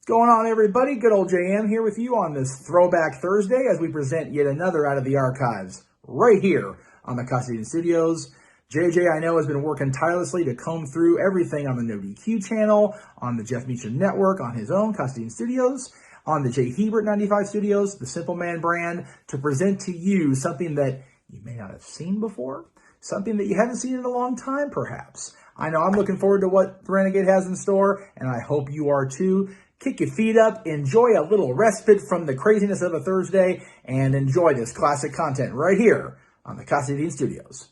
Going on, everybody? Good old JM here with you on this Throwback Thursday as we present yet another out of the archives right here on the Casa D18 Studios. JJ, I know, has been working tirelessly to comb through everything on the NoDQ channel, on the Jeff Meacham Network, on his own Casa D18 Studios, on the J. Hebert 95 Studios, the Simple Man brand, to present to you something that you may not have seen before, something that you haven't seen in a long time, perhaps. I know I'm looking forward to what the Renegade has in store, and I hope you are too. Kick your feet up, enjoy a little respite from the craziness of a Thursday, and enjoy this classic content right here on the Casa D18 Studios.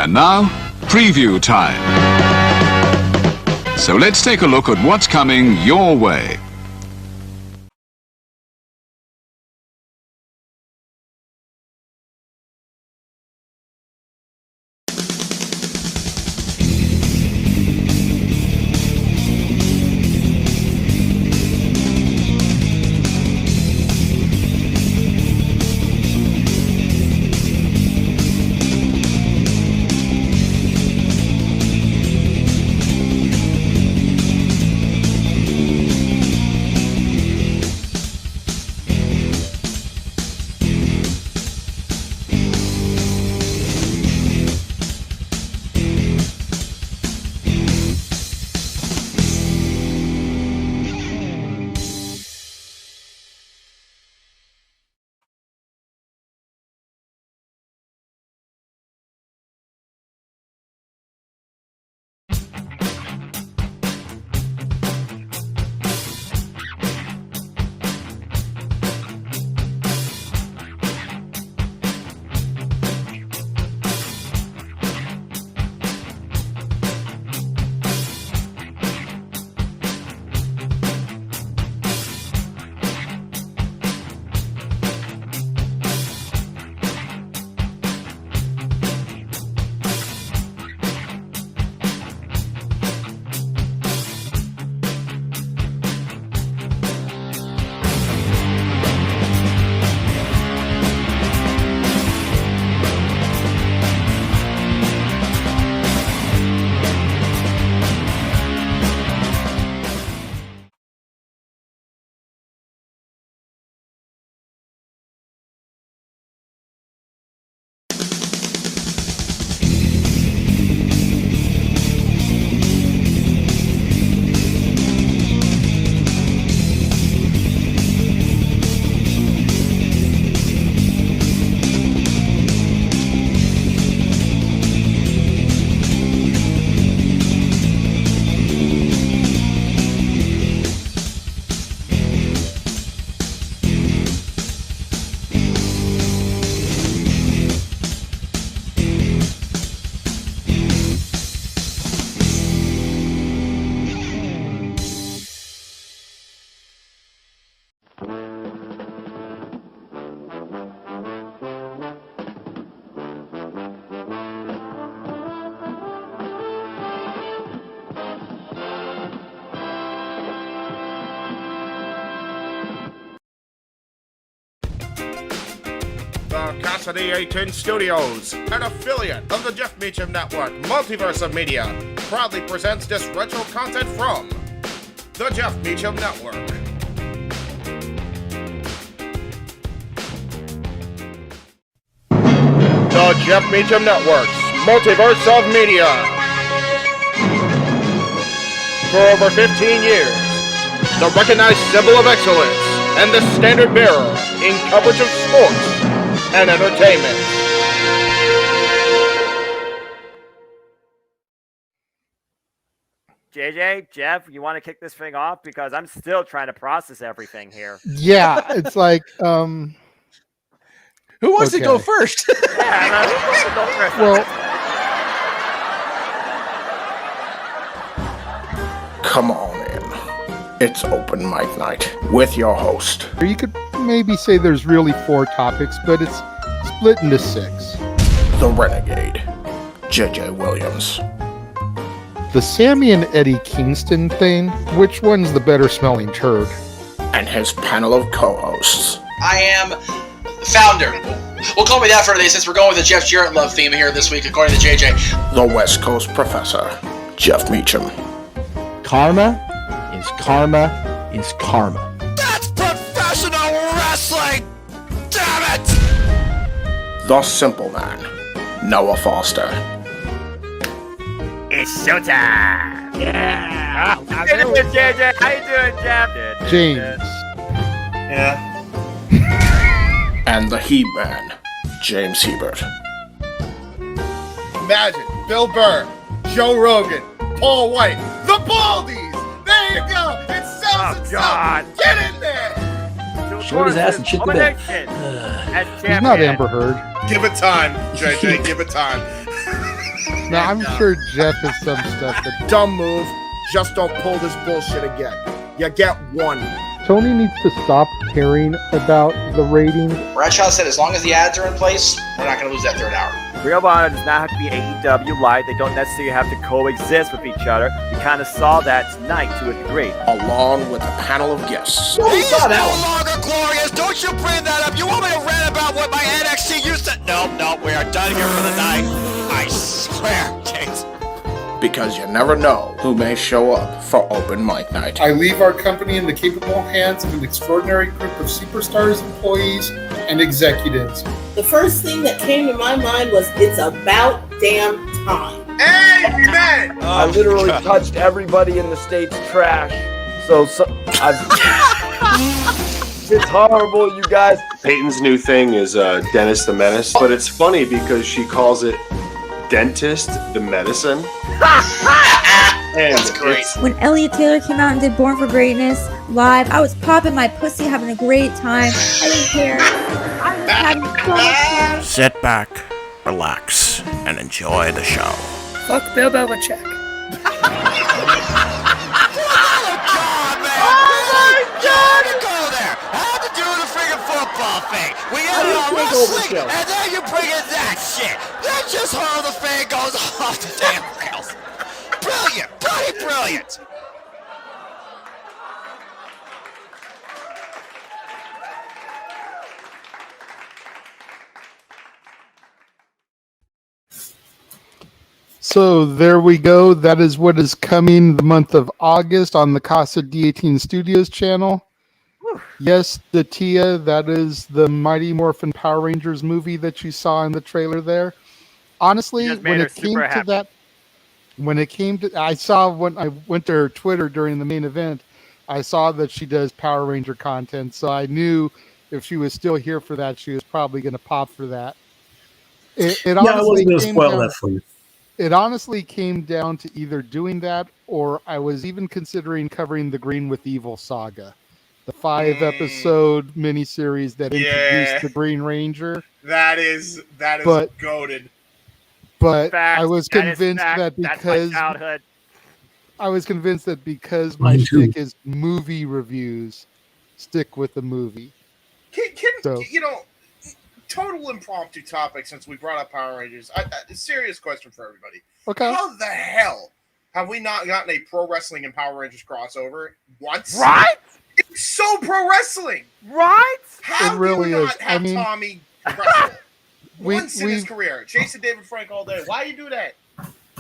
Now, preview time. So let's take a look at what's coming your way. The Casa D18 Studios, an affiliate of the Jeff Meacham Network, Multiverse of Media, proudly presents this retro content from the Jeff Meacham Network. The Jeff Meacham Network's Multiverse of Media. For over 15 years, the recognized symbol of excellence, and the standard bearer in coverage of sports and entertainment. JJ, Jeff, you want to kick this thing off? Because I'm still trying to process everything here. Yeah, it's like, who wants to go first? Yeah, who wants to go first? well, Come on in. It's open mic night with your host. you could maybe say there's really 4 topics, but it's split into 6. The Renegade, J.J. Williams. The Sammy and Eddie Kingston thing, which one's the better smelling turd? And his panel of co-hosts. I am the founder. Well, call me that for today since we're going with the Jeff Jarrett love theme here this week, according to JJ. The West Coast Professor, Jeff Meacham. Karma is karma is karma. That's professional wrestling! Damn it! The Simple Man, Noah Foster. It's showtime! Yeah! How you doing, JJ? How you doing, Jeff? James. Yeah. And the He-Man, James Hebert. Imagine Bill Burr, Joe Rogan, Paul White, the Baldies! There you go! It sells itself! Get in there! Short his ass and shit the bed. He's not Amber Heard. Give it time, JJ, give it time. No, I'm sure Jeff has some stuff that Dumb move, just don't pull this bullshit again. You get one. Tony needs to stop caring about the ratings. Bradshaw said as long as the ads are in place, we're not going to lose that 3rd hour. Ring of Honor does not have to be AEW Light. They don't necessarily have to coexist with each other. We kind of saw that tonight to a degree. Along with a panel of guests. He's no longer glorious. Don't you bring that up. You want me to rant about what my NXT used to... No, we are done here for the night. I swear, James. Because you never know who may show up for open mic night. I leave our company in the capable hands of an extraordinary group of superstars, employees, and executives. The first thing that came to my mind was, it's about damn time. Amen! I literally touched everybody in the state's trash. So it's horrible, you guys. Peyton's new thing is Dennis the Menace, but it's funny because she calls it Dentist the Medicine. That's great. When Elliot Taylor came out and did Born for Greatness live, I was popping my pussy, having a great time. I didn't care. I was having so much fun. Sit back, relax, and enjoy the show. Fuck Bill Belichick. Football thing. We got it on wrestling, and then you bring in that shit. That's just how the thing goes off the damn rails. Brilliant, bloody brilliant. So there we go. That is what is coming the month of August on the Casa D18 Studios Channel. Yes, the Tia, that is the Mighty Morphin Power Rangers movie that you saw in the trailer there. Honestly, when it came to that, I saw when I went to her Twitter during the main event, I saw that she does Power Ranger content, so I knew if she was still here for that, she was probably going to pop for that. I wasn't going to spoil that for you. It honestly came down to either doing that or I was even considering covering the Green with Evil saga. The 5-episode miniseries that introduced the Green Ranger. That is goated. But I was convinced that because my shtick is movie reviews, stick with the movie. Total impromptu topic since we brought up Power Rangers. A serious question for everybody. Okay. How the hell have we not gotten a pro wrestling and Power Rangers crossover once? Right? It's so pro wrestling, right? How it really do we is. not have Tommy wrestle once in his we've- career? Jason David Frank all day. Why you do that?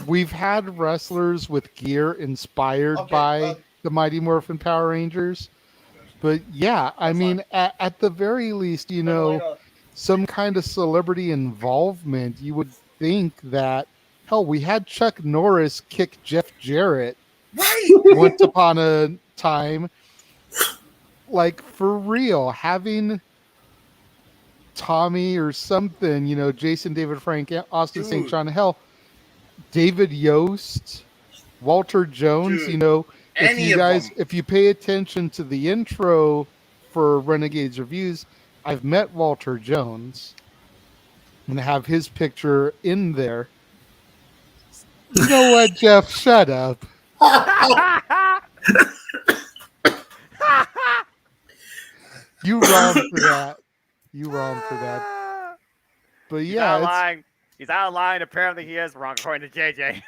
We've had wrestlers with gear inspired by the Mighty Morphin Power Rangers. But yeah, I mean, at the very least, some kind of celebrity involvement, you would think that, hell, we had Chuck Norris kick Jeff Jarrett once upon a time. like for real, having Tommy or something, Jason David Frank, Austin St. John, hell, David Yost, Walter Jones, if you pay attention to the intro for Renegades Reviews, I've met Walter Jones and have his picture in there. You know what, Jeff? Shut up. You wrong for that. You wrong for that. But He's yeah, out of line. He's out of line. Apparently, he is wrong, according to JJ.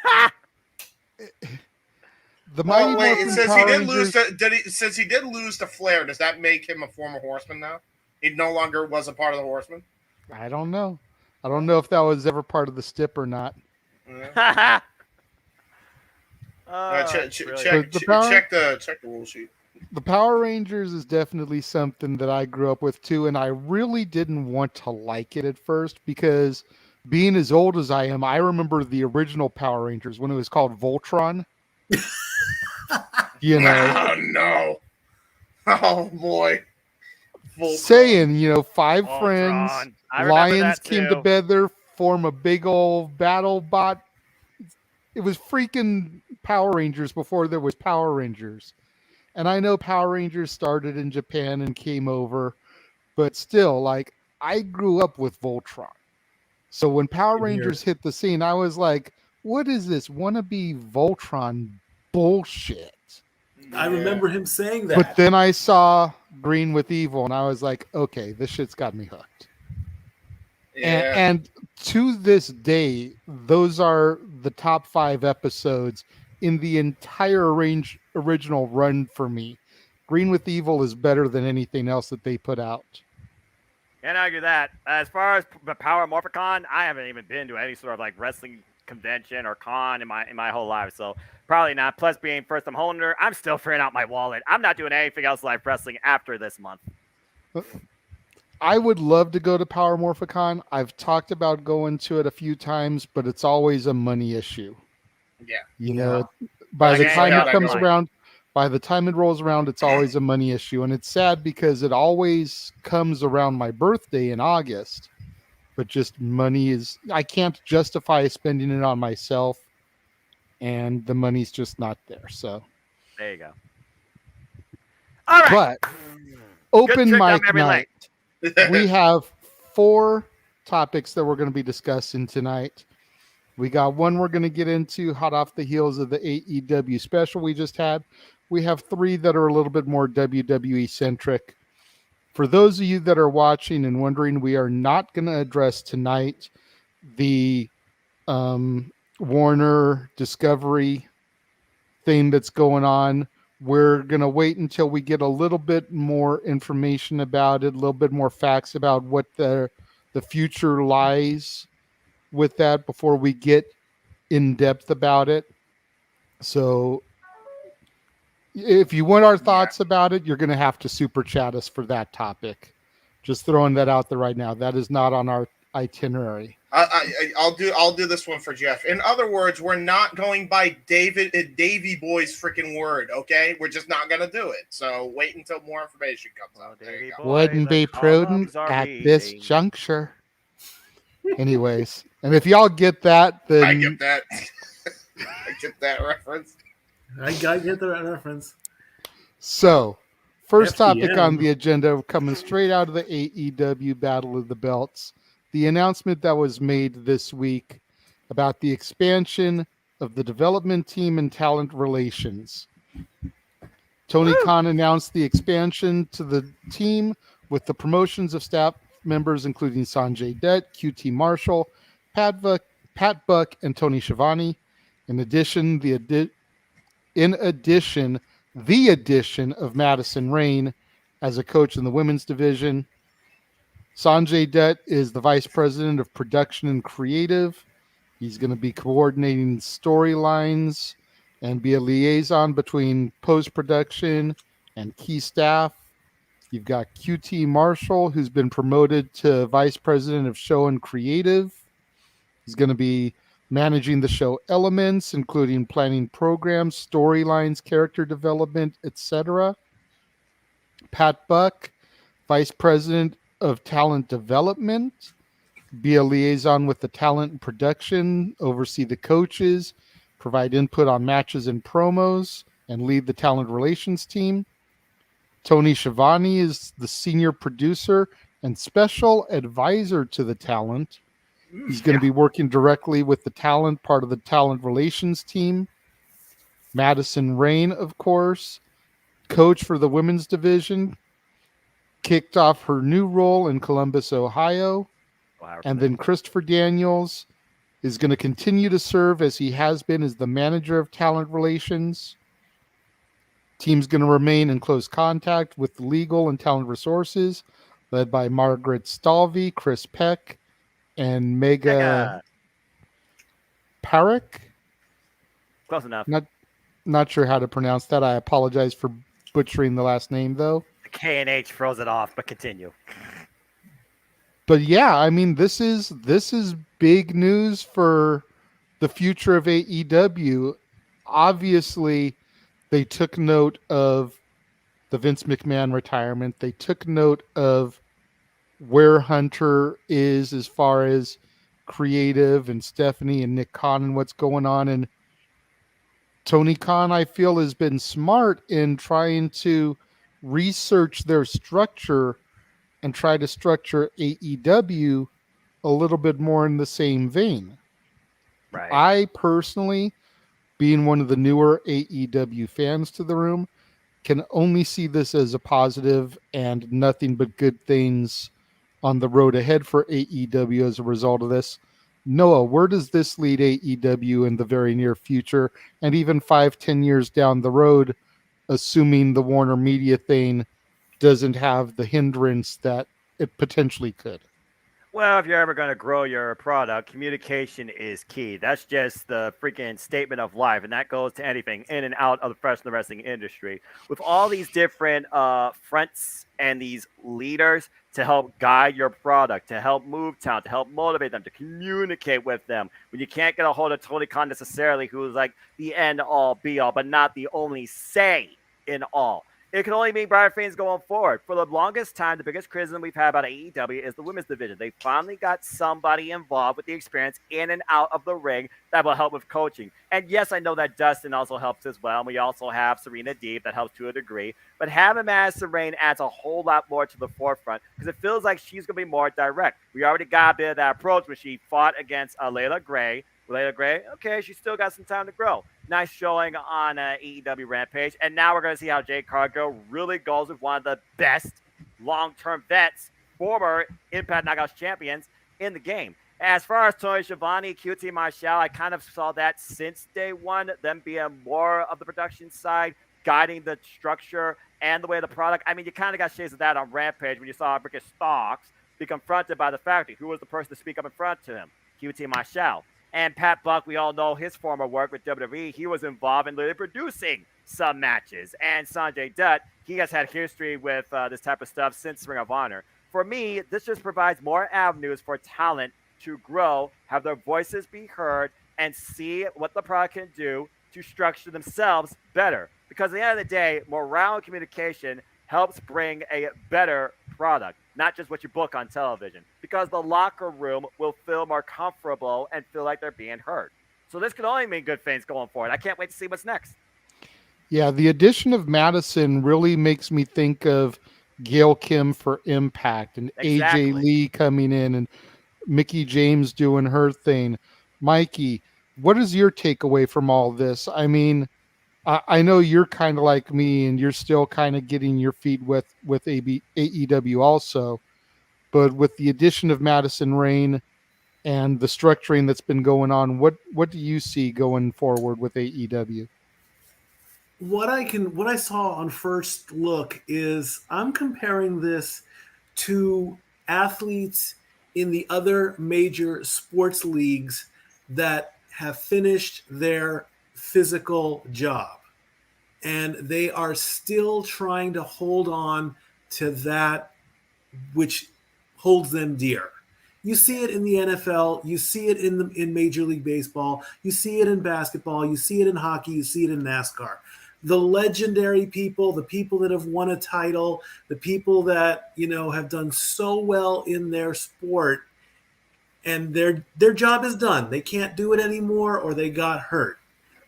The Mighty wait, Morphin it says Power he did Rangers... lose. Since he did lose to Flair, does that make him a former Horseman now? He no longer was a part of the Horseman. I don't know. I don't know if that was ever part of the stip or not. Yeah. Check the rule sheet. The Power Rangers is definitely something that I grew up with too, and I really didn't want to like it at first because being as old as I am, I remember the original Power Rangers when it was called Voltron. Oh no! Oh boy! Voltron. Saying, 5 Voltron. friends, lions came together, form a big old battle bot. It was freaking Power Rangers before there was Power Rangers. And I know Power Rangers started in Japan and came over, but still, I grew up with Voltron. So when Power Rangers hit the scene, I was like, what is this wannabe Voltron bullshit? I remember him saying that. But then I saw Green with Evil, and I was like, okay, this shit's got me hooked. Yeah. And to this day, those are the top 5 episodes in the entire original run for me. Green with Evil is better than anything else that they put out. Can't argue that. As far as the Power Morphicon, I haven't even been to any sort of wrestling convention or con in my whole life, so probably not. Plus, being first time holder, I'm still figuring out my wallet. I'm not doing anything else live wrestling after this month. I would love to go to Power Morphicon. I've talked about going to it a few times, but it's always a money issue. Yeah. By the time it comes around, by the time it rolls around, it's always a money issue. And it's sad because it always comes around my birthday in August. But just money I can't justify spending it on myself. And the money's just not there. So there you go. All right. But open mic night. We have 4 topics that we're going to be discussing tonight. We got one we're going to get into hot off the heels of the AEW special we just had. We have 3 that are a little bit more WWE centric. For those of you that are watching and wondering, we are not going to address tonight the Warner Discovery thing that's going on. We're going to wait until we get a little bit more information about it, a little bit more facts about what the future lies with that before we get in depth about it. So if you want our thoughts about it, you're going to have to super chat us for that topic. Just throwing that out there right now. That is not on our itinerary. I'll do this one for Jeff. In other words, we're not going by Davey Boy's freaking word, okay? We're just not going to do it. So wait until more information comes out. There you go. Wouldn't be prudent at this juncture. Anyways, and if y'all get that, then I get that. I get that reference. I get the reference. So, first FTM. topic on the agenda, coming straight out of the AEW Battle of the Belts, the announcement that was made this week about the expansion of the development team and talent relations. Tony Khan announced the expansion to the team with the promotions of staff members including Sanjay Dutt, QT Marshall, Pat Buck, and Tony Schiavone. In addition, the addition of Madison Rain as a coach in the women's division. Sanjay Dutt is the vice president of production and creative. He's going to be coordinating storylines and be a liaison between post-production and key staff. You've got QT Marshall, who's been promoted to vice president of show and creative. He's going to be managing the show elements, including planning programs, storylines, character development, etc. Pat Buck, Vice President of Talent Development, be a liaison with the talent and production, oversee the coaches, provide input on matches and promos, and lead the talent relations team. Tony Schiavone is the senior producer and special advisor to the talent. He's going to be working directly with the talent, part of the talent relations team. Madison Rain, of course, coach for the women's division, kicked off her new role in Columbus, Ohio. And then Christopher Daniels is going to continue to serve as he has been as the manager of talent relations. Team's going to remain in close contact with legal and talent resources, led by Margaret Stalvey, Chris Peck, and Mega Parik. Close enough. Not sure how to pronounce that. I apologize for butchering the last name, though. The K and H throws it off, but continue. But yeah, I mean, this is big news for the future of AEW. Obviously, they took note of the Vince McMahon retirement. They took note of where Hunter is as far as creative, and Stephanie and Nick Khan and what's going on. And Tony Khan, I feel, has been smart in trying to research their structure and try to structure AEW a little bit more in the same vein. Right. I personally, being one of the newer AEW fans to the room, can only see this as a positive and nothing but good things on the road ahead for AEW as a result of this. Noah, where does this lead AEW in the very near future, and even 5-10 years down the road, assuming the Warner Media thing doesn't have the hindrance that it potentially could? Well, if you're ever going to grow your product, communication is key. That's just the freaking statement of life, and that goes to anything in and out of the professional wrestling industry. With all these different fronts and these leaders to help guide your product, to help move talent, to help motivate them, to communicate with them. When you can't get a hold of Tony Khan necessarily, who's like the end-all, be-all, but not the only say in all. It can only mean brighter things going forward. For the longest time, the biggest criticism we've had about AEW is the women's division. They finally got somebody involved with the experience in and out of the ring that will help with coaching. And yes, I know that Dustin also helps as well. And we also have Serena Deeb that helps to a degree. But having Madison Rain adds a whole lot more to the forefront because it feels like she's going to be more direct. We already got a bit of that approach when she fought against Layla Gray. Layla Gray, okay, she's still got some time to grow. Nice showing on AEW Rampage. And now we're going to see how Jade Cargill really goes with one of the best long-term vets, former Impact Knockouts champions in the game. As far as Tony Schiavone, QT Marshall, I kind of saw that since day one, them being more of the production side, guiding the structure and the way of the product. I mean, you kind of got shades of that on Rampage when you saw Ricky Starks be confronted by the Factory. Who was the person to speak up in front to him? QT Marshall. And Pat Buck, we all know his former work with WWE. He was involved in literally producing some matches. And Sanjay Dutt, he has had history with this type of stuff since Ring of Honor. For me, this just provides more avenues for talent to grow, have their voices be heard, and see what the product can do to structure themselves better. Because at the end of the day, morale and communication helps bring a better product, not just what you book on television, because the locker room will feel more comfortable and feel like they're being heard. So this can only mean good things going forward. I can't wait to see what's next. Yeah, the addition of Madison really makes me think of Gail Kim for Impact and Exactly. AJ Lee coming in and Mickey James doing her thing. Mikey, what is your takeaway from all this? I mean, I know you're kind of like me and you're still kind of getting your feet with AEW also, but with the addition of Madison Rain and the structuring that's been going on, what do you see going forward with AEW? What I saw on first look is I'm comparing this to athletes in the other major sports leagues that have finished their physical job. And they are still trying to hold on to that which holds them dear. You see it in the NFL. You see it in Major League Baseball. You see it in basketball. You see it in hockey. You see it in NASCAR. the legendary people, the people that have won a title, the people that, have done so well in their sport, and their job is done. They can't do it anymore, or they got hurt.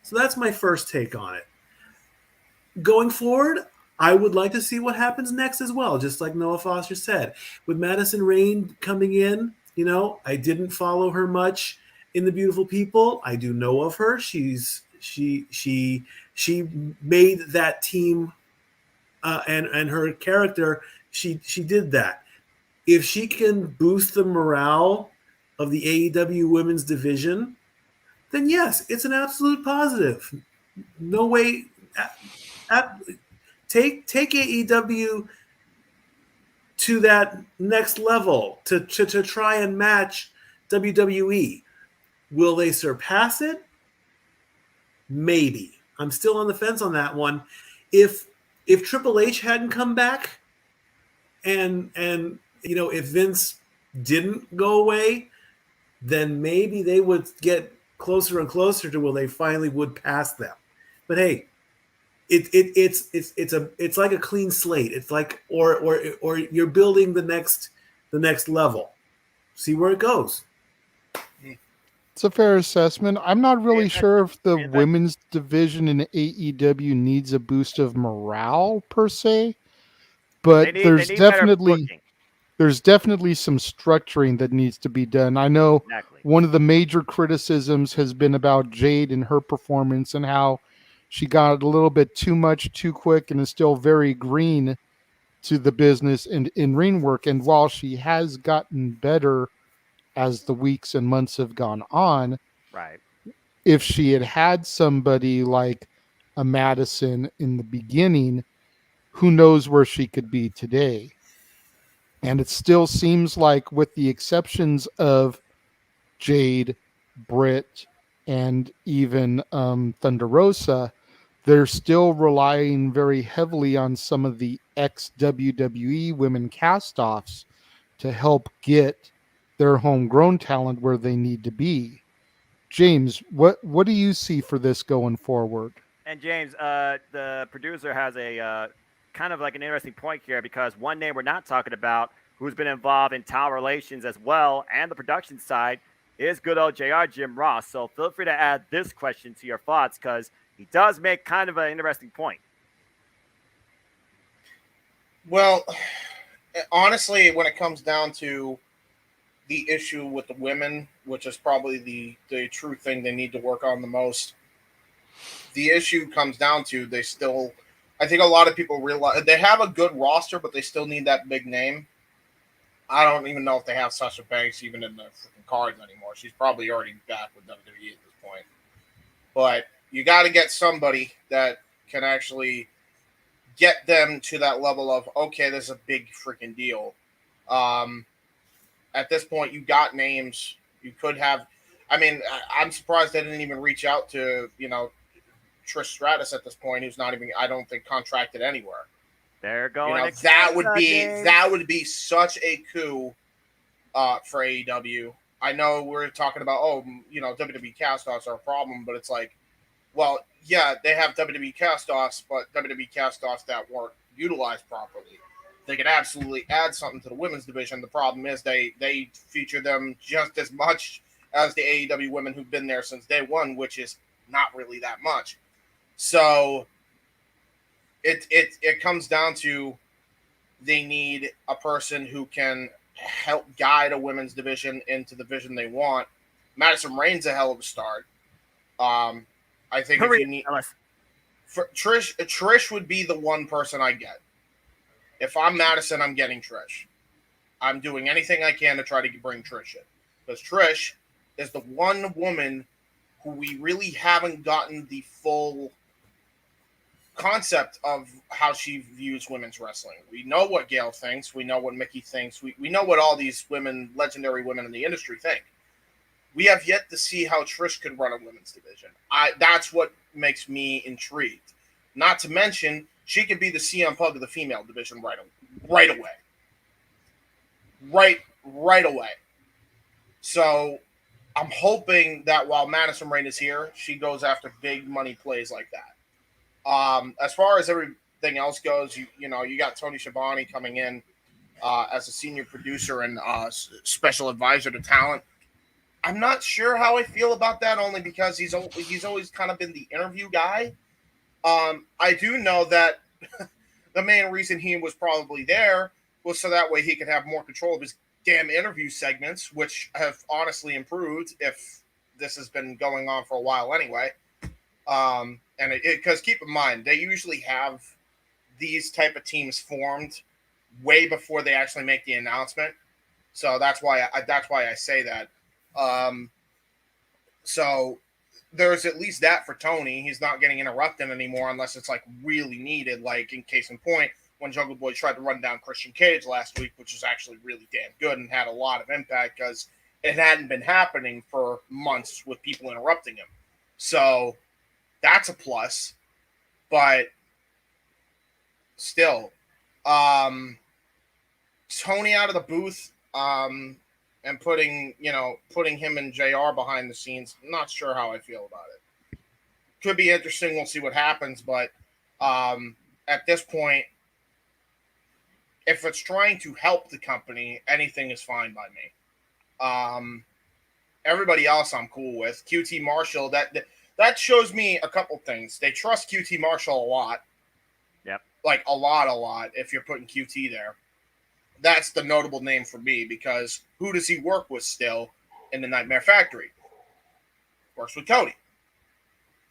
So that's my first take on it. Going forward, I would like to see what happens next as well, just like Noah Foster said. With Madison Rayne coming in, I didn't follow her much in The Beautiful People. I do know of her. She made that team, and her character, she did that. If she can boost the morale of the AEW women's division, then yes, it's an absolute positive. No way. Take AEW to that next level to try and match WWE. Will they surpass it? Maybe. I'm still on the fence on that one. If Triple H hadn't come back, and if Vince didn't go away, then maybe they would get closer and closer to where they finally would pass them. But hey, it's like a clean slate. It's like or you're building the next level. See where it goes. It's a fair assessment. I'm not really sure if the women's division in AEW needs a boost of morale per se, but there's definitely some structuring that needs to be done. I know one of the major criticisms has been about Jade and her performance and how she got a little bit too much too quick and is still very green to the business and in ring work. And while she has gotten better as the weeks and months have gone on, right? If she had somebody like a Madison in the beginning, who knows where she could be today. And it still seems like, with the exceptions of Jade, Britt, and even Thunder Rosa, they're still relying very heavily on some of the ex-WWE women cast-offs to help get their homegrown talent where they need to be. James, what do you see for this going forward? And James, the producer has a kind of like an interesting point here, because one name we're not talking about, who's been involved in talent relations as well and the production side, is good old JR, Jim Ross. So feel free to add this question to your thoughts, because he does make kind of an interesting point. Well, honestly, when it comes down to the issue with the women, which is probably the true thing they need to work on the most, the issue comes down to I think a lot of people realize they have a good roster, but they still need that big name. I don't even know if they have Sasha Banks even in the freaking cards anymore. She's probably already back with WWE at this point. But you got to get somebody that can actually get them to that level of, okay, this is a big freaking deal. At this point, you got names. You could have. I mean, I'm surprised they didn't even reach out to, Trish Stratus at this point, who's not even, I don't think, contracted anywhere. They're going. That would be such a coup for AEW. I know we're talking about, WWE cast-offs are a problem, but it's like, well, yeah, they have WWE cast-offs, but WWE cast-offs that weren't utilized properly. They could absolutely add something to the women's division. The problem is they feature them just as much as the AEW women who've been there since day one, which is not really that much. So it comes down to they need a person who can help guide a women's division into the vision they want. Madison Rayne's a hell of a start. I think if you need for Trish would be the one person I get. If I'm Madison, I'm getting Trish. I'm doing anything I can to try to bring Trish in, because Trish is the one woman who we really haven't gotten the full concept of how she views women's wrestling. We know what Gail thinks. We know what Mickey thinks. We know what all these women, legendary women in the industry, think. We have yet to see how Trish could run a women's division. That's what makes me intrigued. Not to mention, she could be the CM Punk of the female division right away. Right away. So I'm hoping that while Madison Rayne is here, she goes after big money plays like that. As far as everything else goes, you know, you got Tony Schiavone coming in as a senior producer and special advisor to talent. I'm not sure how I feel about that, only because he's always kind of been the interview guy. I do know that the main reason he was probably there was so that way he could have more control of his damn interview segments, which have honestly improved if this has been going on for a while anyway. And because keep in mind, they usually have these type of teams formed way before they actually make the announcement. So that's why I say that. So there's at least that for Tony. He's not getting interrupted anymore unless it's like really needed. Like in case in point, when Jungle Boy tried to run down Christian Cage last week, which was actually really damn good and had a lot of impact because it hadn't been happening for months with people interrupting him. So that's a plus. But still, Tony out of the booth, and putting him and JR behind the scenes, I'm not sure how I feel about it. Could be interesting. We'll see what happens. But at this point, if it's trying to help the company, anything is fine by me. Everybody else I'm cool with. QT Marshall, that shows me a couple things. They trust QT Marshall a lot. Yep. Like a lot, if you're putting QT there. That's the notable name for me because who does he work with still in the Nightmare Factory? Works with Cody.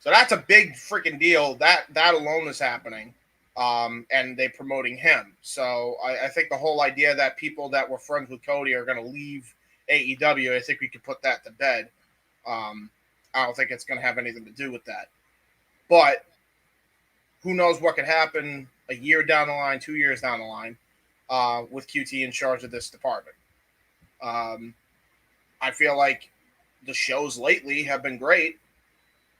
So that's a big freaking deal. That alone is happening. And they promoting him. So I think the whole idea that people that were friends with Cody are going to leave AEW, I think we could put that to bed. I don't think it's going to have anything to do with that. But who knows what could happen a year down the line, 2 years down the line. With QT in charge of this department. I feel like the shows lately have been great.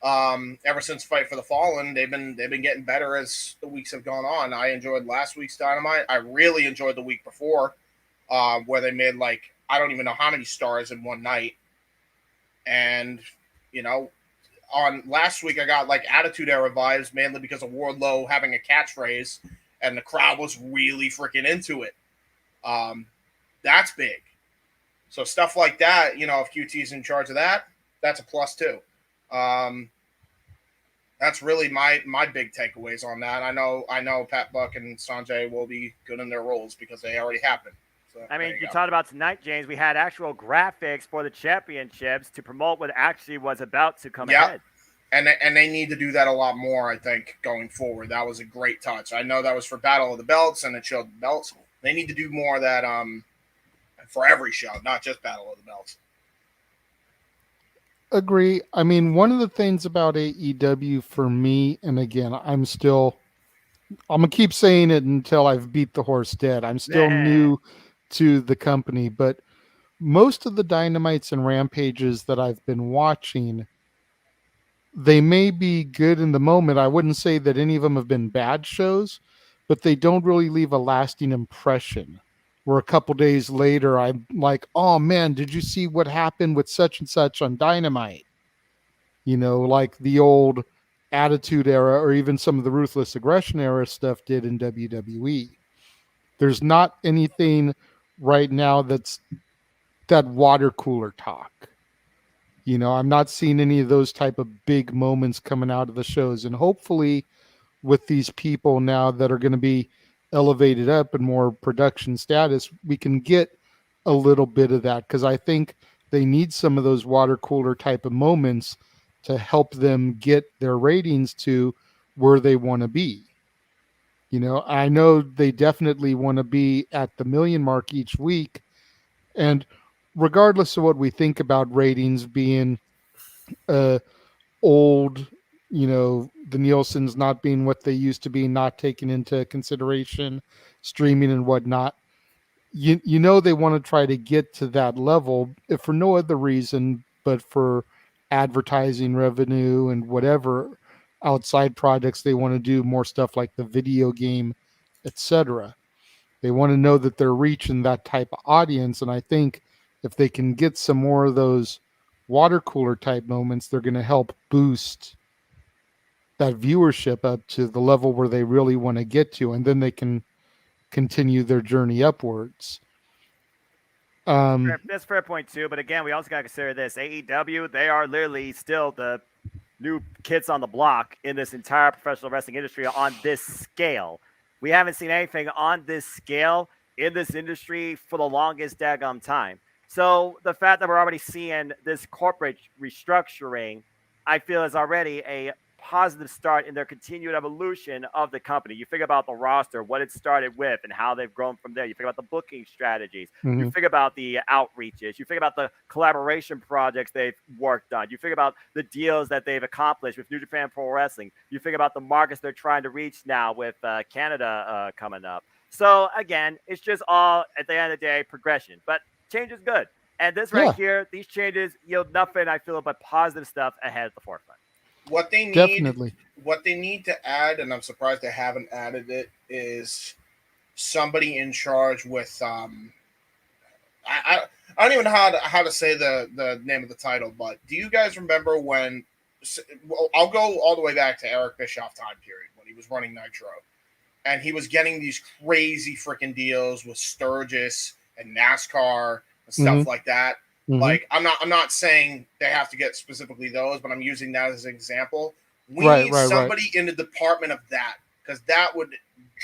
Ever since Fight for the Fallen, they've been getting better as the weeks have gone on. I enjoyed last week's Dynamite. I really enjoyed the week before, where they made like I don't even know how many stars in one night. And on last week I got like Attitude Era vibes, mainly because of Wardlow having a catchphrase. And the crowd was really freaking into it. That's big. So stuff like that, if QT's in charge of that, that's a plus too. That's really my big takeaways on that. I know Pat Buck and Sanjay will be good in their roles because they already happened. So, I mean, you talked about tonight, James. We had actual graphics for the championships to promote what actually was about to come ahead. And they need to do that a lot more, I think, going forward. That was a great touch. I know that was for Battle of the Belts, and it showed the belts. They need to do more of that for every show, not just Battle of the Belts. Agree. I mean, one of the things about AEW for me, and again, I'm going to keep saying it until I've beat the horse dead. I'm still new to the company, but most of the Dynamites and Rampages that I've been watching, they may be good in the moment. I wouldn't say that any of them have been bad shows, but they don't really leave a lasting impression. Where a couple days later, I'm like, oh man, did you see what happened with such and such on Dynamite? Like the old Attitude Era or even some of the Ruthless Aggression Era stuff did in WWE. There's not anything right now that's that water cooler talk. I'm not seeing any of those type of big moments coming out of the shows. And hopefully with these people now that are going to be elevated up and more production status, we can get a little bit of that because I think they need some of those water cooler type of moments to help them get their ratings to where they want to be. I know they definitely want to be at the 1 million mark each week. And regardless of what we think about ratings being old, the Nielsen's not being what they used to be, not taking into consideration streaming and whatnot, they want to try to get to that level, if for no other reason but for advertising revenue and whatever outside projects they want to do, more stuff like the video game, etc. They want to know that they're reaching that type of audience, and I think if they can get some more of those water cooler type moments, they're going to help boost that viewership up to the level where they really want to get to, and then they can continue their journey upwards. That's a fair point too. But again, we also got to consider this: AEW, they are literally still the new kids on the block in this entire professional wrestling industry on this scale. We haven't seen anything on this scale in this industry for the longest daggum time. So the fact that we're already seeing this corporate restructuring, I feel is already a positive start in their continued evolution of the company. You think about the roster, what it started with, and how they've grown from there. You think about the booking strategies. Mm-hmm. You think about the outreaches. You think about the collaboration projects they've worked on. You think about the deals that they've accomplished with New Japan Pro Wrestling. You think about the markets they're trying to reach now with Canada coming up. So again, it's just all, at the end of the day, progression. But change is good. And this right here, these changes yield nothing, I feel, but positive stuff ahead at the forefront. What they need to add, and I'm surprised they haven't added it, is somebody in charge with I don't even know how to say the name of the title, but do you guys remember when? Well, I'll go all the way back to Eric Bischoff time period when he was running Nitro, and he was getting these crazy freaking deals with Sturgis and NASCAR and stuff like that. Mm-hmm. Like, I'm not saying they have to get specifically those, but I'm using that as an example. We need somebody in the department of that, because that would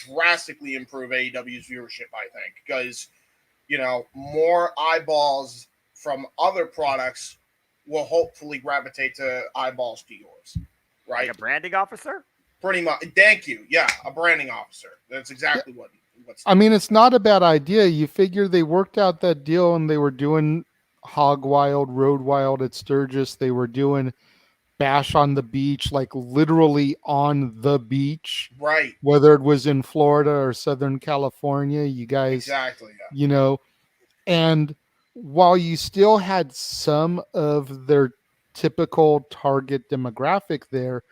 drastically improve AEW's viewership, I think, because, you know, more eyeballs from other products will hopefully gravitate to eyeballs to yours, right? Like a branding officer? Pretty much. Thank you. Yeah, a branding officer. That's exactly what's. I mean, it's not a bad idea. You figure they worked out that deal and they were doing Hog Wild, Road Wild at Sturgis. They were doing Bash on the Beach, like literally on the beach. Right. Whether it was in Florida or Southern California, you guys. Exactly. Yeah. You know, and while you still had some of their typical target demographic there,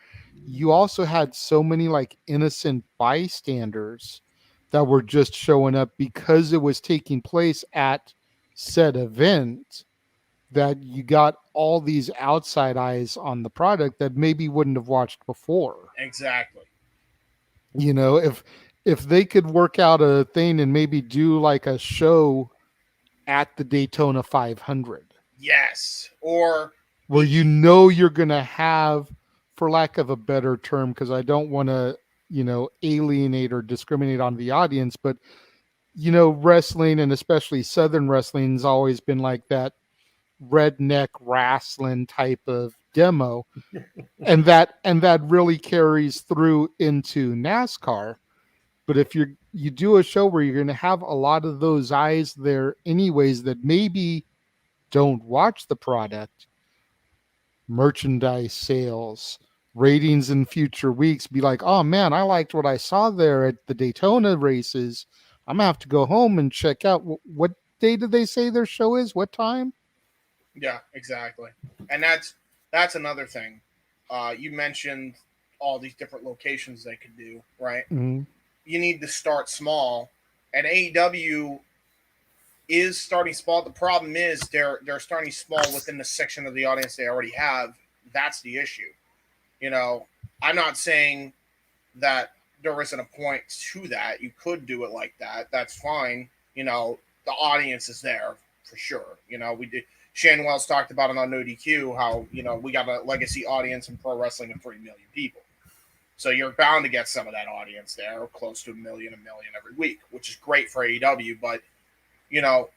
you also had so many like innocent bystanders that were just showing up because it was taking place at said event, that you got all these outside eyes on the product that maybe wouldn't have watched before. Exactly. You know, if they could work out a thing and maybe do like a show at the Daytona 500. Yes. Or where you know you're going to have, for lack of a better term, because I don't want to, you know, alienate or discriminate on the audience, but, you know, wrestling, and especially Southern wrestling, has always been like that redneck wrestling type of demo. and that really carries through into NASCAR. But if you do a show where you're going to have a lot of those eyes there anyways that maybe don't watch the product, merchandise sales, ratings in future weeks be like, oh man, I liked what I saw there at the Daytona races. I'm gonna have to go home and check out what day did they say their show is? What time? Yeah, exactly. And that's another thing. You mentioned all these different locations they could do, right? Mm-hmm. You need to start small, and AEW is starting small. The problem is they're starting small within the section of the audience they already have. That's the issue. You know, I'm not saying that there isn't a point to that. You could do it like that. That's fine. You know, the audience is there for sure. You know, we did. Shane Wells talked about it on NoDQ how, you know, we got a legacy audience in pro wrestling of 3 million people. So you're bound to get some of that audience there, or close to a million every week, which is great for AEW. But, you know,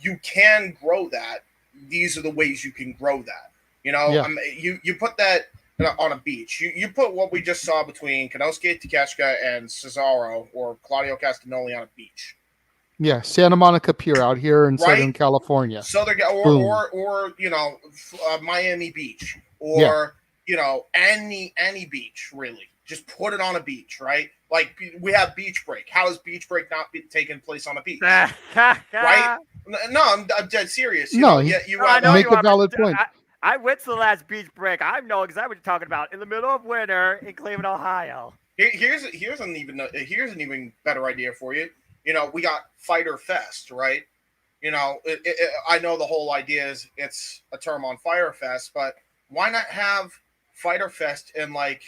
you can grow that. These are the ways you can grow that. You know, you put that on a beach. You put what we just saw between Konosuke Takeshita and Cesaro or Claudio Castagnoli on a beach. Yeah, Santa Monica Pier out here in Southern California. Or you know, Miami Beach, or you know, any beach really. Just put it on a beach, right? Like we have Beach Break. How is Beach Break not taking place on a beach? Right? No, I'm dead serious. You I make a valid point. I went to the last Beach Break. I know exactly what you're talking about. In the middle of winter in Cleveland, Ohio. Here's an even better idea for you. You know, we got Fighter Fest, right? You know, I know the whole idea is it's a term on Fire Fest, but why not have Fighter Fest in, like,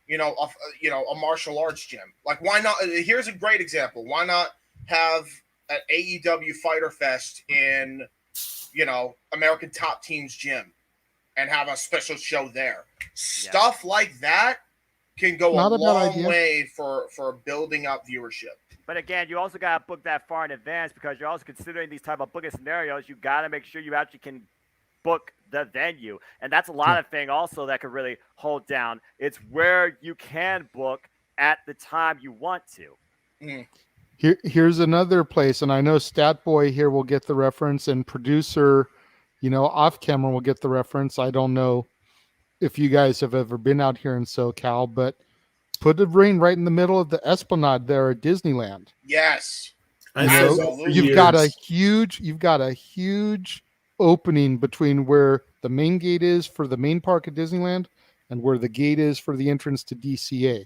a martial arts gym. Like, why not? Here's a great example. Why not have an AEW Fighter Fest in, American Top Team's gym and have a special show there? Stuff like that can go a long way for building up viewership. But again, you also got to book that far in advance, because you're also considering these type of booking scenarios. You got to make sure you actually can book the venue. And that's a lot of thing also that could really hold down. It's where you can book at the time you want to. Here's another place, and I know Stat Boy here will get the reference, and producer, off camera will get the reference. I don't know if you guys have ever been out here in SoCal, but put a ring right in the middle of the Esplanade there at Disneyland. Yes. You've got a huge opening between where the main gate is for the main park at Disneyland and where the gate is for the entrance to DCA.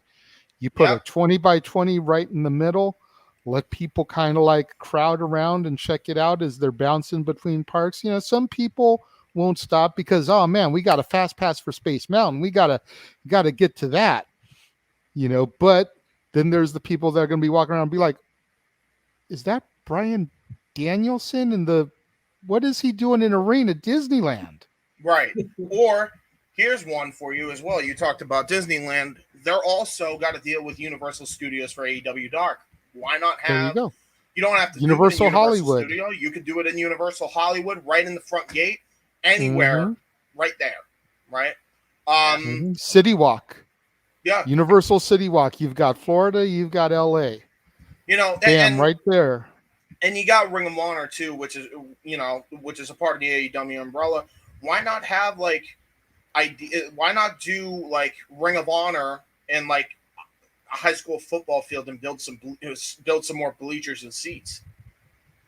You put a 20 by 20 right in the middle, let people kind of like crowd around and check it out as they're bouncing between parks. Some people won't stop because, oh man, we got a fast pass for Space Mountain. We gotta get to that. But then there's the people that are going to be walking around and be like, is that Bryan Danielson what is he doing in a ring at Disneyland? Right. Or here's one for you as well. You talked about Disneyland. They're also got to deal with Universal Studios for AEW Dark. Why not have, you don't have to Universal do it in Hollywood Studio. You could do it in Universal Hollywood, right in the front gate, anywhere, right there. Right. City Walk. Yeah. Universal City Walk. You've got Florida, you've got LA. Right there. And you got Ring of Honor too, which is a part of the AEW umbrella. Why not have why not do like Ring of Honor in like a high school football field and build some more bleachers and seats?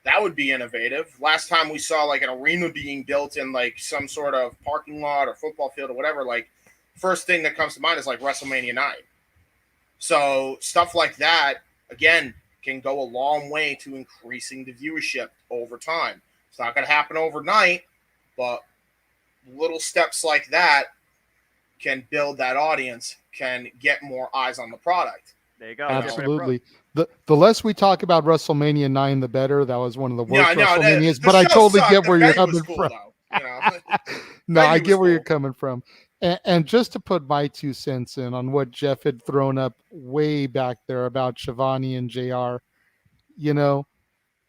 That would be innovative. Last time we saw like an arena being built in like some sort of parking lot or football field or whatever, like first thing that comes to mind is like WrestleMania 9. So stuff like that, again, can go a long way to increasing the viewership over time. It's not going to happen overnight, but little steps like that can build that audience, can get more eyes on the product. There you go. Absolutely. The less we talk about WrestleMania 9, the better. That was one of the worst WrestleManias, but I totally get where you're coming from. No, I get where you're coming from. And just to put my 2 cents in on what Jeff had thrown up way back there about Shivani and JR,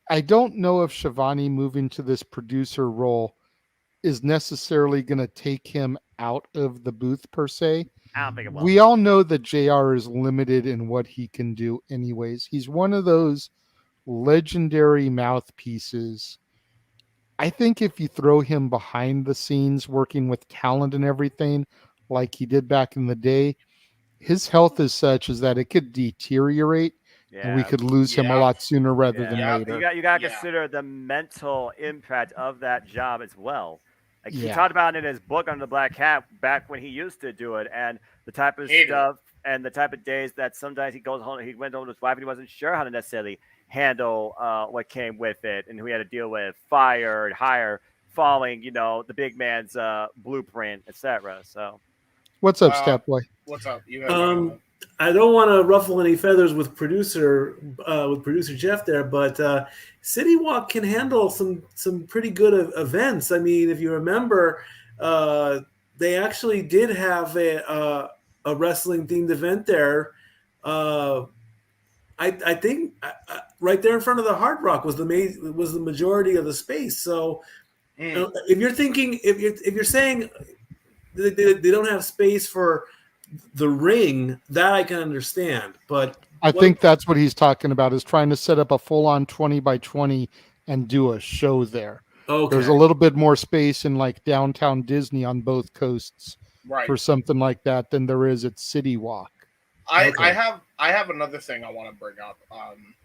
I don't know if Shivani moving to this producer role is necessarily going to take him out of the booth per se. I don't think it will. We all know that JR is limited in what he can do anyways. He's one of those legendary mouthpieces. I think if you throw him behind the scenes working with talent and everything like he did back in the day, his health is such as that it could deteriorate and we could lose him a lot sooner rather than later. You got to consider the mental impact of that job as well. Like he talked about it in his book on the Black Hat back when he used to do it, and the type of stuff and the type of days that sometimes he goes home, he went home to his wife and he wasn't sure how to necessarily handle what came with it, and we had to deal with fire and hire, following the big man's blueprint, etc. So, what's up, Step Boy? What's up? I don't want to ruffle any feathers with producer Jeff there, but City Walk can handle some pretty good events. I mean, if you remember, they actually did have a wrestling themed event there. I think right there in front of the Hard Rock was the majority of the space. So if you're thinking, if you're saying they don't have space for the ring, that I can understand. But I think that's what he's talking about, is trying to set up a full-on 20 by 20 and do a show there. Okay. There's a little bit more space in like downtown Disney on both coasts for something like that than there is at City Walk. I have another thing I want to bring up.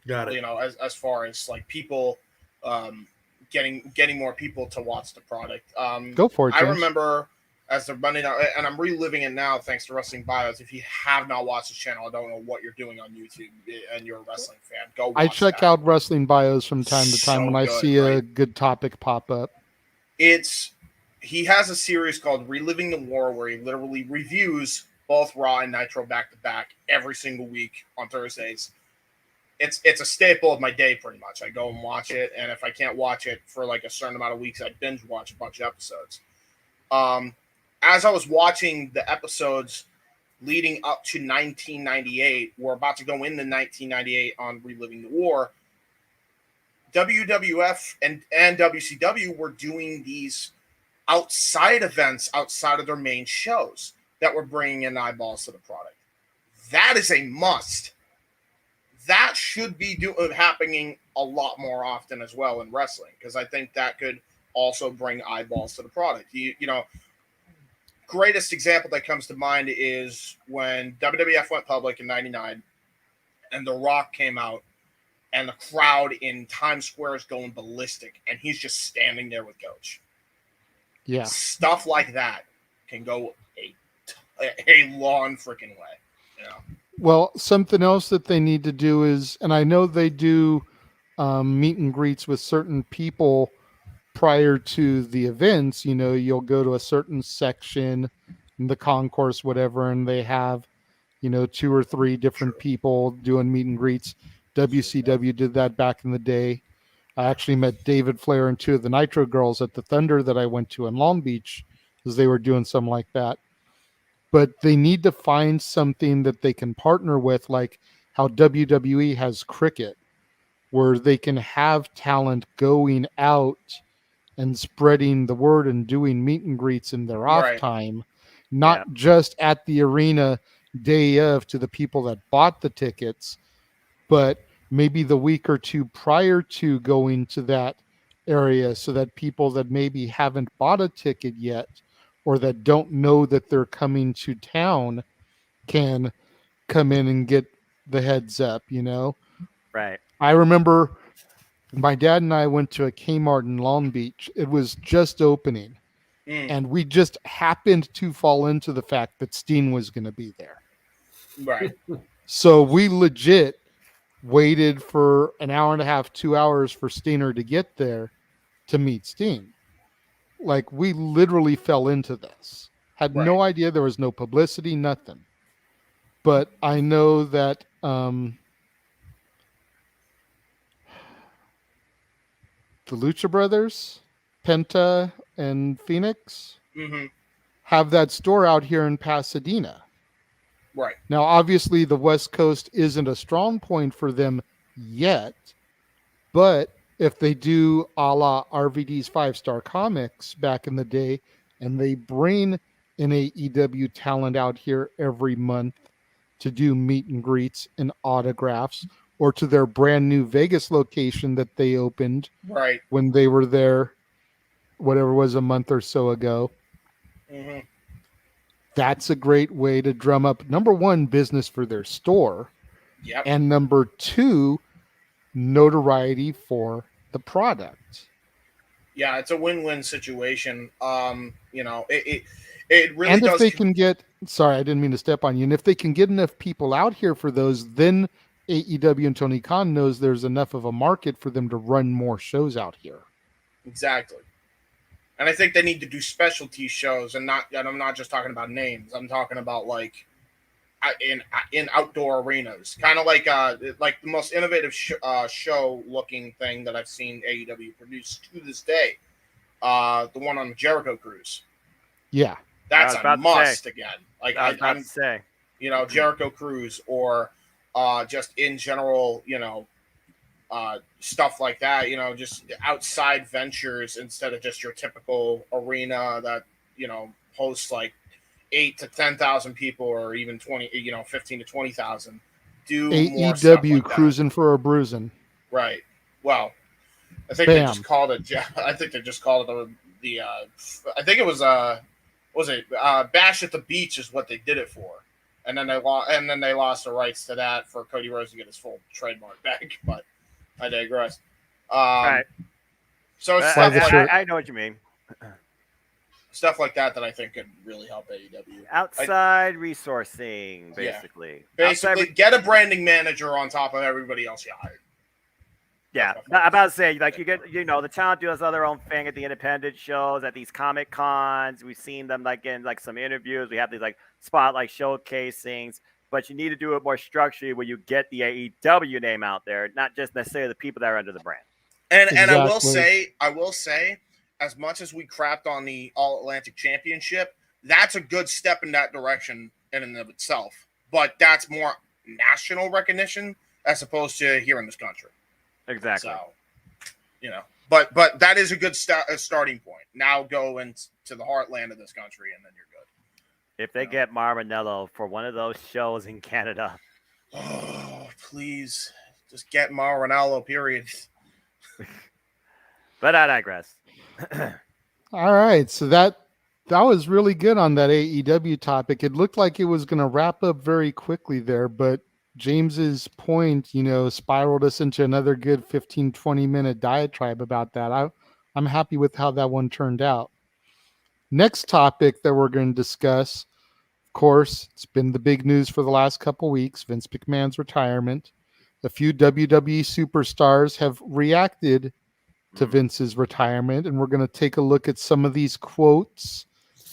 Got it. As far as like people getting more people to watch the product. Go for it, James. I remember as they're running out, and I'm reliving it now thanks to Wrestling Bios. If you have not watched this channel, I don't know what you're doing on YouTube, and you're a wrestling fan. Go watch I check out Wrestling Bios from time to time when I see a good topic pop up. He has a series called Reliving the War where he literally reviews both Raw and Nitro back to back every single week on Thursdays. It's a staple of my day pretty much. I go and watch it, and if I can't watch it for like a certain amount of weeks, I binge watch a bunch of episodes. As I was watching the episodes leading up to 1998, we're about to go into 1998 on Reliving the War. WWF and WCW were doing these outside events outside of their main shows that were bringing in eyeballs to the product. That is a must. That should be happening a lot more often as well in wrestling, because I think that could also bring eyeballs to the product. You know, greatest example that comes to mind is when WWF went public in '99 and The Rock came out, and the crowd in Times Square is going ballistic, and he's just standing there with Coach. Yeah. Stuff like that can go a long freaking way. You know? Well, something else that they need to do is, and I know they do meet and greets with certain people prior to the events. You know, you'll go to a certain section in the concourse, whatever, and they have, you know, 2 or 3 different people doing meet and greets. WCW did that back in the day. I actually met David Flair and 2 of the Nitro girls at the Thunder that I went to in Long Beach, because they were doing something like that. But they need to find something that they can partner with, like how WWE has cricket, where they can have talent going out and spreading the word and doing meet and greets in their off time, not just at the arena day of to the people that bought the tickets, but maybe the week or 2 prior to going to that area, so that people that maybe haven't bought a ticket yet or that don't know that they're coming to town can come in and get the heads up, you know? Right. I remember my dad and I went to a Kmart in Long Beach. It was just opening. And we just happened to fall into the fact that Steen was going to be there. Right. So we legit waited for an hour and a half, 2 hours for Steiner to get there to meet Steen. Like, we literally fell into this. Had no idea. There was no publicity, nothing. But I know that the Lucha Brothers, Penta and Phoenix, have that store out here in Pasadena. Right. Now, obviously, the West Coast isn't a strong point for them yet, but if they do a la RVD's 5-Star Comics back in the day, and they bring an AEW talent out here every month to do meet and greets and autographs, or to their brand new Vegas location that they opened when they were there, whatever it was, a month or so ago. That's a great way to drum up, number 1, business for their store, and number 2, notoriety for the product. Yeah, it's a win-win situation. You know, it really and does. If they can get, sorry, I didn't mean to step on you. And if they can get enough people out here for those, then AEW and Tony Khan knows there's enough of a market for them to run more shows out here. Exactly. And I think they need to do specialty shows, and I'm not just talking about names. I'm talking about like in outdoor arenas, kind of like the most innovative show looking thing that I've seen AEW produce to this day. The one on the Jericho Cruise. Yeah, that's a must again. Like I was about to say, you know, Jericho Cruise, or just in general, you know, stuff like that. You know, just outside ventures instead of just your typical arena that, you know, hosts like 8,000 to 10,000 people, or even 15,000 to 20,000. Do more stuff AEW like cruising for a bruising. Right. Well, I think they just called it. I think they just called it the. I think it was Bash at the Beach is what they did it for, and then they lost the rights to that for Cody Rhodes to get his full trademark back. But I digress. Right. So it's stuff like I know what you mean. Stuff like that I think could really help AEW. Outside resourcing, basically. Yeah. Basically, get a branding manager on top of everybody else you hired. Yeah, I'm about to say, like, you get, the talent does their own thing at the independent shows, at these Comic Cons. We've seen them like in like some interviews. We have these like spotlight showcasings, but you need to do it more structurally where you get the AEW name out there, not just necessarily the people that are under the brand. And I will say, as much as we crapped on the All Atlantic Championship, that's a good step in that direction in and of itself. But that's more national recognition as opposed to here in this country. Exactly. So, but that is a good starting point. Now go into the heartland of this country, and then you're good. If they get Maranello for one of those shows in Canada. Oh, please. Just get Maranello, period. But I digress. All right. So that was really good on that AEW topic. It looked like it was going to wrap up very quickly there, but James's point, spiraled us into another good 15, 20-minute diatribe about that. I'm happy with how that one turned out. Next topic that we're going to discuss, of course, it's been the big news for the last couple weeks, Vince McMahon's retirement. A few WWE superstars have reacted to Vince's retirement, and we're going to take a look at some of these quotes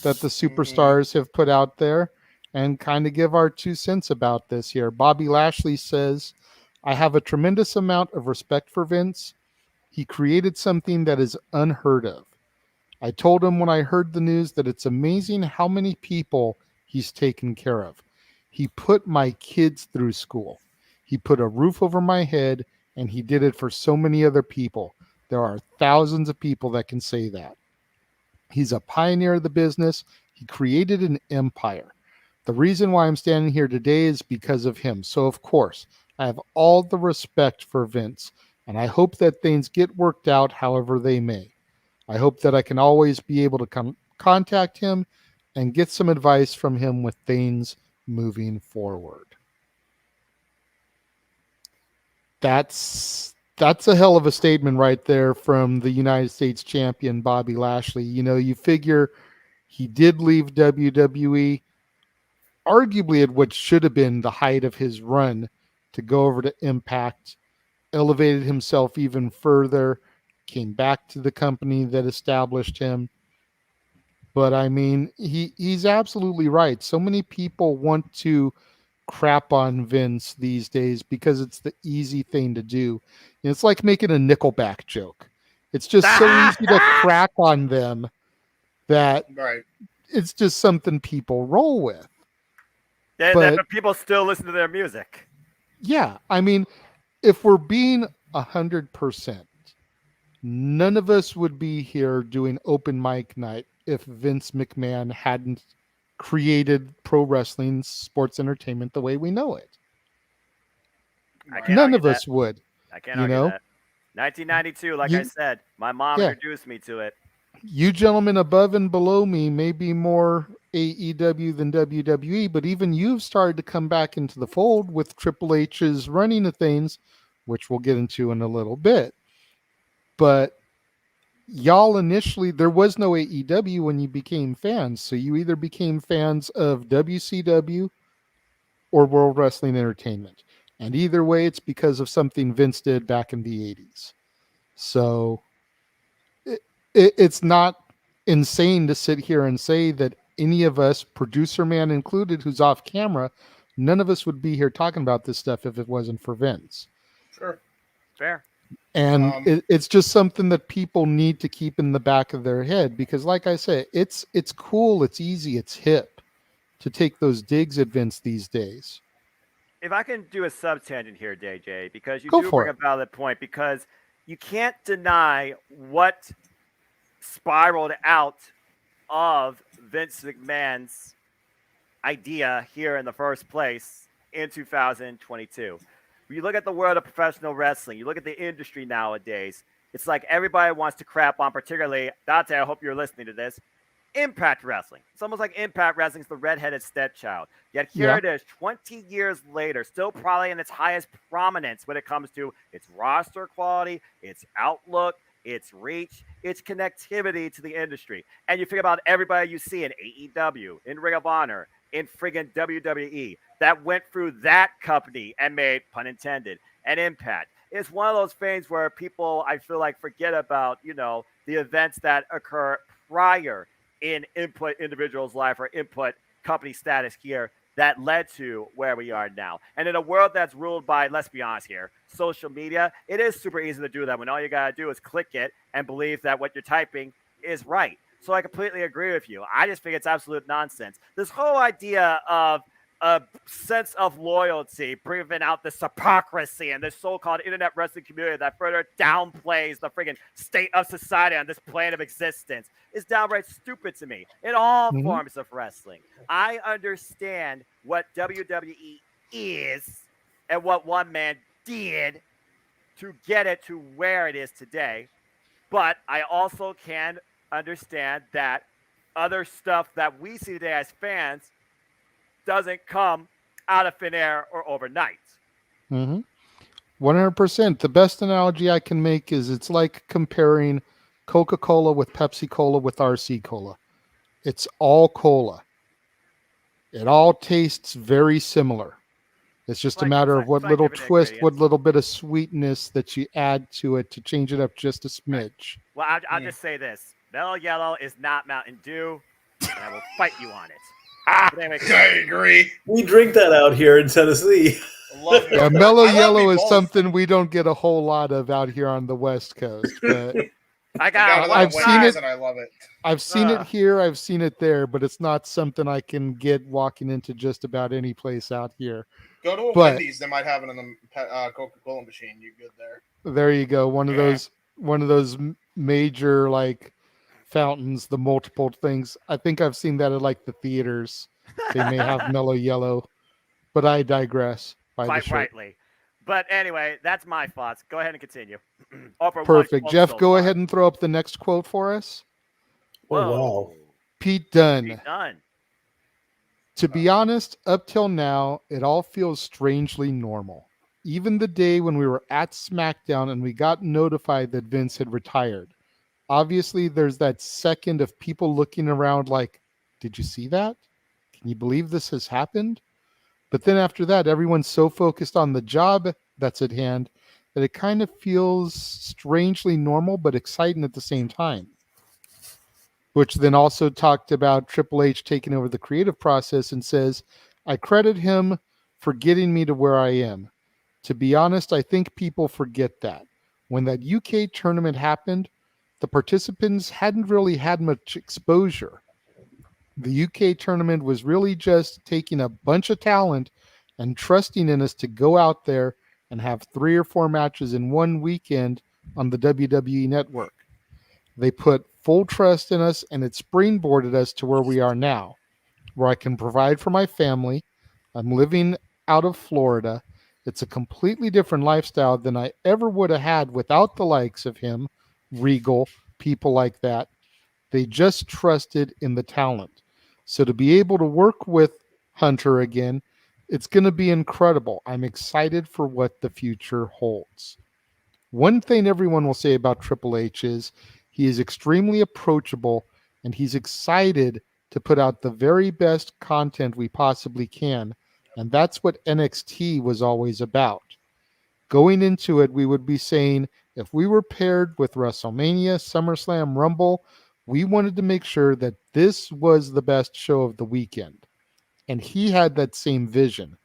that the superstars have put out there and kind of give our 2 cents about this here. Bobby Lashley says, I have a tremendous amount of respect for Vince. He created something that is unheard of. I told him when I heard the news that it's amazing how many people he's taken care of. He put my kids through school. He put a roof over my head, and he did it for so many other people. There are thousands of people that can say that. He's a pioneer of the business. He created an empire. The reason why I'm standing here today is because of him. So, of course, I have all the respect for Vince, and I hope that things get worked out however they may. I hope that I can always be able to contact him and get some advice from him with things moving forward. That's a hell of a statement right there from the United States champion, Bobby Lashley. You figure he did leave WWE, arguably at what should have been the height of his run, to go over to Impact, elevated himself even further, came back to the company that established him. But I mean, he's absolutely right. So many people want to crap on Vince these days because it's the easy thing to do. It's like making a Nickelback joke. It's just so easy to crack on them that it's just something people roll with. But people still listen to their music. Yeah, I mean, if we're being 100%, none of us would be here doing open mic night if Vince McMahon hadn't created pro wrestling sports entertainment the way we know it. None of us would. I can't argue that. 1992, like I said, my mom introduced me to it. You gentlemen above and below me may be more AEW than WWE, but even you've started to come back into the fold with Triple H's running of things, which we'll get into in a little bit. But y'all initially, there was no AEW when you became fans. So you either became fans of WCW or World Wrestling Entertainment. And either way, it's because of something Vince did back in the 80s. So it's not insane to sit here and say that any of us, producer man included, who's off camera, none of us would be here talking about this stuff if it wasn't for Vince. Sure. Fair. And it's just something that people need to keep in the back of their head because, like I said, it's cool, it's easy, it's hip to take those digs at Vince these days. If I can do a sub-tangent here, JJ, because you do bring a valid point, because you can't deny what spiraled out of Vince McMahon's idea here in the first place in 2022. When you look at the world of professional wrestling, you look at the industry nowadays, it's like everybody wants to crap on, particularly, Dante, I hope you're listening to this, Impact Wrestling. It's almost like Impact Wrestling's the redheaded stepchild. Yet here it is, 20 years later, still probably in its highest prominence when it comes to its roster quality, its outlook, its reach, its connectivity to the industry. And you think about everybody you see in AEW, in Ring of Honor, in friggin' WWE that went through that company and made, pun intended, an impact. it's one of those things where people, I feel like, forget about, the events that occur prior in input individuals' life or input company status here that led to where we are now. And in a world that's ruled by, let's be honest here, social media, it is super easy to do that when all you got to do is click it and believe that what you're typing is right. So I completely agree with you. I just think it's absolute nonsense. This whole idea of a sense of loyalty, bringing out this hypocrisy and this so-called internet wrestling community that further downplays the friggin' state of society on this plane of existence is downright stupid to me in all forms of wrestling. I understand what WWE is and what one man did to get it to where it is today, but I also can understand that other stuff that we see today as fans doesn't come out of thin air or overnight. 100%. The best analogy I can make is it's like comparing Coca-Cola with Pepsi-Cola with RC Cola. It's all cola. It all tastes very similar. It's just a matter of what little twist, what little bit of sweetness that you add to it to change it up just a smidge. Well, I'll just say this. Mellow Yellow is not Mountain Dew, and I will fight you on it. Anyway, I agree. We drink that out here in Tennessee. Yeah, Mellow Yellow is something we don't get a whole lot of out here on the West Coast. But I've seen it, and I love it. I've seen it here. I've seen it there, but it's not something I can get walking into just about any place out here. Go to a Wendy's; they might have it in the Coca-Cola machine. You're good there. There you go. One of those major like fountains, the multiple things. I think I've seen that at like the theaters. They may have Mellow Yellow, but I digress. Quite rightly. But anyway, that's my thoughts. Go ahead and continue. Perfect. Jeff, go ahead and throw up the next quote for us. Oh, wow. Pete Dunne. Pete Dunne. To be honest, up till now, it all feels strangely normal. Even the day when we were at SmackDown and we got notified that Vince had retired. Obviously, there's that second of people looking around like, did you see that? Can you believe this has happened? But then after that, everyone's so focused on the job that's at hand that it kind of feels strangely normal but exciting at the same time. Which then also talked about Triple H taking over the creative process and says, I credit him for getting me to where I am. To be honest, I think people forget that. When that UK tournament happened, the participants hadn't really had much exposure. The UK tournament was really just taking a bunch of talent and trusting in us to go out there and have 3 or 4 matches in one weekend on the WWE network. They put full trust in us, and it springboarded us to where we are now, where I can provide for my family. I'm living out of Florida. It's a completely different lifestyle than I ever would have had without the likes of him, Regal, people like that. They just trusted in the talent. So to be able to work with Hunter again, it's going to be incredible. I'm excited for what the future holds. One thing everyone will say about Triple H is he is extremely approachable and he's excited to put out the very best content we possibly can. And that's what NXT was always about. Going into it, we would be saying, if we were paired with WrestleMania, SummerSlam, Rumble, we wanted to make sure that this was the best show of the weekend. And he had that same vision,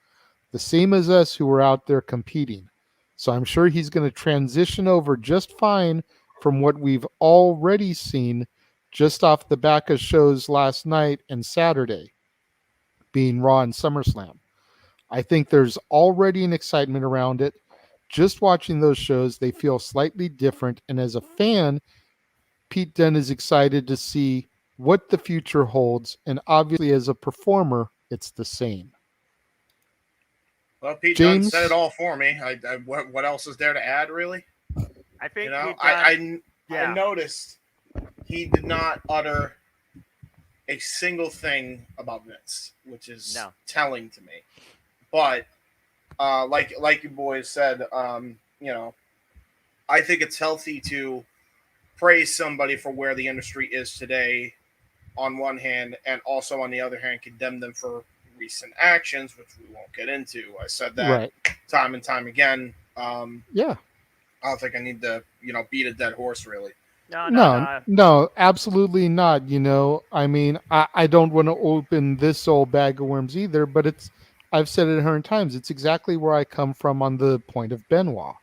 the same as us who were out there competing. So I'm sure he's going to transition over just fine from what we've already seen just off the back of shows last night and Saturday, being Raw and SummerSlam. I think there's already an excitement around it. Just watching those shows, they feel slightly different. And as a fan, Pete Dunne is excited to see what the future holds. And obviously, as a performer, it's the same. Well, Pete Dunne said it all for me. What else is there to add, really? I think I noticed he did not utter a single thing about Vince, which is telling to me. But like you boys said, I think it's healthy to praise somebody for where the industry is today on one hand, and also on the other hand, condemn them for recent actions, which we won't get into. I said that time and time again. I don't think I need to, beat a dead horse, really. No, absolutely not. I mean, I don't want to open this old bag of worms either, but I've said it 100 times. It's exactly where I come from on the point of Benoit.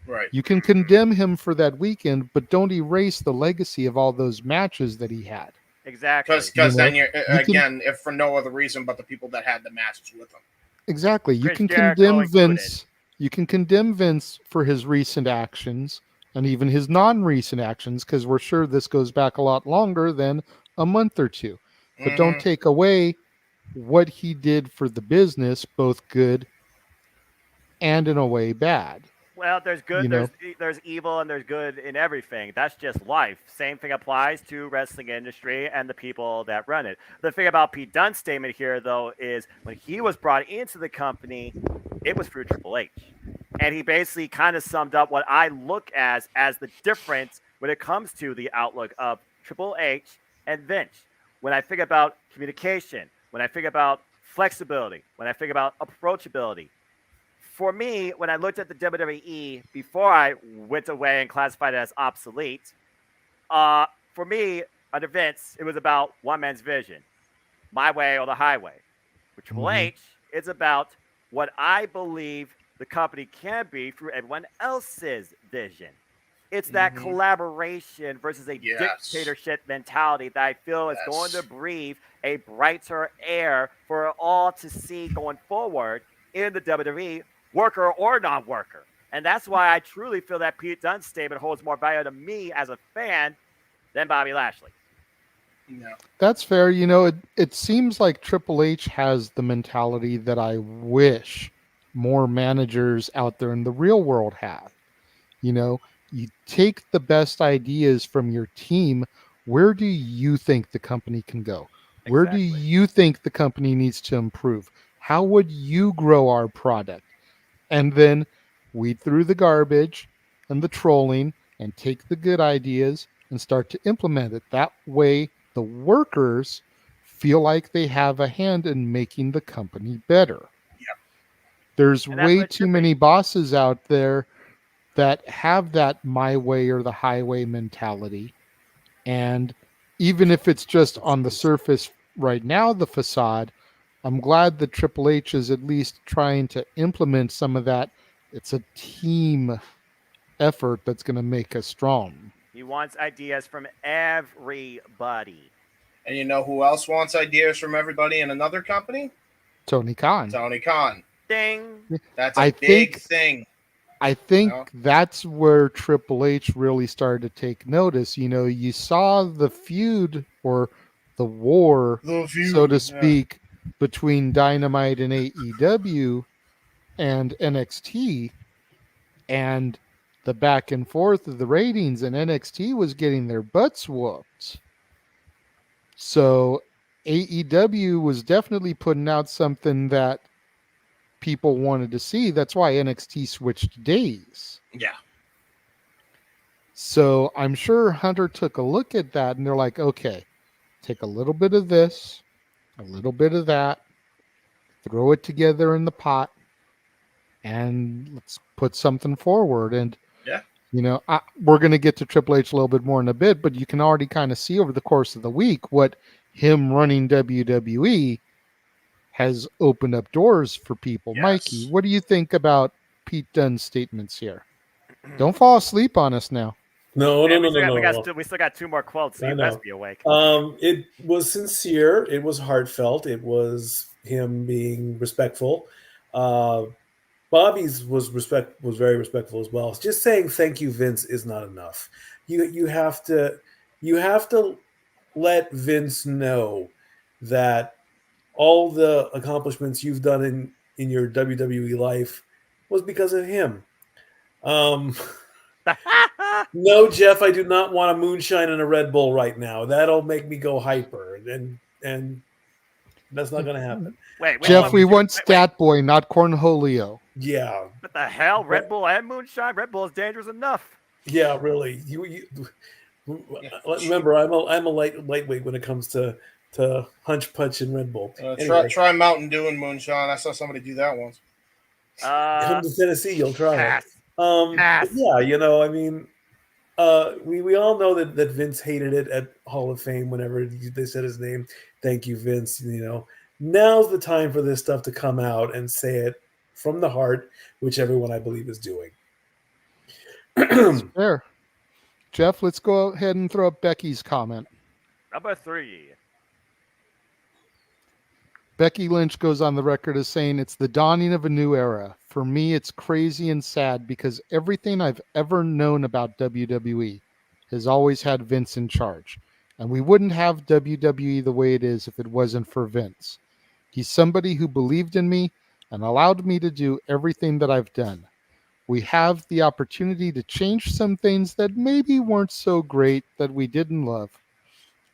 Right. You can condemn him for that weekend, but don't erase the legacy of all those matches that he had. Exactly. Because then if for no other reason but the people that had the matches with him. Exactly. You Chris can Jericho condemn included. Vince. You can condemn Vince for his recent actions and even his non-recent actions, because we're sure this goes back a lot longer than a month or two. But don't take away what he did for the business, both good and in a way bad. Well, there's good, there's evil, and there's good in everything. That's just life. Same thing applies to wrestling industry and the people that run it. The thing about Pete Dunne's statement here, though, is when he was brought into the company, it was through Triple H. And he basically kind of summed up what I look as the difference when it comes to the outlook of Triple H and Vince. When I think about communication, when I think about flexibility, when I think about approachability, for me, when I looked at the WWE before I went away and classified it as obsolete, for me, under Vince, it was about one man's vision, my way or the highway. With Triple H, it's about what I believe the company can be through everyone else's vision. It's that collaboration versus a dictatorship mentality that I feel is going to breathe a brighter air for all to see going forward in the WWE, worker or non-worker. And that's why I truly feel that Pete Dunne's statement holds more value to me as a fan than Bobby Lashley. No. That's fair. It seems like Triple H has the mentality that I wish more managers out there in the real world have. You take the best ideas from your team. Where do you think the company can go? Exactly. Where do you think the company needs to improve? How would you grow our product? And then weed through the garbage and the trolling and take the good ideas and start to implement it. That way, the workers feel like they have a hand in making the company better. Yep. There's way too many bosses out there that have that my way or the highway mentality. And even if it's just on the surface right now, the facade, I'm glad that Triple H is at least trying to implement some of that. It's a team effort that's going to make us strong. He wants ideas from everybody. And you know who else wants ideas from everybody in another company? Tony Khan. Tony Khan. Ding. That's a big thing. I think that's where Triple H really started to take notice. You saw the feud or the war, so to speak, between Dynamite and AEW and NXT, and the back and forth of the ratings, and NXT was getting their butts whooped. So AEW was definitely putting out something that people wanted to see. That's why NXT switched days. Yeah. So I'm sure Hunter took a look at that and they're like, okay, take a little bit of this, a little bit of that, throw it together in the pot, and let's put something forward. And, we're going to get to Triple H a little bit more in a bit, but you can already kind of see over the course of the week what him running WWE has opened up doors for people. Yes. Mikey, what do you think about Pete Dunne's statements here? Don't fall asleep on us now. No. We still got two more quotes, so you best be awake. It was sincere. It was heartfelt. It was him being respectful. Bobby's was very respectful as well. Just saying thank you, Vince, is not enough. You have to let Vince know that all the accomplishments you've done in your WWE life was because of him. No, Jeff, I do not want a moonshine and a Red Bull right now. That'll make me go hyper, and that's not going to happen. Wait, Jeff, we want Stat Boy, not Cornholio. Yeah. What the hell? Red Bull and moonshine? Red Bull is dangerous enough. Yeah, really. Remember, I'm a lightweight when it comes to hunch punch and Red Bull. Anyway. Try Mountain Dew and moonshine. I saw somebody do that once. Come to Tennessee, you'll try it. Yeah, I mean, we all know that Vince hated it at Hall of Fame whenever they said his name. Thank you, Vince. Now's the time for this stuff to come out and say it from the heart, which everyone I believe is doing. Fair. Jeff, let's go ahead and throw up Becky's comment. Number 3. Becky Lynch goes on the record as saying, it's the dawning of a new era. For me, it's crazy and sad because everything I've ever known about WWE has always had Vince in charge. And we wouldn't have WWE the way it is if it wasn't for Vince. He's somebody who believed in me and allowed me to do everything that I've done. We have the opportunity to change some things that maybe weren't so great that we didn't love.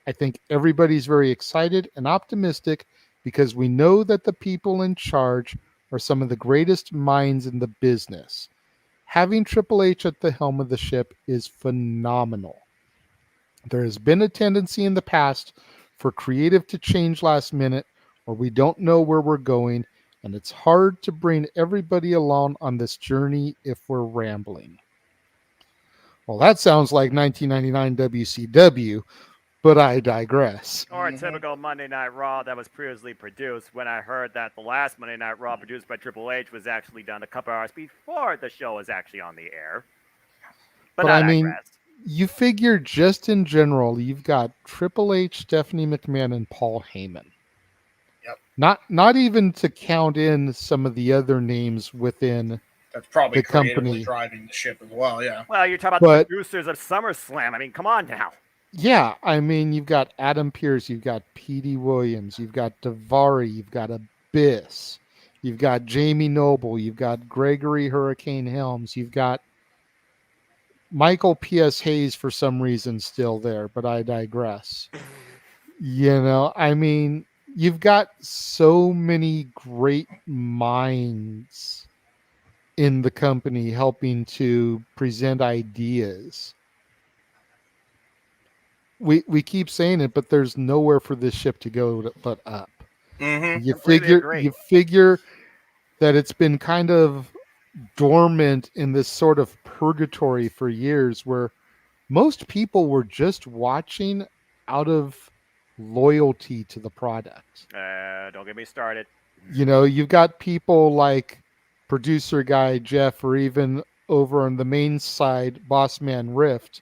I think everybody's very excited and optimistic because we know that the people in charge are some of the greatest minds in the business. Having Triple H at the helm of the ship is phenomenal. There has been a tendency in the past for creative to change last minute, or we don't know where we're going, and it's hard to bring everybody along on this journey if we're rambling. Well, that sounds like 1999 WCW, but I digress. Or a typical Monday Night Raw that was previously produced when I heard that the last Monday Night Raw produced by Triple H was actually done a couple hours before the show was actually on the air. But I mean, you figure just in general, you've got Triple H, Stephanie McMahon, and Paul Heyman. Yep. Not even to count in some of the other names within that's probably the company driving the ship as well. Yeah. Well, you're talking about the producers of SummerSlam. I mean, come on now. Yeah, I mean, you've got Adam Pearce, you've got Petey Williams, you've got Daivari, you've got Abyss, you've got Jamie Noble, you've got Gregory Hurricane Helms, you've got Michael P.S. Hayes for some reason still there, but I digress. I mean, you've got so many great minds in the company helping to present ideas. We keep saying it, but there's nowhere for this ship to go but up. Mm-hmm. You figure that it's been kind of dormant in this sort of purgatory for years where most people were just watching out of loyalty to the product. Don't get me started. You've got people like producer guy Jeff, or even over on the main side, Boss Man Rift,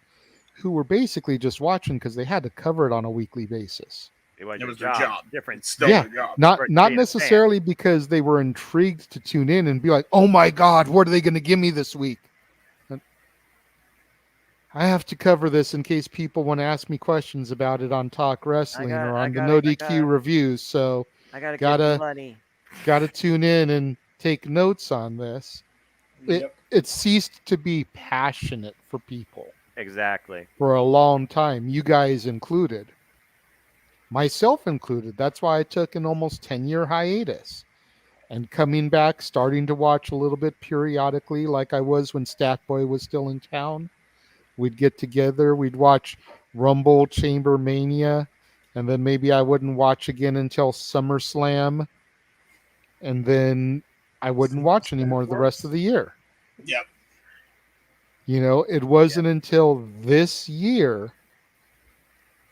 who were basically just watching because they had to cover it on a weekly basis. It was their job. Different. Still their job. Not necessarily because they were intrigued to tune in and be like, oh my God, what are they going to give me this week? I have to cover this in case people want to ask me questions about it on Talk Wrestling or on the NoDQ reviews. So I gotta tune in and take notes on this. It ceased to be passionate for people. Exactly. For a long time, you guys included. Myself included. That's why I took an almost 10-year hiatus. And coming back, starting to watch a little bit periodically, like I was when Stat Boy was still in town. We'd get together, we'd watch Rumble, Chamber Mania, and then maybe I wouldn't watch again until SummerSlam. And then I wouldn't watch anymore the rest of the year. Yep. It wasn't until this year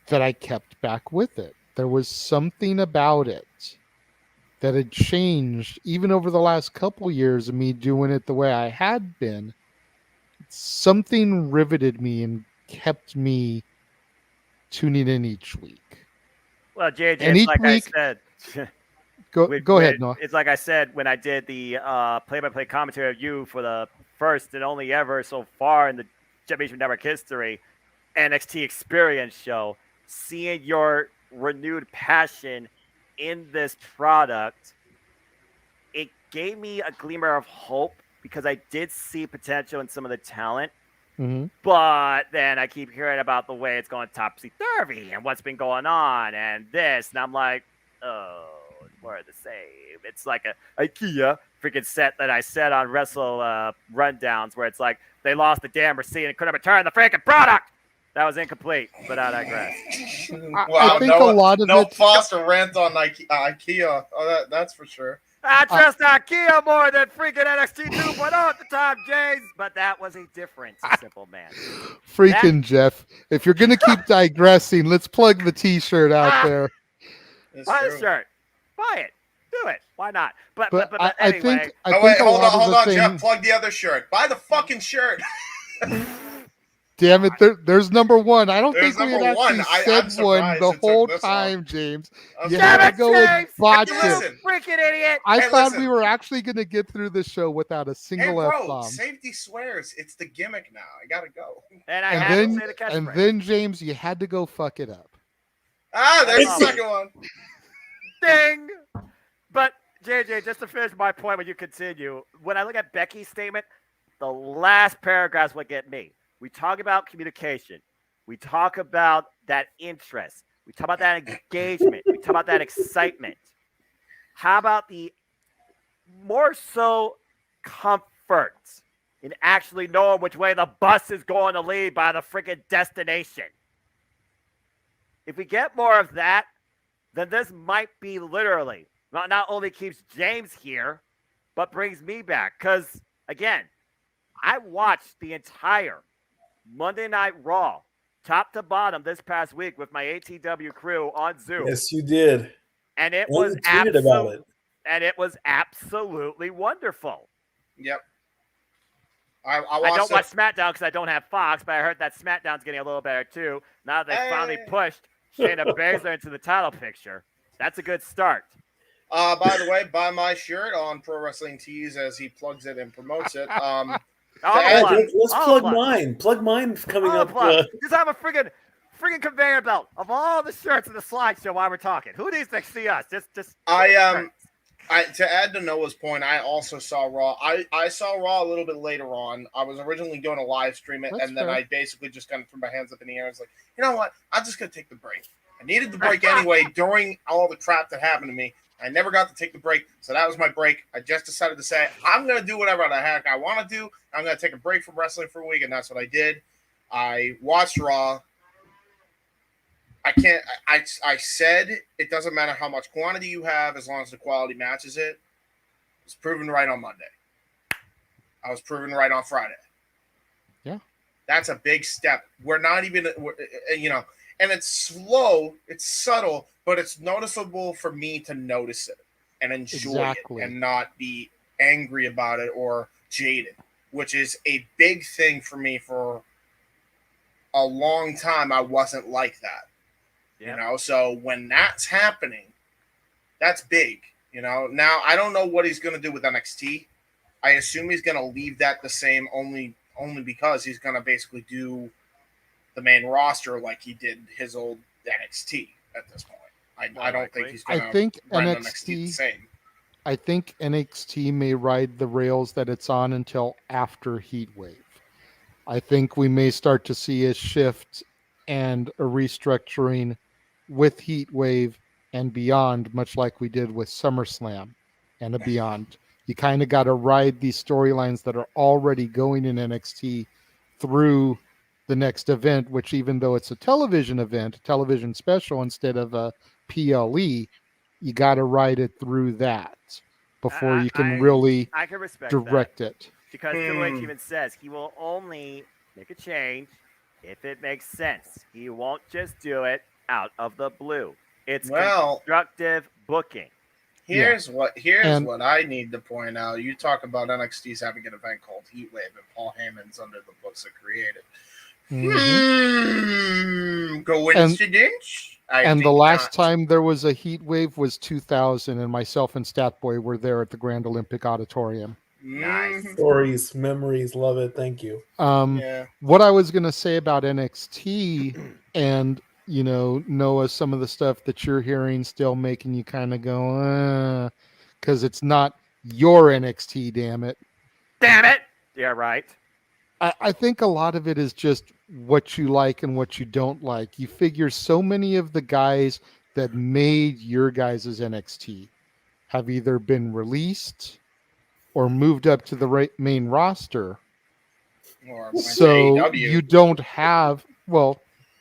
that I kept back with it. There was something about it that had changed even over the last couple years of me doing it the way I had been. Something riveted me and kept me tuning in each week. Well, JJ, it's like I said. Go ahead, Noah. It's like I said when I did the play-by-play commentary of you for the first and only ever so far in the Jeff Meacham Network history NXT Experience show. Seeing your renewed passion in this product, it gave me a glimmer of hope because I did see potential in some of the talent. Mm-hmm. But then I keep hearing about the way it's going topsy-turvy and what's been going on and this. And I'm like, oh, it's more of the same. It's like a IKEA freaking set that I said on Wrestle Rundowns where it's like they lost the damn receipt and couldn't return the freaking product. That was incomplete, but I digress. I think a lot of Foster rant on IKEA. Oh, that's for sure. I trust IKEA more than freaking NXT 2.0 at the time, James. But that was a different simple man. Freaking Jeff. If you're going to keep digressing, let's plug the T-shirt out there. Buy the shirt. Buy it. Do it. Why not? But I anyway. think hold on, Jeff. Plug the other shirt. Buy the fucking shirt. Damn it! There's number one. I don't think we had actually I'm said one the whole time, James. You had to go with botch it. Freaking idiot! I thought we were actually going to get through the show without a single F-bomb. Safety swears. It's the gimmick now. I gotta go. And then James, you had to go fuck it up. There's the second one. Ding. But JJ, just to finish my point, when you continue, when I look at Becky's statement, the last paragraphs would get me. We talk about communication. We talk about that interest. We talk about that engagement. We talk about that excitement. How about the more so comfort in actually knowing which way the bus is going to lead by the freaking destination? If we get more of that, then this might be literally not only keeps James here, but brings me back. Because, again, I watched the entire Monday Night Raw, top to bottom, this past week with my ATW crew on Zoom. Yes, you did. And it was absolutely wonderful. Yep. I don't watch SmackDown because I don't have Fox, but I heard that SmackDown's getting a little better too. Now that they finally pushed Shayna Baszler into the title picture. That's a good start. By the way, buy my shirt on Pro Wrestling Tees as he plugs it and promotes it. Let's plug mine. Plug mine coming up. Just have a friggin' conveyor belt of all the shirts in the slideshow while we're talking. Who needs to see us? Just to add to Noah's point, I also saw Raw. I saw Raw a little bit later on. I was originally going to live stream it, and then I basically just kind of threw my hands up in the air. I was like, you know what? I'm just going to take the break. I needed the break anyway during all the crap that happened to me. I never got to take the break, so that was my break. I just decided to say, I'm going to do whatever the heck I want to do. I'm going to take a break from wrestling for a week, and that's what I did. I watched Raw. I said it doesn't matter how much quantity you have as long as the quality matches it. I was proven right on Monday. I was proven right on Friday. Yeah. That's a big step. We're not even, and it's slow, it's subtle, but it's noticeable for me to notice it and enjoy it and not be angry about it or jaded, which is a big thing for me. For a long time, I wasn't like that. Yep. So when that's happening, that's big. Now I don't know what he's going to do with NXT. I assume he's going to leave that the same only because he's going to basically do the main roster like he did his old NXT at this point. I don't think he's going to run NXT the same. I think NXT may ride the rails that it's on until after Heatwave. I think we may start to see a shift and a restructuring with Heatwave and beyond, much like we did with SummerSlam and beyond. You kind of got to ride these storylines that are already going in NXT through the next event, which even though it's a television event, a television special instead of a PLE, you got to ride it through that before you can really direct it. Because Triple H even says he will only make a change if it makes sense. He won't just do it out of the blue. It's constructive booking. Here's what I need to point out. You talk about NXT's having an event called Heatwave, and Paul Heyman's under the books that created. Coincidence? And the last time there was a Heatwave was 2000, and myself and Statboy were there at the Grand Olympic Auditorium. Nice. Stories, memories, love it. Thank you. What I was going to say about NXT and Noah, some of the stuff that you're hearing still making you kind of go, because it's not your NXT, damn it. Damn it! Yeah, right. I think a lot of it is just what you like and what you don't like. You figure so many of the guys that made your guys' NXT have either been released or moved up to the main roster. So you don't have,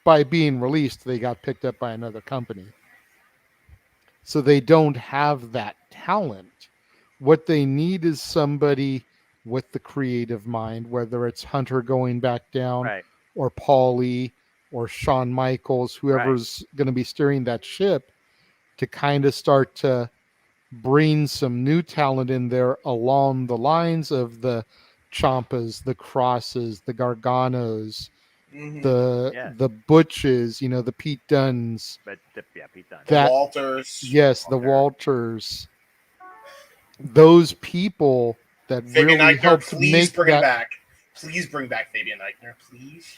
by being released, they got picked up by another company. So they don't have that talent. What they need is somebody with the creative mind, whether it's Hunter going back down, Right. or Paulie, or Shawn Michaels, whoever's going to be steering that ship, to kind of start to bring some new talent in there along the lines of the Ciampas, the Crosses, the Garganos, the Butches, the Pete Dunnes. But Pete Dunne. The Walters. Yes, the Walters. Those people that Fabian really Eichner, helped please make bring that. him back. Please bring back Fabian Eichner. Please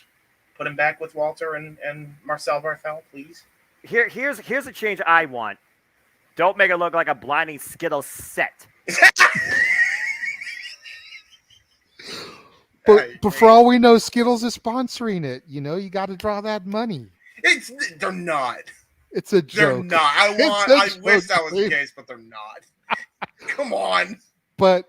put him back with Walter and Marcel Barthel, please. Here's a change I want. Don't make it look like a blinding Skittles set. But for all we know, Skittles is sponsoring it. You got to draw that money. They're not. It's a joke. They're not. I wish that was the case, but they're not. Come on. But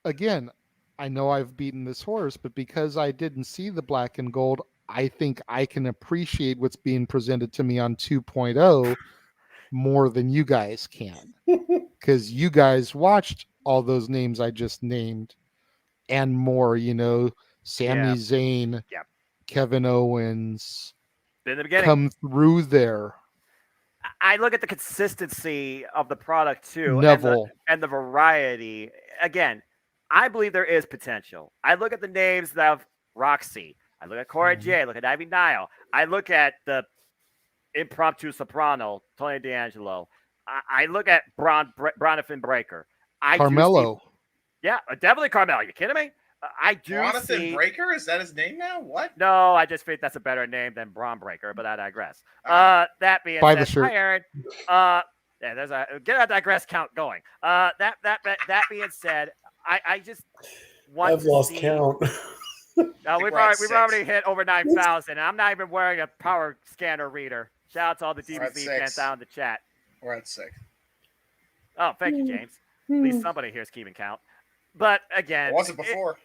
again, I know I've beaten this horse, but because I didn't see the black and gold, I think I can appreciate what's being presented to me on 2.0 more than you guys can. Because you guys watched all those names I just named and more, Sami Zayn, Kevin Owens, in the beginning, come through there. I look at the consistency of the product too, Neville. and the variety. Again, I believe there is potential. I look at the names of Roxy. I look at Cora J. Look at Ivy Nile. I look at the impromptu soprano, Tony D'Angelo. I look at Bronathan Breaker. Carmelo. Definitely Carmelo. Are you kidding me? I do Jonathan Breaker? Is that his name now? What? No, I just think that's a better name than Braun Breaker, but I digress. That being Buy said, the shirt. hi, Aaron. There's a get a digress count going. That being said, I just want I've lost count. We've already hit over 9,000, and I'm not even wearing a power scanner reader. Shout out to all the DBZ fans down in the chat. We're at 6. Oh, thank you, James. At least somebody here is keeping count. But again, it wasn't before.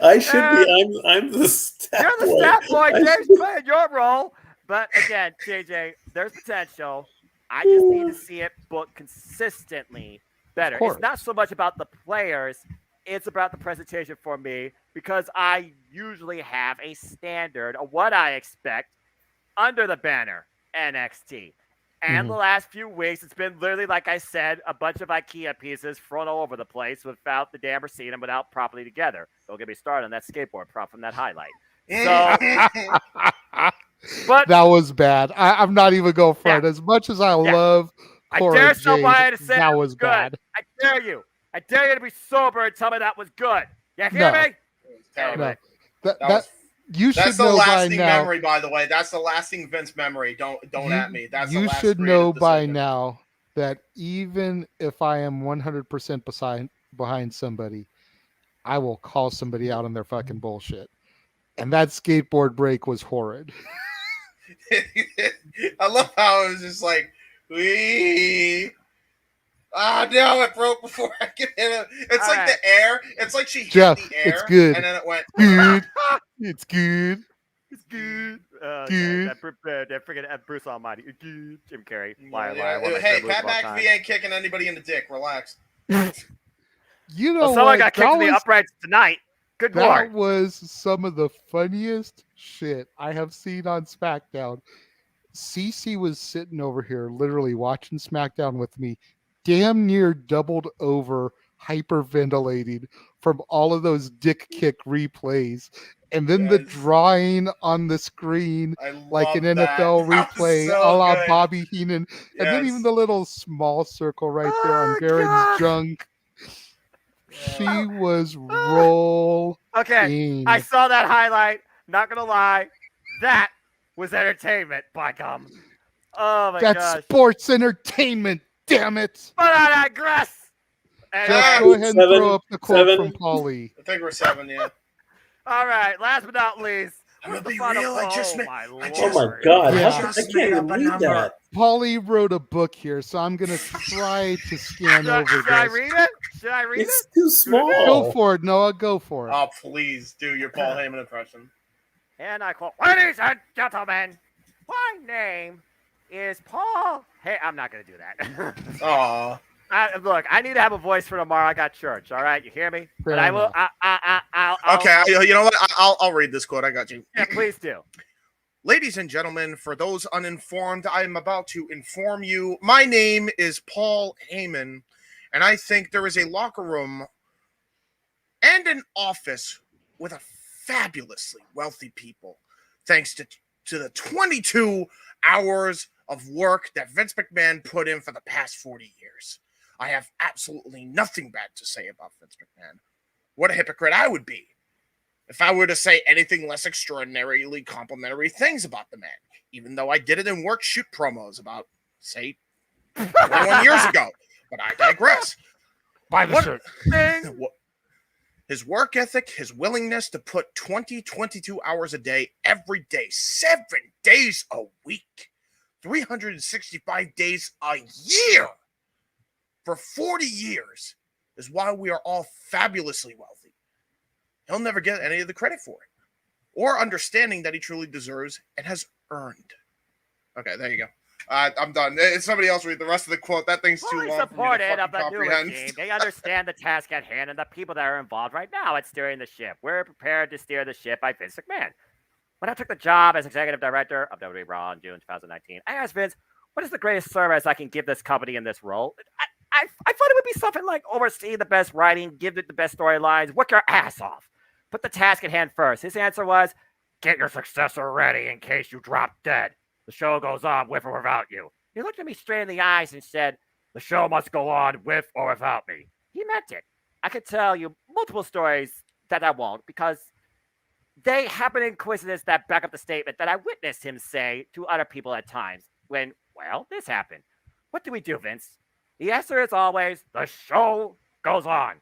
I should be. I'm the stat You're the boy. stat boy. James playing your role. But again, JJ, there's potential. I just need to see it booked consistently better. It's not so much about the players. It's about the presentation for me, because I usually have a standard of what I expect under the banner NXT. And the last few weeks, it's been literally, like I said, a bunch of IKEA pieces thrown all over the place without the damn receipt and without properly together. Don't get me started on that skateboard prop from that highlight. So, but that was bad. I'm not even going for it. As much as I love Cora I dare Jade, somebody to say that was good. bad. I dare you. I dare you to be sober and tell me that was good. You hear me? No. That's the know lasting by now. memory, by the way. That's the lasting Vince memory. Don't at me. That's you the last should know creative by decision. now that even if I am 100% behind somebody, I will call somebody out on their fucking bullshit. And that skateboard break was horrid. I love how it was just like, no, it broke before I could hit it. It's All like right. the air. It's like she hit Jeff, the air. it's good. And then it went. Good. It's good. It's good. Good. That freaking Bruce Almighty. Good. Jim Carrey. Hey, Pat McAfee ain't kicking anybody in the dick. Relax. You know someone what? got kicked in the uprights tonight. Good lord. That was some of the funniest shit I have seen on SmackDown. Cece was sitting over here literally watching SmackDown with me, damn near doubled over, hyperventilating from all of those dick kick replays. And then the drawing on the screen, like an NFL replay, a la Bobby Heenan. And then even the little small circle right there on Baron's junk. She was rolling. Okay, I saw that highlight. Not gonna lie, that was entertainment. By gum. Oh my gosh. That's sports entertainment. Damn it! But I digress. Just go ahead and throw up the quote from Paulie. I think we're 7, yeah. All right, last but not least. I'm gonna be real. I just made. Oh my god! Yeah. I can't even read that. Paulie wrote a book here, so I'm gonna try to scan over this. Should I read it? Should I read It's it? too small. Go for it, Noah. Go for it. Oh, please do your Paul Heyman impression. And I quote, "Ladies and gentlemen, my name is Paul." Hey, I'm not gonna do that. Aw. Look, I need to have a voice for tomorrow. I got church. All right, you hear me? Fair But I will. I'll Okay, you know what? I'll read this quote. I got you. Yeah, please do. Ladies and gentlemen, for those uninformed, I am about to inform you. My name is Paul Heyman, and I think there is a locker room and an office with a fabulously wealthy people, thanks to the 22 hours of work that Vince McMahon put in for the past 40 years. I have absolutely nothing bad to say about Vince McMahon. What a hypocrite I would be if I were to say anything less extraordinarily complimentary things about the man, even though I did it in work shoot promos about, say, 21 years ago. But I digress. Buy the shirt. His work ethic, his willingness to put 22 hours a day, every day, 7 days a week, 365 days a year for 40 years is why we are all fabulously wealthy. He'll never get any of the credit for it or understanding that he truly deserves and has earned. Okay, there you go. I'm done. Somebody else read the rest of the quote. That thing's too long for me to fucking comprehend. They understand the task at hand and the people that are involved right now at steering the ship. We're prepared to steer the ship by Vince McMahon. When I took the job as executive director of WWE Raw in June 2019, I asked Vince, what is the greatest service I can give this company in this role? I thought it would be something like oversee the best writing, give it the best storylines, work your ass off. Put the task at hand first. His answer was, get your successor ready in case you drop dead. The show goes on with or without you. He looked at me straight in the eyes and said, the show must go on with or without me. He meant it. I could tell you multiple stories that I won't because they happen in coincidence that back up the statement that I witnessed him say to other people at times when, well, this happened. What do we do, Vince? The answer is always, the show goes on.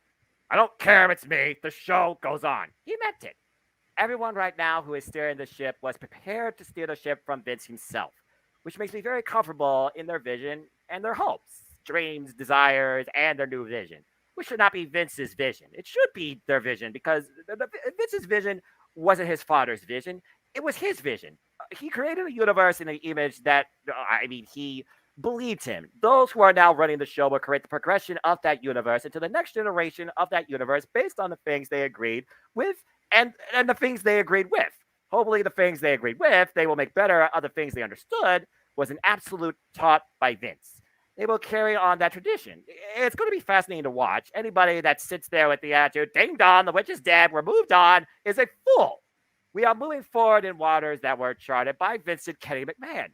I don't care if it's me. The show goes on. He meant it. Everyone right now who is steering the ship was prepared to steer the ship from Vince himself, which makes me very comfortable in their vision and their hopes, dreams, desires, and their new vision, which should not be Vince's vision. It should be their vision because Vince's vision wasn't his father's vision. It was his vision. He created a universe in an image that, he believed him. Those who are now running the show will create the progression of that universe into the next generation of that universe based on the things they agreed with and the things they agreed with. Hopefully the things they agreed with, they will make better. Other things they understood was an absolute taught by Vince. They will carry on that tradition. It's going to be fascinating to watch. Anybody that sits there with the attitude, ding dong, the witch is dead, we're moved on, is a fool. We are moving forward in waters that were charted by Vincent Kenny McMahon.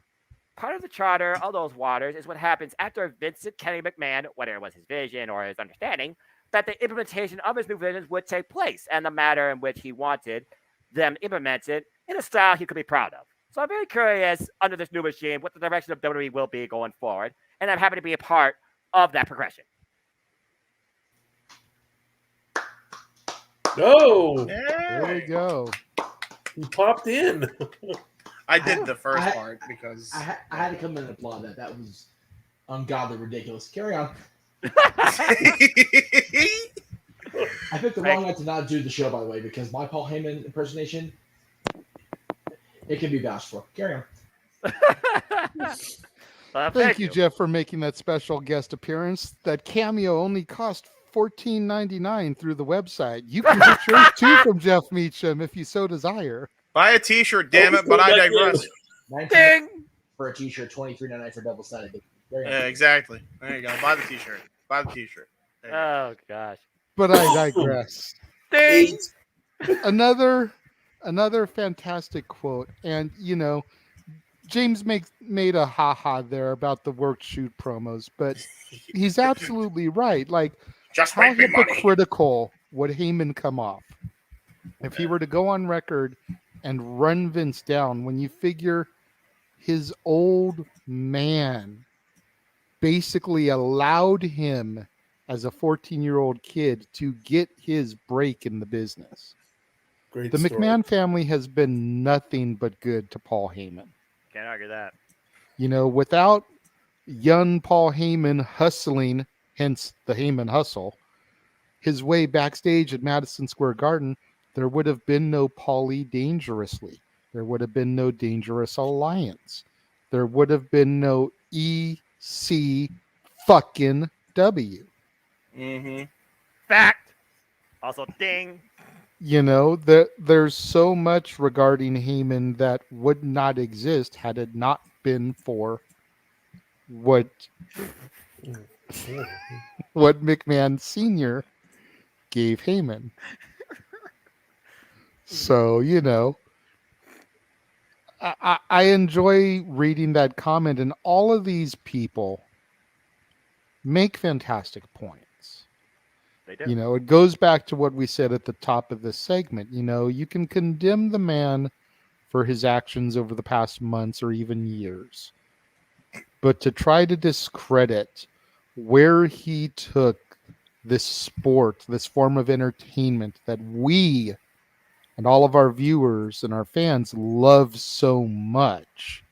Part of the charter of those waters is what happens after Vincent Kenny McMahon, whether it was his vision or his understanding, that the implementation of his new visions would take place and the manner in which he wanted them implemented in a style he could be proud of. So I'm very curious under this new regime what the direction of WWE will be going forward, and I'm happy to be a part of that progression. Oh, there we go. He popped in. I did the first part because I had to come in and applaud that. That was ungodly ridiculous. Carry on. I picked the wrong night to not do the show, by the way, because my Paul Heyman impersonation, it can be vouched for. Carry on. Thank you, Jeff, for making that special guest appearance. That cameo only cost $14.99 through the website. You can get yours too from Jeff Meacham if you so desire. Buy a t-shirt, damn it, but I digress. Ding! For a t-shirt, $23.99 for double-sided. Yeah, exactly. There you go. Buy the t-shirt. Buy the t-shirt. Oh, gosh. But I digress. Ding! Another fantastic quote. And, James made a ha-ha there about the work shoot promos, but he's absolutely right. Like, just how hypocritical would Heyman come off if he were to go on record and run Vince down when you figure his old man basically allowed him as a 14-year-old kid to get his break in the business. Great the story. McMahon family has been nothing but good to Paul Heyman. Can't argue that. Without young Paul Heyman hustling, hence the Heyman hustle, his way backstage at Madison Square Garden, there would have been no Paulie Dangerously. There would have been no Dangerous Alliance. There would have been no EC fucking FTW. Mm-hmm. Fact. Also, ding. You know, there's so much regarding Heyman that would not exist had it not been for what McMahon Sr. gave Heyman. So, you know, I enjoy reading that comment, and all of these people make fantastic points. They do. You know, it goes back to what we said at the top of this segment. You know, you can condemn the man for his actions over the past months or even years, but to try to discredit where he took this sport, this form of entertainment that we and all of our viewers and our fans love so much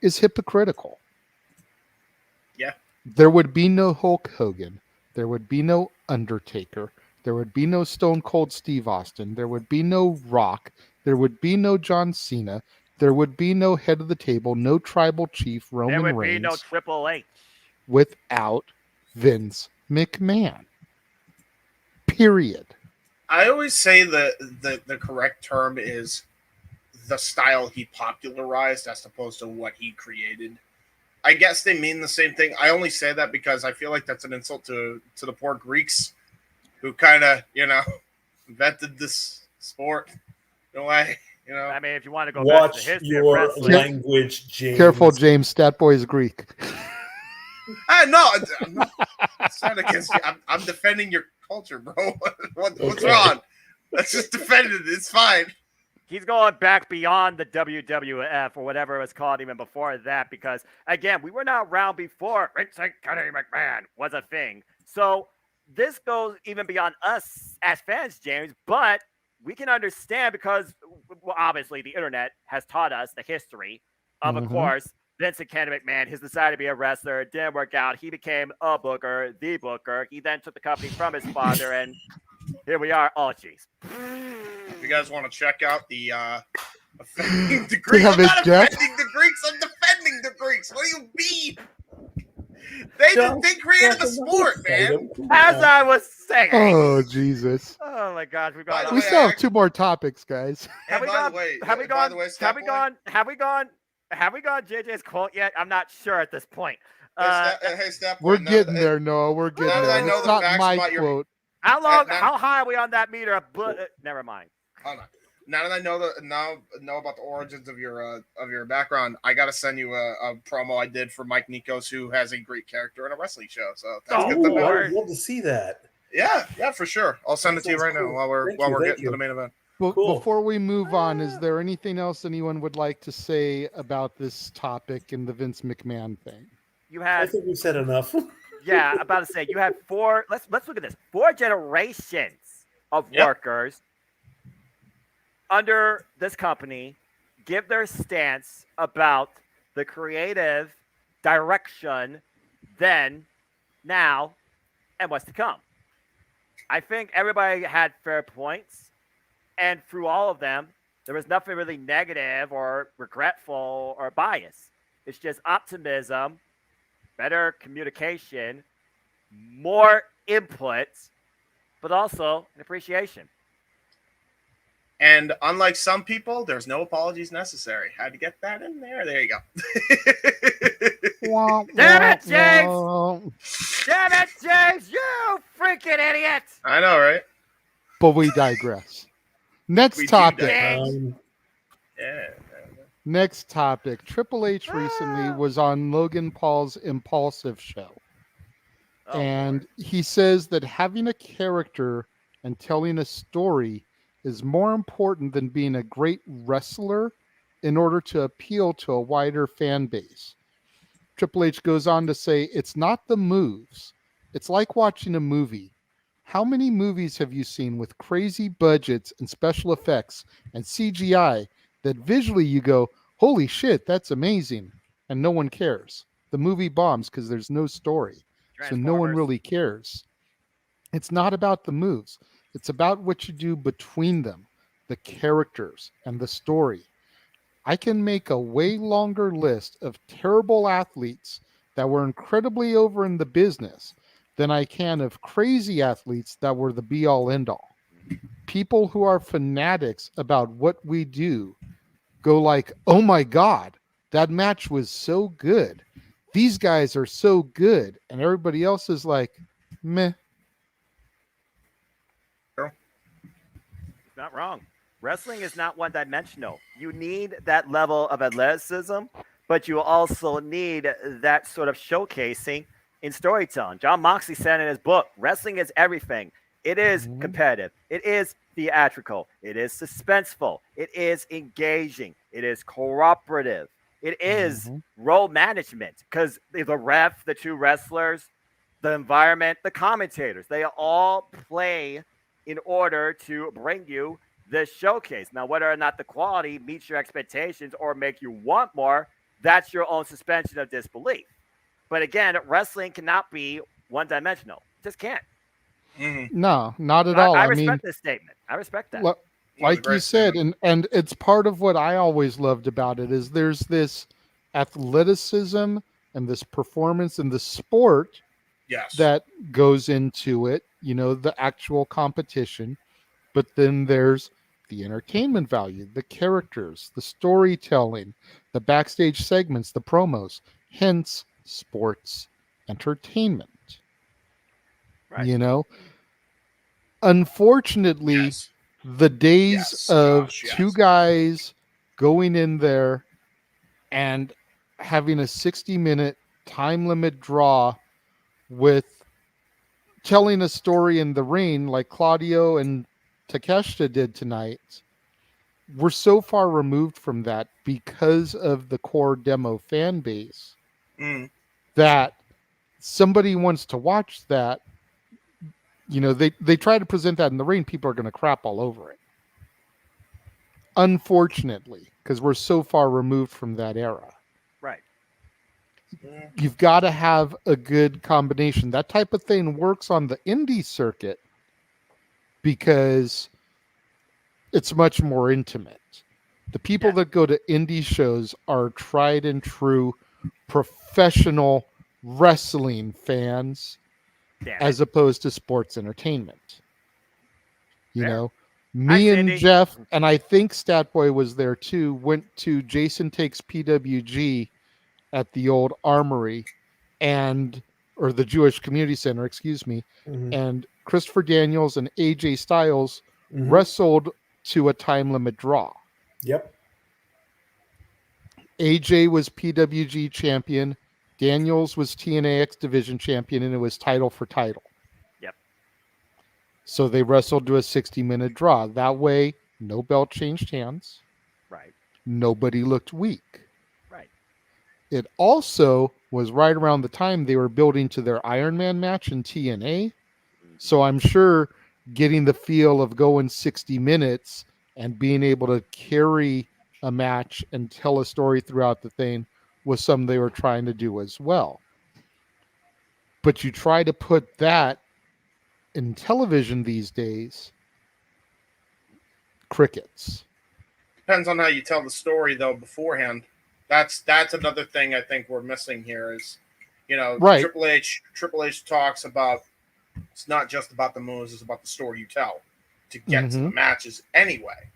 is hypocritical. Yeah. There would be no Hulk Hogan. There would be no Undertaker. There would be no Stone Cold Steve Austin. There would be no Rock. There would be no John Cena. There would be no head of the table, no tribal chief Roman Reigns. There would be no Triple H. Without Vince McMahon. Period. I always say the correct term is the style he popularized as opposed to what he created. I guess they mean the same thing. I only say that because I feel like that's an insult to the poor Greeks who kind of, you know, invented this sport in a way. You know, I mean, if you want to go back to the history of wrestling, language, James. Careful, James. Stat Boy is Greek. No, I'm not against you. I'm defending your culture, bro. What's wrong? Let's just defend it. It's fine. He's going back beyond the WWF or whatever it was called even before that, because again, we were not around before Vince and Kenny McMahon was a thing. So this goes even beyond us as fans, James, but we can understand because, well, obviously the internet has taught us the history of course, Vince and Kenny McMahon, his desire to be a wrestler, it didn't work out. He became a booker, the booker. He then took the company from his father, and here we are. Oh, jeez. If you guys want to check out the offending the Greeks, Damn I'm it, not Jeff. offending the Greeks. I'm defending the Greeks. What do you mean? They created the sport, man. As I was saying. Oh, Jesus. Oh my gosh, we've got. We still have two more topics, guys. Have we gone JJ's quote yet? I'm not sure at this point. Hey, Steph. We're getting there, Noah. We're getting there. It's not my quote. How long? How high are we on that meter? Never mind. Hold on. Now that I know about the origins of your background, I gotta send you a promo I did for Mike Nikos, who has a great character in a wrestling show. So that's good to know. I would love to see that. Yeah, for sure. I'll send it to you right now while we're getting to the main event. Before we move on, is there anything else anyone would like to say about this topic and the Vince McMahon thing? I think we said enough. Yeah, about to say you had four. Let's look at this. 4 generations of workers under this company give their stance about the creative direction then, now, and what's to come. I think everybody had fair points, and through all of them, there was nothing really negative or regretful or bias. It's just optimism, better communication, more input, but also an appreciation. And unlike some people, there's no apologies necessary. Had to get that in there. There you go. Damn it, James! Damn it, James! You freaking idiot! I know, right? But we digress. Next topic. Next topic. Triple H recently was on Logan Paul's Impulsive show. And he says that having a character and telling a story is more important than being a great wrestler in order to appeal to a wider fan base. Triple H goes on to say, it's not the moves. It's like watching a movie. How many movies have you seen with crazy budgets and special effects and CGI that visually you go, holy shit, that's amazing, and no one cares? The movie bombs because there's no story. So no one really cares. It's not about the moves. It's about what you do between them, the characters, and the story. I can make a way longer list of terrible athletes that were incredibly over in the business, than I can of crazy athletes that were the be all end all. People who are fanatics about what we do go like, oh my God, that match was so good. These guys are so good. And everybody else is like, meh. Not wrong. Wrestling is not one-dimensional. You need that level of athleticism, but you also need that sort of showcasing in storytelling. John Moxley said in his book, wrestling is everything. It is competitive. It is theatrical. It is suspenseful. It is engaging. It is cooperative. It is role management because the ref, the two wrestlers, the environment, the commentators, they all play in order to bring you this showcase. Now, whether or not the quality meets your expectations or make you want more, that's your own suspension of disbelief. But again, wrestling cannot be one-dimensional. It just can't. No, not at all. I respect this statement. I respect that. Like you said, and it's part of what I always loved about it is there's this athleticism and this performance and the sport that goes into it, you know, the actual competition. But then there's the entertainment value, the characters, the storytelling, the backstage segments, the promos, hence sports entertainment. Right. You know, unfortunately, the days of two guys going in there and having a 60-minute time limit draw with telling a story in the ring like Claudio and Takeshita did tonight, we're so far removed from that because of the core demo fan base that somebody wants to watch that. You know, they try to present that in the ring, people are going to crap all over it. Unfortunately, because we're so far removed from that era. Right. You've got to have a good combination. That type of thing works on the indie circuit because it's much more intimate. The people that go to indie shows are tried and true professional wrestling fans as opposed to sports entertainment. You know, me and Jeff, and I think Statboy was there too, went to Jason Takes PWG at the old Armory or the Jewish Community Center, excuse me. And Christopher Daniels and AJ Styles wrestled to a time limit draw. Yep. AJ was PWG champion. Daniels was TNA X Division champion, and it was title for title. Yep. So they wrestled to a 60-minute draw. That way, no belt changed hands. Right. Nobody looked weak. Right. It also was right around the time they were building to their Iron Man match in TNA. So I'm sure getting the feel of going 60 minutes and being able to carry a match and tell a story throughout the thing was something they were trying to do as well. But you try to put that in television these days, crickets. Depends on how you tell the story, though, beforehand. That's another thing I think we're missing here is, you know, Triple H talks about it's not just about the moves, it's about the story you tell to get to the matches anyway.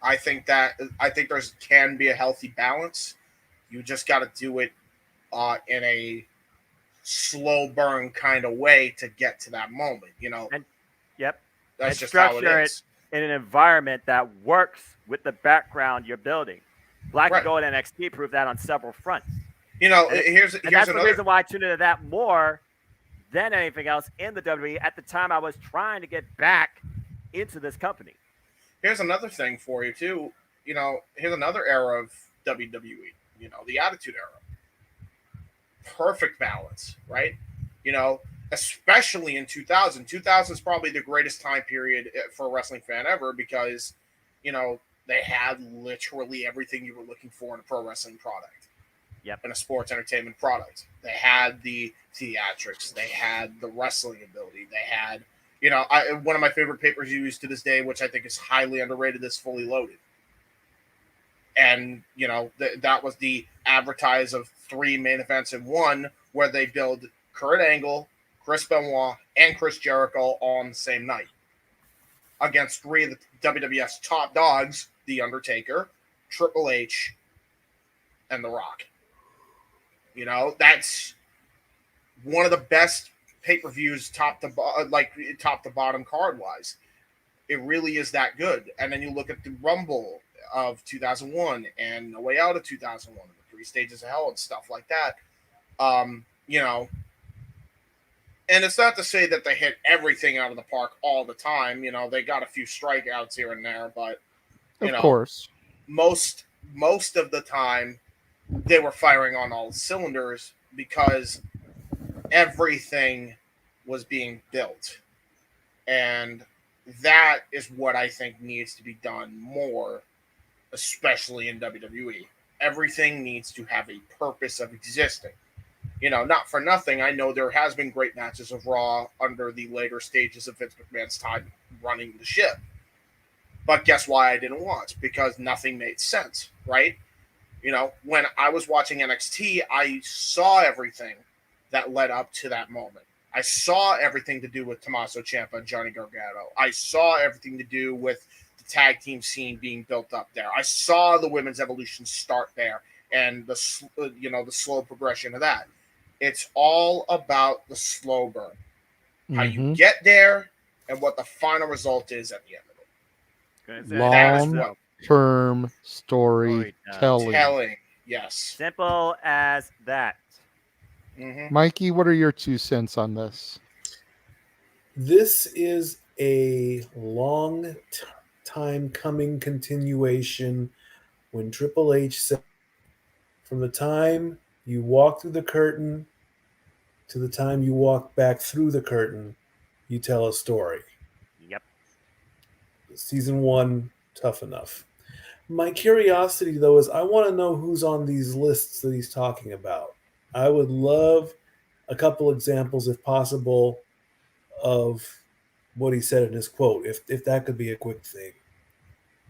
I think there's can be a healthy balance. You just got to do it in a slow burn kind of way to get to that moment, you know. and That's just how it is. In an environment that works with the background you're building. Black and Gold NXT proved that on several fronts. You know, and that's the reason why I tuned into that more than anything else in the WWE at the time I was trying to get back into this company. Here's another thing for you too. You know, here's another era of WWE. You know, the Attitude Era. Perfect balance, right? You know, especially in 2000. 2000 is probably the greatest time period for a wrestling fan ever because, you know, they had literally everything you were looking for in a pro wrestling product. Yep. In a sports entertainment product. They had the theatrics. They had the wrestling ability. They had, you know, one of my favorite pay-per-views to this day, which I think is highly underrated, is Fully Loaded. And, you know, that was the advertise of 3 main events in one where they build Kurt Angle, Chris Benoit, and Chris Jericho all on the same night against 3 of the WWF's top dogs, The Undertaker, Triple H, and The Rock. You know, that's one of the best pay-per-views top to bottom card-wise. It really is that good. And then you look at the Rumble of 2001 and The Way Out of 2001, the 3 Stages of Hell and stuff like that. You know, and it's not to say that they hit everything out of the park all the time. You know, they got a few strikeouts here and there, but Of course. most of the time they were firing on all cylinders because everything was being built. And that is what I think needs to be done more, especially in WWE. Everything needs to have a purpose of existing. You know, not for nothing, I know there has been great matches of Raw under the later stages of Vince McMahon's time running the ship. But guess why I didn't watch? Because nothing made sense, right? You know, when I was watching NXT, I saw everything that led up to that moment. I saw everything to do with Tommaso Ciampa and Johnny Gargano. I saw everything to do with the tag team scene being built up there. I saw the women's evolution start there and the slow progression of that. It's all about the slow burn, how you get there, and what the final result is at the end of it. Long-term storytelling. Yes. Simple as that. Mikey, what are your 2 cents on this? This is a long time coming continuation when Triple H said, from the time you walk through the curtain to the time you walk back through the curtain, you tell a story. Yep. Season 1, tough enough. My curiosity, though, is I want to know who's on these lists that he's talking about. I would love a couple examples, if possible, of what he said in his quote, if that could be a quick thing.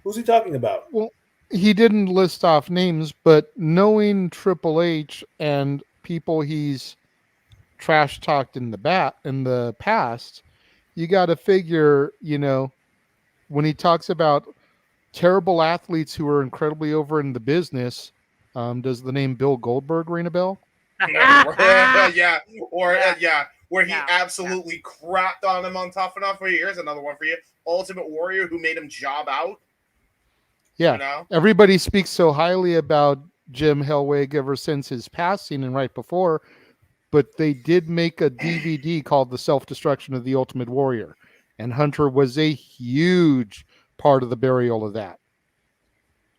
Who's he talking about? Well, he didn't list off names, but knowing Triple H and people he's trash talked in the past, you got to figure, you know, when he talks about terrible athletes who are incredibly over in the business, does the name Bill Goldberg ring a bell? Where he absolutely crapped on him on Tough Enough. Here's another one for you. Ultimate Warrior, who made him job out. Yeah. You know? Everybody speaks so highly about Jim Hellwig ever since his passing and right before, but they did make a DVD called The Self-Destruction of the Ultimate Warrior, and Hunter was a huge part of the burial of that.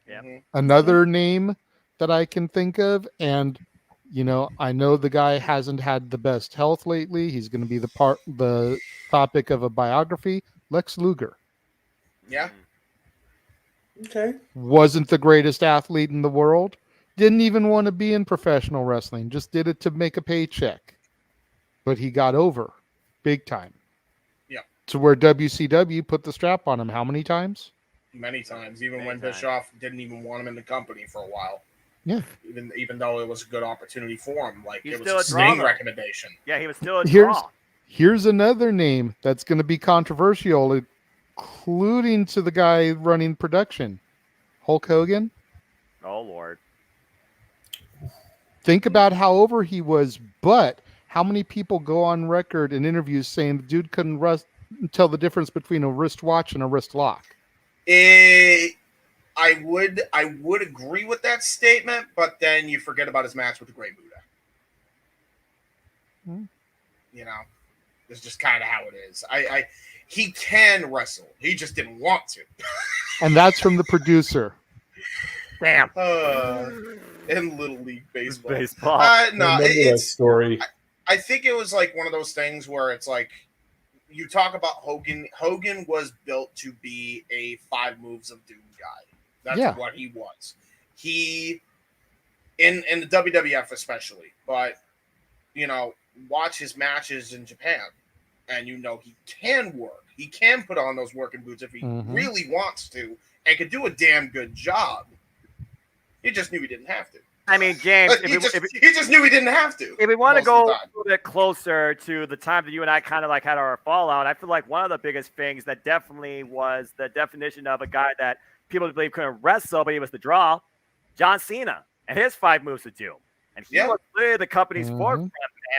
Yeah. Another name that I can think of, and you know, I know the guy hasn't had the best health lately. He's going to be the topic of a biography. Lex Luger. Yeah. Okay. Wasn't the greatest athlete in the world. Didn't even want to be in professional wrestling. Just did it to make a paycheck. But he got over big time. Yeah. To where WCW put the strap on him how many times? Many times. Even when Bischoff didn't even want him in the company for a while. Yeah. Even though it was a good opportunity for him. Like, He's it was still a a Sting drama. recommendation. Yeah, he was still a draw. Here's another name that's going to be controversial, including to the guy running production. Hulk Hogan. Oh, Lord. Think about how over he was, but how many people go on record in interviews saying the dude couldn't tell the difference between a wristwatch and a wrist lock? I would agree with that statement, but then you forget about his match with the Great Buddha. You know, it's just kind of how it is. He can wrestle. He just didn't want to. And that's from the producer. Damn. In Little League Baseball. No, it's story. I think it was like one of those things where it's like, you talk about Hogan. Hogan was built to be a 5 moves of doom guy. That's what he was. He, in the WWF especially, but, you know, watch his matches in Japan, and you know he can work. He can put on those working boots if he really wants to, and could do a damn good job. He just knew he didn't have to. I mean, James, he just knew he didn't have to. If we want to go a little bit closer to the time that you and I kind of like had our fallout, I feel like one of the biggest things that definitely was the definition of a guy that people believe couldn't wrestle, but he was the draw, John Cena and his 5 moves to doom. And he was really the company's forefront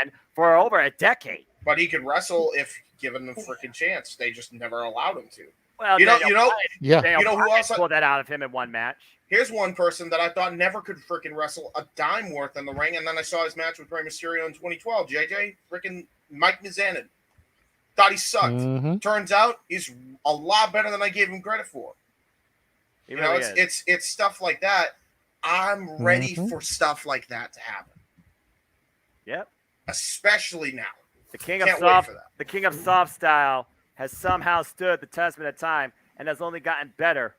man for over a decade. But he could wrestle if given the freaking chance. They just never allowed him to. Well, you know who else pulled that out of him in one match? Here's one person that I thought never could freaking wrestle a dime worth in the ring, and then I saw his match with Rey Mysterio in 2012. JJ, freaking Mike Mizanin. Thought he sucked. Turns out he's a lot better than I gave him credit for. You know, it's stuff like that. I'm ready for stuff like that to happen. Yep. Especially now. The king of soft style has somehow stood the test of time and has only gotten better.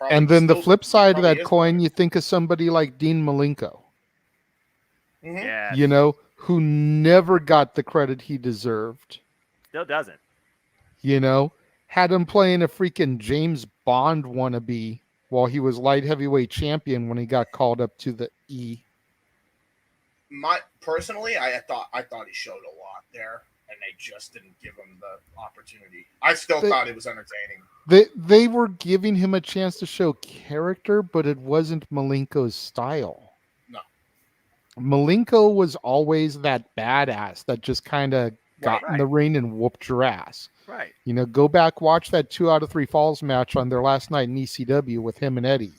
And then the flip side of that coin, you think of somebody like Dean Malenko. Yeah. You know, who never got the credit he deserved. Still doesn't. You know, had him playing a freaking James Bond wannabe while he was light heavyweight champion when he got called up to the E. Personally, I thought he showed a lot there, and they just didn't give him the opportunity. I still thought it was entertaining. They were giving him a chance to show character, but it wasn't Malenko's style. No. Malenko was always that badass that just kind of got in the ring and whooped your ass. Right. You know, go back, watch that 2 out of 3 falls match on their last night in ECW with him and Eddie.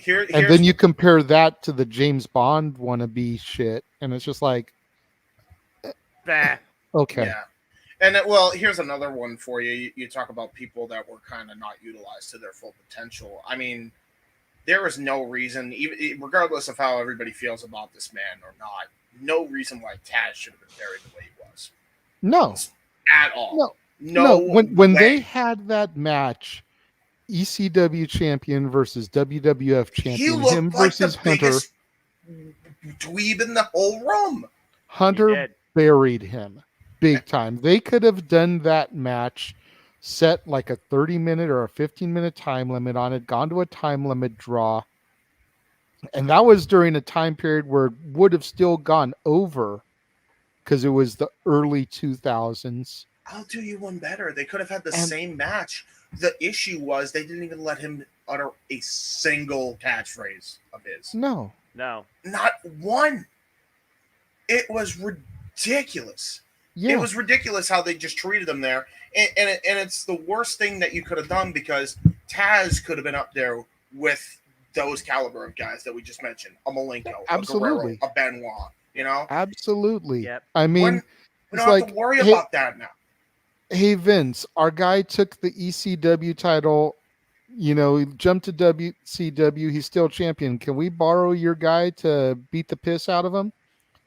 And then you compare that to the James Bond wannabe shit, and it's just like, okay. Yeah. And here's another one for you. You talk about people that were kind of not utilized to their full potential. I mean, there is no reason, even regardless of how everybody feels about this man or not, no reason why Taz should have been buried the way he was. No. At all. No. When they had that match, ECW champion versus WWF champion, him versus Hunter. Dweeb in the whole room. Hunter buried him big time. They could have done that match, set like a 30-minute or a 15-minute time limit on it, gone to a time limit draw. And that was during a time period where it would have still gone over because it was the early 2000s. I'll do you one better. They could have had the same match. The issue was they didn't even let him utter a single catchphrase of his. No. Not one. It was ridiculous. Yeah. It was ridiculous how they just treated him there. And it's the worst thing that you could have done because Taz could have been up there with those caliber of guys that we just mentioned. A Malenko, a Guerrero, a Benoit, you know? Absolutely. Yep. I mean, we don't have to worry about that now. Hey, Vince, our guy took the ECW title, you know, he jumped to WCW. He's still champion. Can we borrow your guy to beat the piss out of him?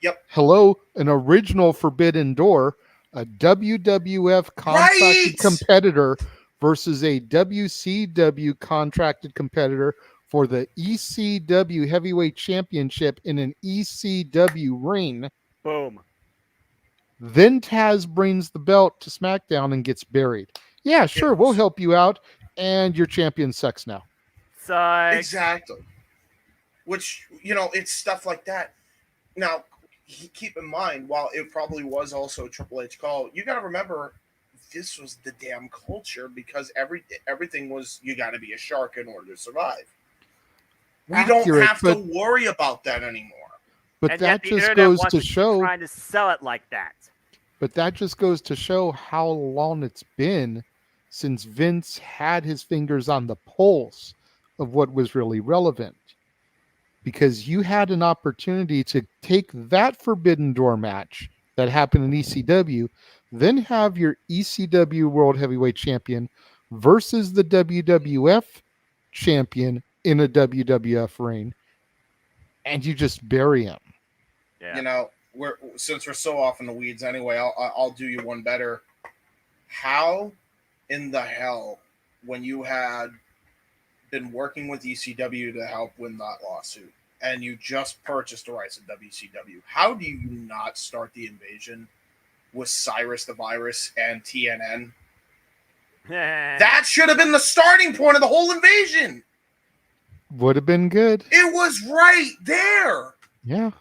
Yep. Hello, an original Forbidden Door, a WWF contracted competitor versus a WCW contracted competitor for the ECW Heavyweight Championship in an ECW ring. Boom. Then Taz brings the belt to SmackDown and gets buried. Yeah, sure, we'll help you out, and your champion sucks now. Exactly. Which, you know, it's stuff like that. Now, keep in mind, while it probably was also a Triple H call, you got to remember this was the damn culture because everything was you got to be a shark in order to survive. We don't have to worry about that anymore. But that just goes to show trying to sell it like that. But that just goes to show how long it's been since Vince had his fingers on the pulse of what was really relevant. Because you had an opportunity to take that Forbidden Door match that happened in ECW, then have your ECW World Heavyweight Champion versus the WWF Champion in a WWF ring, and you just bury him. Yeah. You know, since we're so off in the weeds anyway, I'll do you one better. How in the hell, when you had been working with ECW to help win that lawsuit, and you just purchased the rights of WCW, how do you not start the invasion with Cyrus the Virus and TNN? That should have been the starting point of the whole invasion. Would have been good. It was right there. Yeah.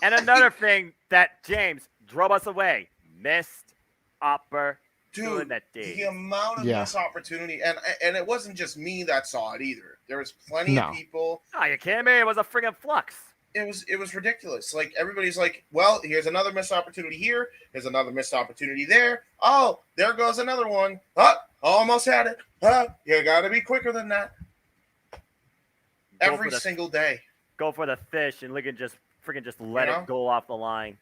And another thing that James drove us away, missed opportunity. The amount of missed opportunity, and it wasn't just me that saw it either. There was plenty of people. Oh, you kidding me? It was a friggin' flux. It was ridiculous. Like, everybody's like, well, here's another missed opportunity here. Here's another missed opportunity there. Oh, there goes another one. Almost had it. You got to be quicker than that. Every single day. Go for the fish and just let it go off the line.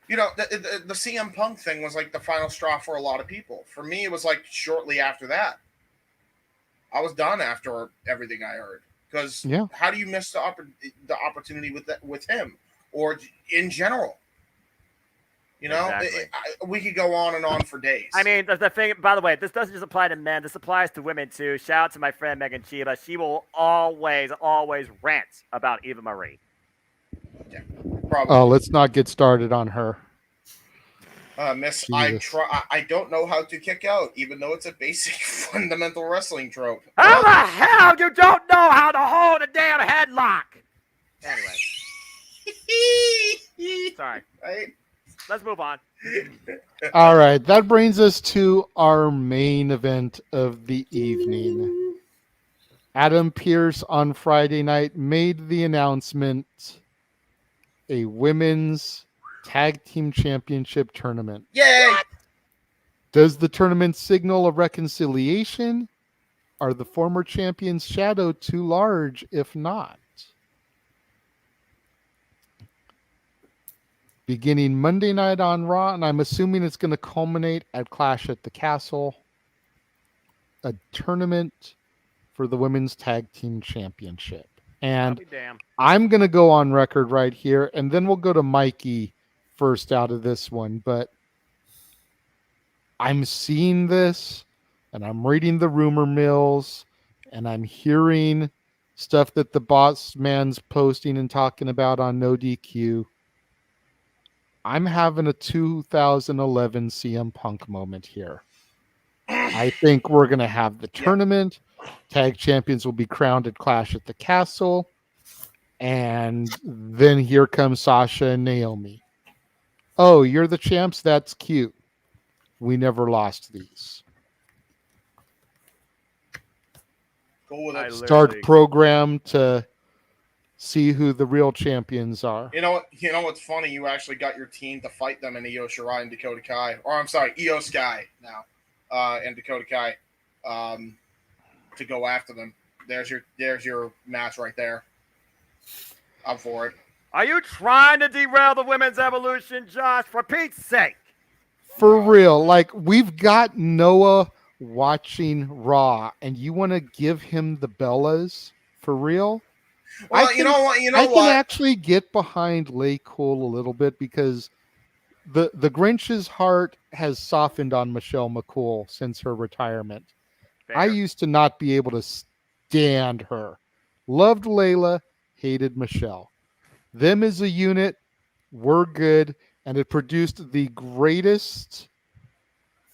You know, the CM Punk thing was like the final straw for a lot of people. For me, it was like shortly after that. I was done after everything I heard. Because how do you miss the opportunity with him or in general? You know, exactly. We could go on and on for days. I mean, the thing, by the way, this doesn't just apply to men. This applies to women, too. Shout out to my friend Megan Chiba. She will always rant about Eva Marie. Yeah, probably. Oh, let's not get started on her. Miss, I don't know how to kick out, even though it's a basic fundamental wrestling trope. How the hell you don't know how to hold a damn headlock? Anyway. Sorry. Right? Let's move on. All right, that brings us to our main event of the evening. Adam Pearce on Friday night made the announcement, a women's tag team championship tournament. Yay! What? Does the tournament signal a reconciliation? Are the former champions' shadow too large if not? Beginning Monday night on Raw, and I'm assuming it's going to culminate at Clash at the Castle, a tournament for the Women's Tag Team Championship. And I'm going to go on record right here, and then we'll go to Mikey first out of this one. But I'm seeing this, and I'm reading the rumor mills, and I'm hearing stuff that the boss man's posting and talking about on NoDQ. I'm having a 2011 CM Punk moment here. I think we're going to have the tournament. Tag champions will be crowned at Clash at the Castle. And then here comes Sasha and Naomi. Oh, you're the champs? That's cute. We never lost these. Go with it. Start program to see who the real champions are. You know what's funny? You actually got your team to fight them in Io Shirai and Dakota Kai. Or I'm sorry, Io Sky now. And Dakota Kai. To go after them. There's your match right there. I'm for it. Are you trying to derail the women's evolution, Josh? For Pete's sake. For real. Like, we've got Noah watching Raw, and you want to give him the Bellas? For real? Well, I can actually get behind Lay Cole a little bit because the Grinch's heart has softened on Michelle McCool since her retirement. Fair. I used to not be able to stand her. Loved Layla, hated Michelle. Them as a unit were good, and it produced the greatest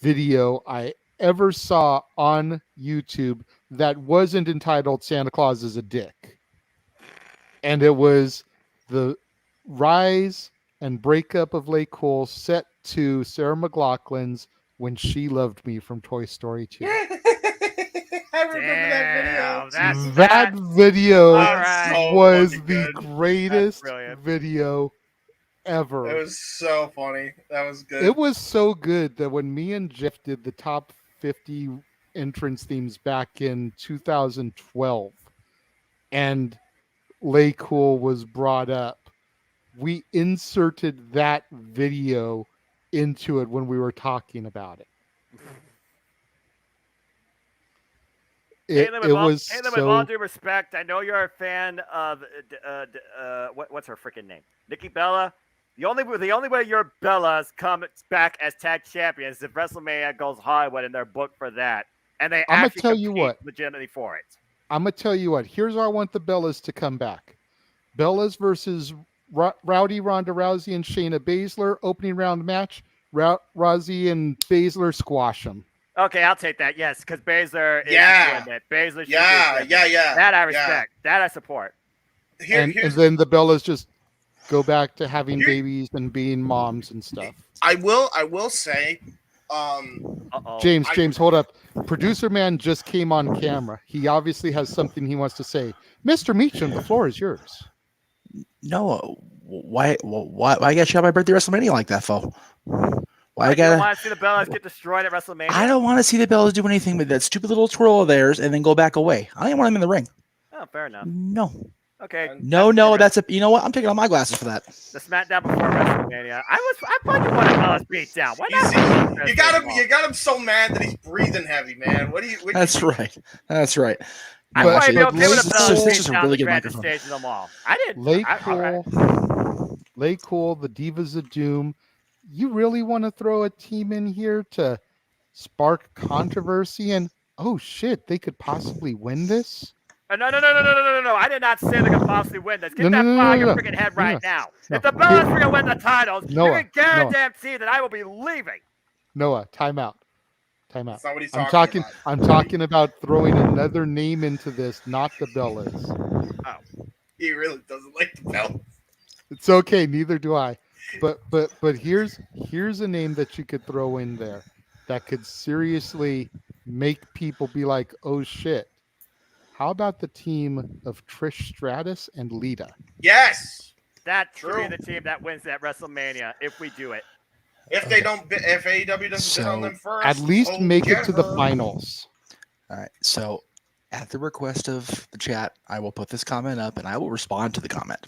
video I ever saw on YouTube that wasn't entitled Santa Claus is a Dick. And it was the rise and breakup of Lay Cole set to Sarah McLachlan's When She Loved Me from Toy Story 2. I remember that video. That video right. was So the greatest video ever. It was so funny. That was good. It was so good that when me and Jeff did the top 50 entrance themes back in 2012, and Lay Cool was brought up, we inserted that video into it when we were talking about it. With all due respect, I know you're a fan of what's her freaking name, Nikki Bella. The only way your Bellas come back as tag champions is if WrestleMania goes Hollywood and they're booked for that, and they I'm actually gonna tell you what, legitimately for it. I'm gonna tell you what. Here's where I want the Bellas to come back: Bellas versus Rowdy, Ronda Rousey, and Shayna Baszler opening round match. Rousey and Baszler squash them. Okay, I'll take that. Yes, because Baszler is doing it. Baszler should be doing it. That I respect. That I support. And then the Bellas just go back to having babies and being moms and stuff. I will say, James, hold up. Producer man just came on camera. He obviously has something he wants to say. Mr. Meacham, the floor is yours. No, why I got shot by birthday WrestleMania like that, fo? Why I gotta? You don't want to see the Bellas get destroyed at WrestleMania? I don't want to see the Bellas do anything with that stupid little twirl of theirs and then go back away. I don't even want them in the ring. Oh, fair enough. No. Okay. No, that's a. You know what? I'm taking off my glasses for that. The SmackDown before WrestleMania. I thought you wanted Bellas beat down. Why not? You got him so mad that he's breathing heavy, man. What do you? That's right. That's right. I might be okay with the Bellas this is a really good microphone. Stage of them all. I didn't. Lay cool. The Divas of Doom. You really want to throw a team in here to spark controversy and oh shit, they could possibly win this? No. I did not say they could possibly win this. Get that fire your freaking head right now. If the Bellas are going to win the titles, you can guarantee that I will be leaving. Noah, time out. That's not what he's talking about. I'm talking about throwing another name into this, not the Bellas. Oh. He really doesn't like the Bellas. It's okay, neither do I. But here's a name that you could throw in there that could seriously make people be like, oh shit. How about the team of Trish Stratus and Lita? Yes, that should be the team that wins that WrestleMania if we do it. If AEW doesn't bid on them first, at least make it to the finals. All right. So, at the request of the chat, I will put this comment up and I will respond to the comment.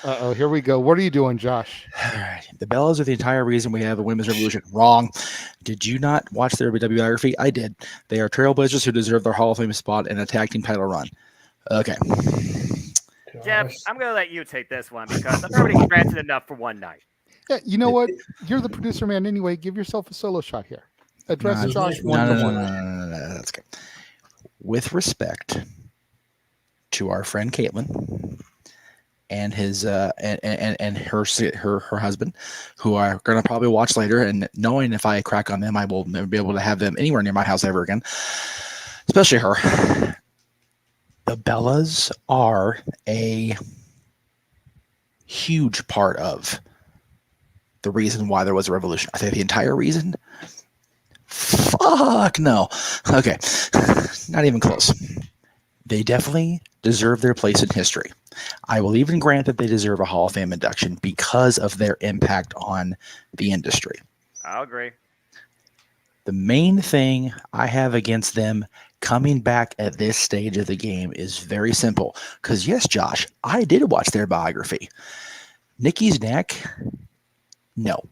Uh-oh, here we go. What are you doing, Josh? All right. The Bellas are the entire reason we have a women's revolution. Wrong. Did you not watch their biography? I did. They are trailblazers who deserve their Hall of Fame spot in a tag team title run. Okay. Jeff, I'm going to let you take this one because I'm already granted enough for one night. Yeah, you know what? You're the producer man anyway. Give yourself a solo shot here. Address Josh one-to-one. No, that's good. With respect to our friend Caitlin and his and her husband, who are going to probably watch later, and knowing if I crack on them, I will never be able to have them anywhere near my house ever again, especially her. The Bellas are a huge part of the reason why there was a revolution. I think the entire reason. Fuck no. Okay. Not even close. They definitely deserve their place in history. I will even grant that they deserve a Hall of Fame induction because of their impact on the industry. I'll agree. The main thing I have against them coming back at this stage of the game is very simple. Because yes, Josh, I did watch their biography. Nikki's neck, no.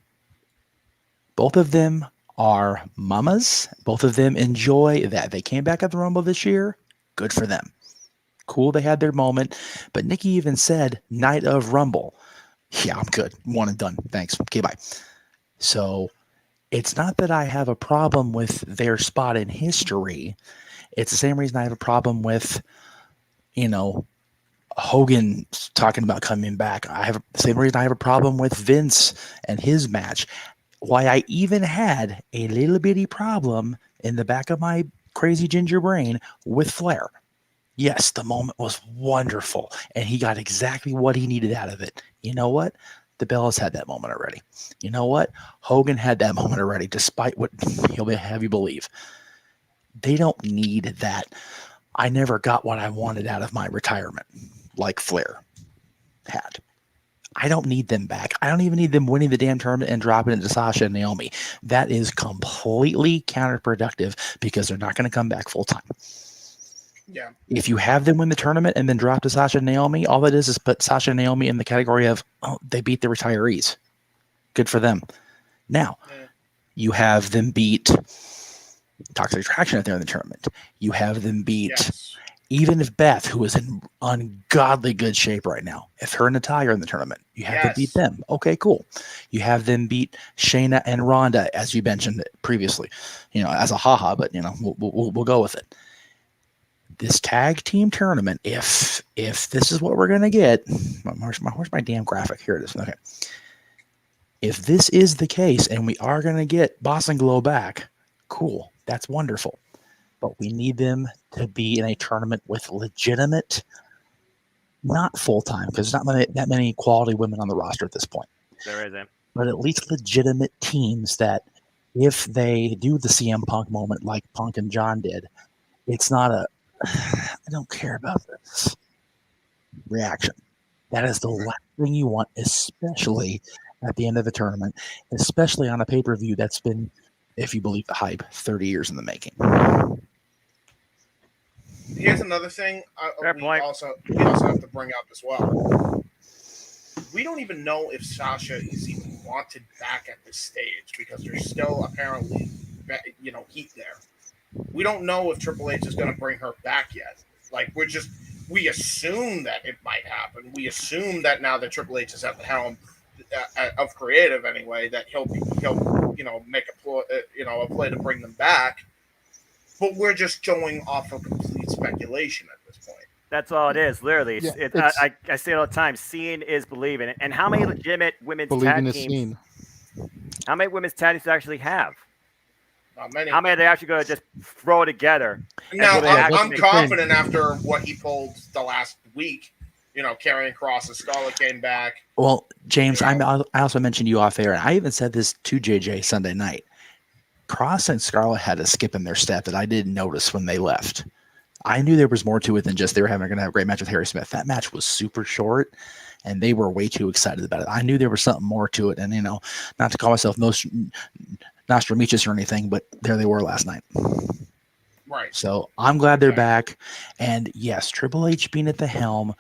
Both of them are mamas. Both of them enjoy that. They came back at the Rumble this year. Good for them. Cool, they had their moment. But Nikki even said, night of Rumble. Yeah, I'm good. One and done. Thanks. Okay, bye. So it's not that I have a problem with their spot in history. It's the same reason I have a problem with, Hogan talking about coming back. I have the same reason I have a problem with Vince and his match. Why I even had a little bitty problem in the back of my crazy ginger brain with Flair. Yes, the moment was wonderful, and he got exactly what he needed out of it. You know what? The Bellas had that moment already. You know what? Hogan had that moment already, despite what he'll have you believe. They don't need that. I never got what I wanted out of my retirement, like Flair had. I don't need them back. I don't even need them winning the damn tournament and dropping it to Sasha and Naomi. That is completely counterproductive because they're not going to come back full time. Yeah. If you have them win the tournament and then drop to Sasha and Naomi, all it is put Sasha and Naomi in the category of, they beat the retirees. Good for them. Now, you have them beat Toxic Attraction if they're in the tournament. You have them beat, even if Beth, who is in ungodly good shape right now, if her and Natalya are in the tournament, you have to beat them. Okay, cool. You have them beat Shayna and Ronda, as you mentioned previously, as a haha, but we'll go with it. This tag team tournament, if this is what we're gonna get, where's my damn graphic? Here it is. Okay. If this is the case and we are gonna get Boss and Glow back, cool. That's wonderful. But we need them to be in a tournament with legitimate, not full-time, because there's not that many quality women on the roster at this point. There isn't. But at least legitimate teams that if they do the CM Punk moment like Punk and John did, it's not a, I don't care about this reaction. That is the last thing you want, especially at the end of the tournament, especially on a pay-per-view that's been, if you believe the hype, 30 years in the making. Here's another thing we also have to bring up as well. We don't even know if Sasha is even wanted back at this stage because there's still apparently, heat there. We don't know if Triple H is going to bring her back yet. Like, we assume that it might happen. We assume that now that Triple H is at the helm of creative anyway, that he'll make a play to bring them back. But we're just going off of complete speculation at this point. That's all it is, literally. Yeah, I say it all the time. Seeing is believing. And how many legitimate women's believing tag is teams? seen. How many women's tag teams do they actually have? Not many. How many are they actually going to just throw together? Now, I'm confident after what he pulled the last week. Karrion Kross and Scarlett came back. Well, James, I also mentioned you off air, and I even said this to JJ Sunday night. Kross and Scarlett had a skip in their step that I didn't notice when they left. I knew there was more to it than just they were going to have a great match with Harry Smith. That match was super short, and they were way too excited about it. I knew there was something more to it, and not to call myself Nostradamus or anything, but there they were last night. Right. So I'm glad they're back, and yes, Triple H being at the helm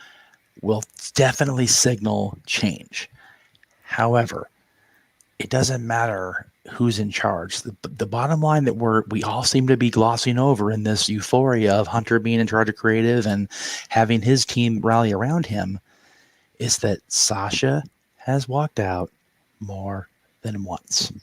will definitely signal change. However, it doesn't matter who's in charge. The bottom line that we all seem to be glossing over in this euphoria of Hunter being in charge of creative and having his team rally around him is that Sasha has walked out more than once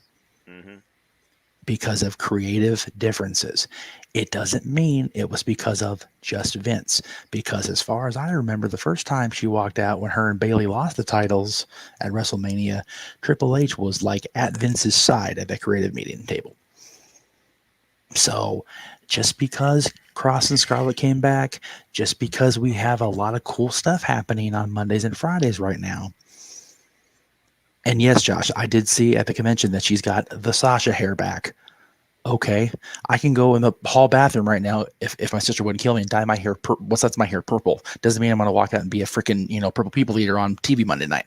because of creative differences. It doesn't mean it was because of just Vince, because as far as I remember, the first time she walked out when her and Bayley lost the titles at WrestleMania, Triple H was like at Vince's side at the creative meeting table. So just because Kross and Scarlett came back, just because we have a lot of cool stuff happening on Mondays and Fridays right now. And yes, Josh, I did see at the convention that she's got the Sasha hair back. Okay, I can go in the hall bathroom right now if my sister wouldn't kill me and dye my hair. That's my hair purple. Doesn't mean I'm going to walk out and be a freaking purple people eater on TV Monday night.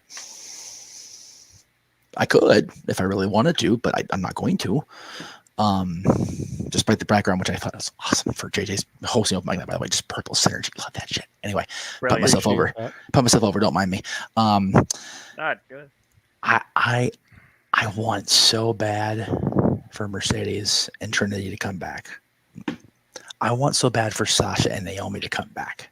I could if I really wanted to, but I'm not going to. Despite the background, which I thought was awesome for JJ's hosting open mic night, by the way, just purple synergy. Love that shit. Anyway, put myself over. Don't mind me. Not good. I want so bad for Mercedes and Trinity to come back. I want so bad for Sasha and Naomi to come back.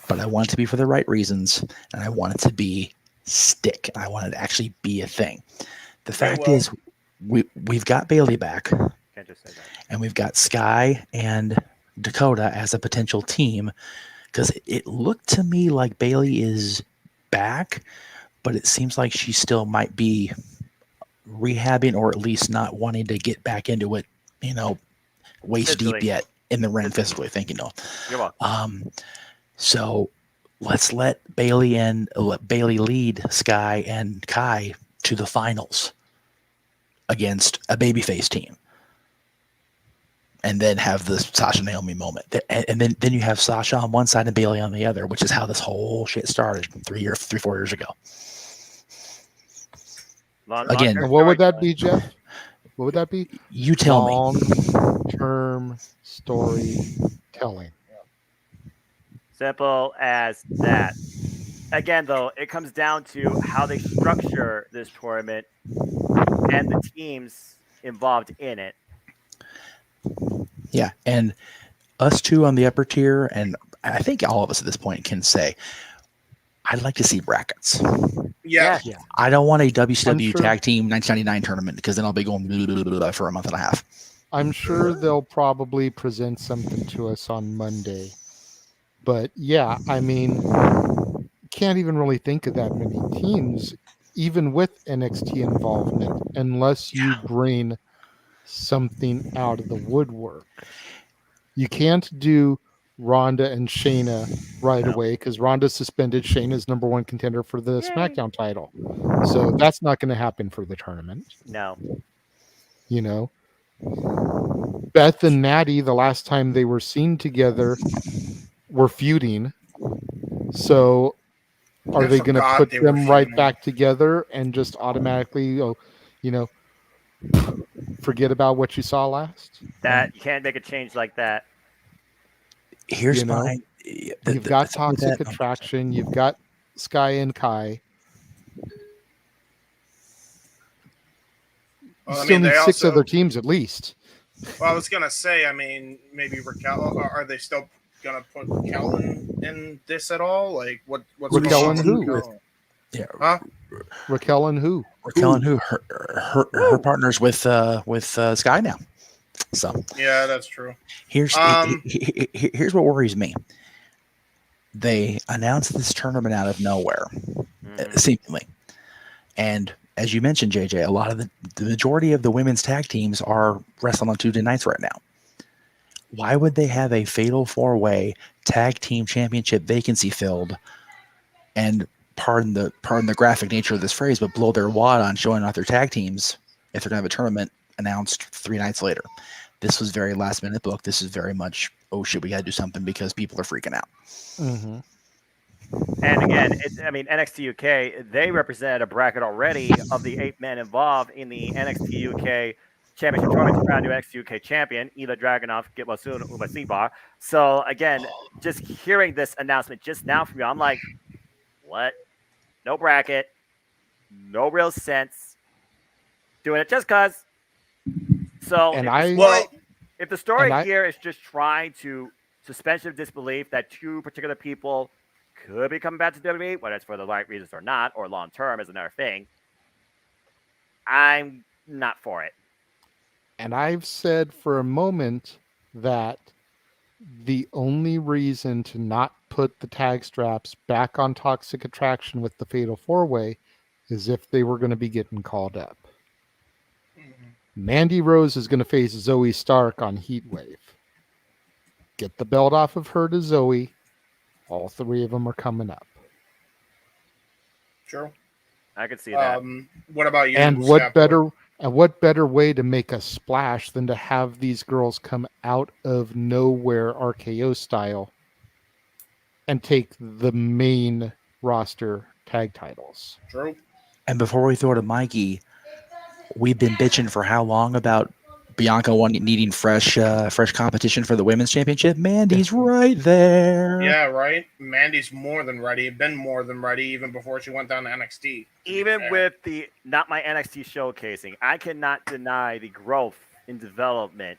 But I want it to be for the right reasons, and I want it to be stick. I want it to actually be a thing. The fact is, we've got Bayley back, Can't just say that. and we've got Sky and Dakota as a potential team, because it looked to me like Bayley is back, but it seems like she still might be rehabbing or at least not wanting to get back into it, waist deep yet in the ring physically. Thank you, Noel. You're welcome. So let's let Bayley lead Sky and Kai to the finals against a babyface team, and then have the Sasha Naomi moment. And then you have Sasha on one side and Bayley on the other, which is how this whole shit started 4 years ago. Again, what would that be, Jeff? What would that be? You tell me. Long-term storytelling. Simple as that. Again, though, it comes down to how they structure this tournament and the teams involved in it. Yeah, and us two on the upper tier, and I think all of us at this point can say, I'd like to see brackets. Yeah. I don't want a WCW Tag Team 1999 tournament, because then I'll be going for a month and a half. I'm sure they'll probably present something to us on Monday. But yeah, I mean, can't even really think of that many teams, even with NXT involvement, unless you bring something out of the woodwork. You can't do Ronda and Shayna right away because Ronda suspended Shayna's number one contender for the SmackDown title. So that's not going to happen for the tournament. No. You know, Beth and Natty, the last time they were seen together, were feuding. So are they going to put them right back together and just automatically, forget about what you saw last? That you can't make a change like that. Here's you've got Toxic Attraction, you've got Sky and Kai. Well, You still need six other teams at least. Well, I was gonna say, I mean, maybe Raquel. Are they still gonna put Raquel in this at all? Like, what's Raquel going on and with who? Raquel? Yeah. Huh? Raquel and who? Raquel and who? Her partners with Sky now. So yeah, that's true. Here's what worries me. They announced this tournament out of nowhere, seemingly, and as you mentioned, JJ, a lot of the majority of the women's tag teams are wrestling on Tuesday nights right now. Why would they have a fatal 4-way tag team championship vacancy filled and pardon the graphic nature of this phrase, but blow their wad on showing off their tag teams if they're going to have a tournament announced 3 nights later? This was very last minute book. This is very much, oh shit, we got to do something because people are freaking out. Mm-hmm. And again, NXT UK, they represent a bracket already of the 8 men involved in the NXT UK Championship Tournament to crown new NXT UK champion, Ila Dragunov, Gitwasun, Umasibar. So again, just hearing this announcement just now from you, I'm like, what? No bracket, no real sense. Doing it just because. So if the story here is just trying to suspension of disbelief that 2 particular people could be coming back to WWE, whether it's for the right reasons or not, or long term is another thing, I'm not for it. And I've said for a moment that the only reason to not put the tag straps back on Toxic Attraction with the Fatal 4-Way is if they were going to be getting called up. Mandy Rose is going to face Zoe Stark on Heatwave. Get the belt off of her to Zoe. All 3 of them are coming up. True. I could see that. What about you? And what better way to make a splash than to have these girls come out of nowhere RKO style and take the main roster tag titles? True. And before we throw to Mikey, we've been bitching for how long about Bianca needing fresh competition for the women's championship. Mandy's right there. Yeah, right. Mandy's more than ready. Been more than ready even before she went down to NXT. Even with the not my NXT showcasing, I cannot deny the growth in development,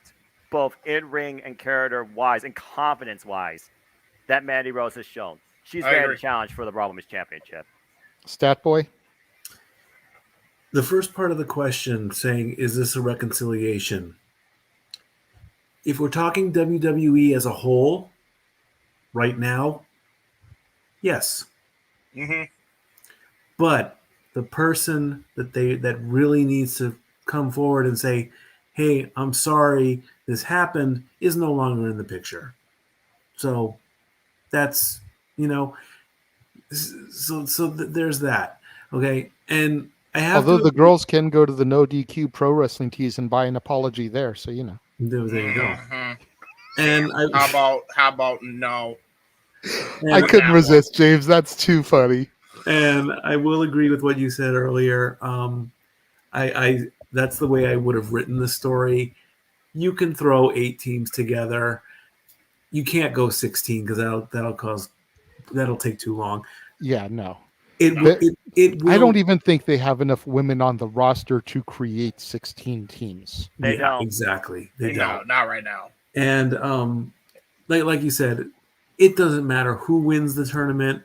both in ring and character wise and confidence wise, that Mandy Rose has shown. She's ready to challenge for the Raw Women's Championship. Stat Boy. The first part of the question saying, is this a reconciliation? If we're talking WWE as a whole, right now, yes. Mm-hmm. But the person that really needs to come forward and say, hey, I'm sorry this happened, is no longer in the picture. So that's, there's that. Okay. And although the girls can go to the NoDQ Pro Wrestling Tees and buy an apology there, so There you go. Mm-hmm. And how about no? I couldn't resist, James. That's too funny. And I will agree with what you said earlier. That's the way I would have written the story. You can throw 8 teams together. You can't go 16 because that'll take too long. Yeah, no. It will, I don't even think they have enough women on the roster to create 16 teams. They don't. Exactly. They don't. Not right now. And like you said, it doesn't matter who wins the tournament.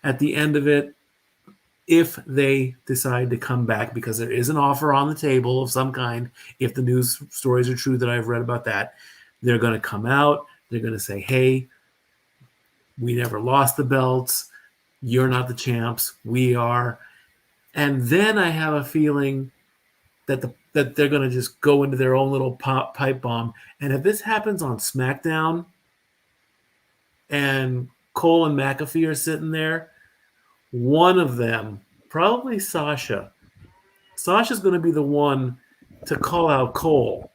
At the end of it, if they decide to come back, because there is an offer on the table of some kind, if the news stories are true that I've read about that, they're going to come out. They're going to say, hey, we never lost the belts. You're not the champs. We are. And then I have a feeling that they're going to just go into their own little pipe bomb. And if this happens on SmackDown and Cole and McAfee are sitting there, one of them, probably Sasha's going to be the one to call out Cole,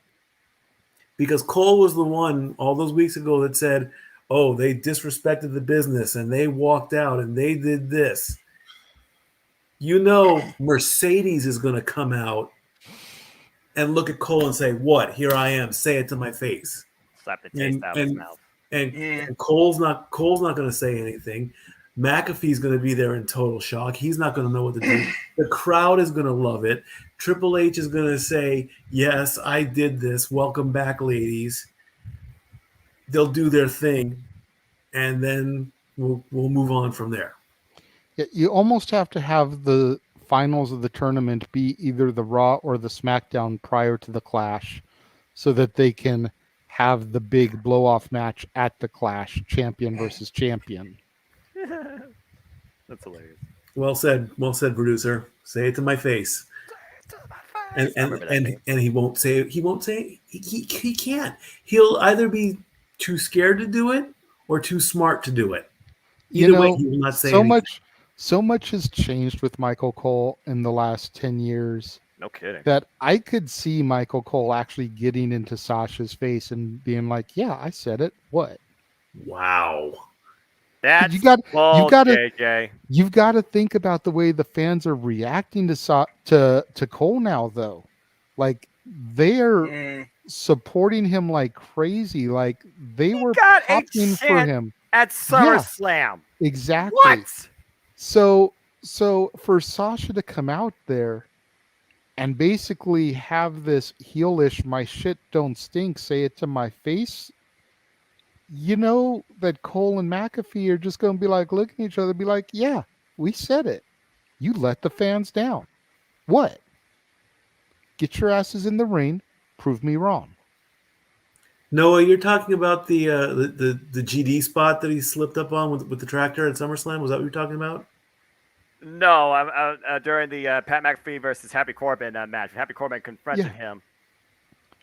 because Cole was the one all those weeks ago that said, oh, they disrespected the business and they walked out and they did this. Mercedes is going to come out and look at Cole and say, what? Here I am. Say it to my face. Slap the taste out of his mouth. And Cole's not going to say anything. McAfee's going to be there in total shock. He's not going to know what to do. The crowd is going to love it. Triple H is going to say, yes, I did this. Welcome back, ladies. They'll do their thing, and then we'll move on from there. Yeah, you almost have to have the finals of the tournament be either the Raw or the SmackDown prior to the Clash, so that they can have the big blow-off match at the Clash, champion versus champion. That's hilarious. Well said, producer. Say it to my face. And he won't say it. He won't say it. He can't. He'll either be too scared to do it or too smart to do it. Either way, he will not say anything. So much has changed with Michael Cole in the last 10 years. No kidding. That I could see Michael Cole actually getting into Sasha's face and being like, yeah, I said it. What? Wow. That's you've got JJ. You've got to think about the way the fans are reacting to Cole now, though. Like, they are supporting him like crazy. Like, they were popping for him at SummerSlam. Yeah, exactly. What? So for Sasha to come out there and basically have this heelish, my shit don't stink, say it to my face, you know that Cole and McAfee are just going to be like, looking at each other, be like, yeah, we said it. You let the fans down. What? Get your asses in the ring. Prove me wrong. Noah, you're talking about the GD spot that he slipped up on with the tractor at SummerSlam? Was that what you're talking about? No, during the Pat McAfee versus Happy Corbin match. Happy Corbin confronted him.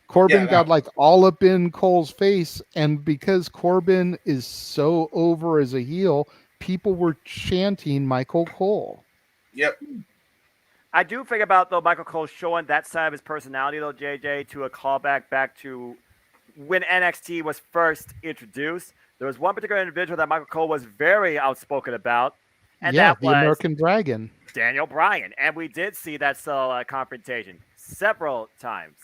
Corbin got like all up in Cole's face, and because Corbin is so over as a heel, people were chanting Michael Cole. Yep. I do think about, though, Michael Cole showing that side of his personality, though, JJ, to a callback back to when NXT was first introduced. There was one particular individual that Michael Cole was very outspoken about, and that was the American Dragon, Daniel Bryan. And we did see that confrontation several times.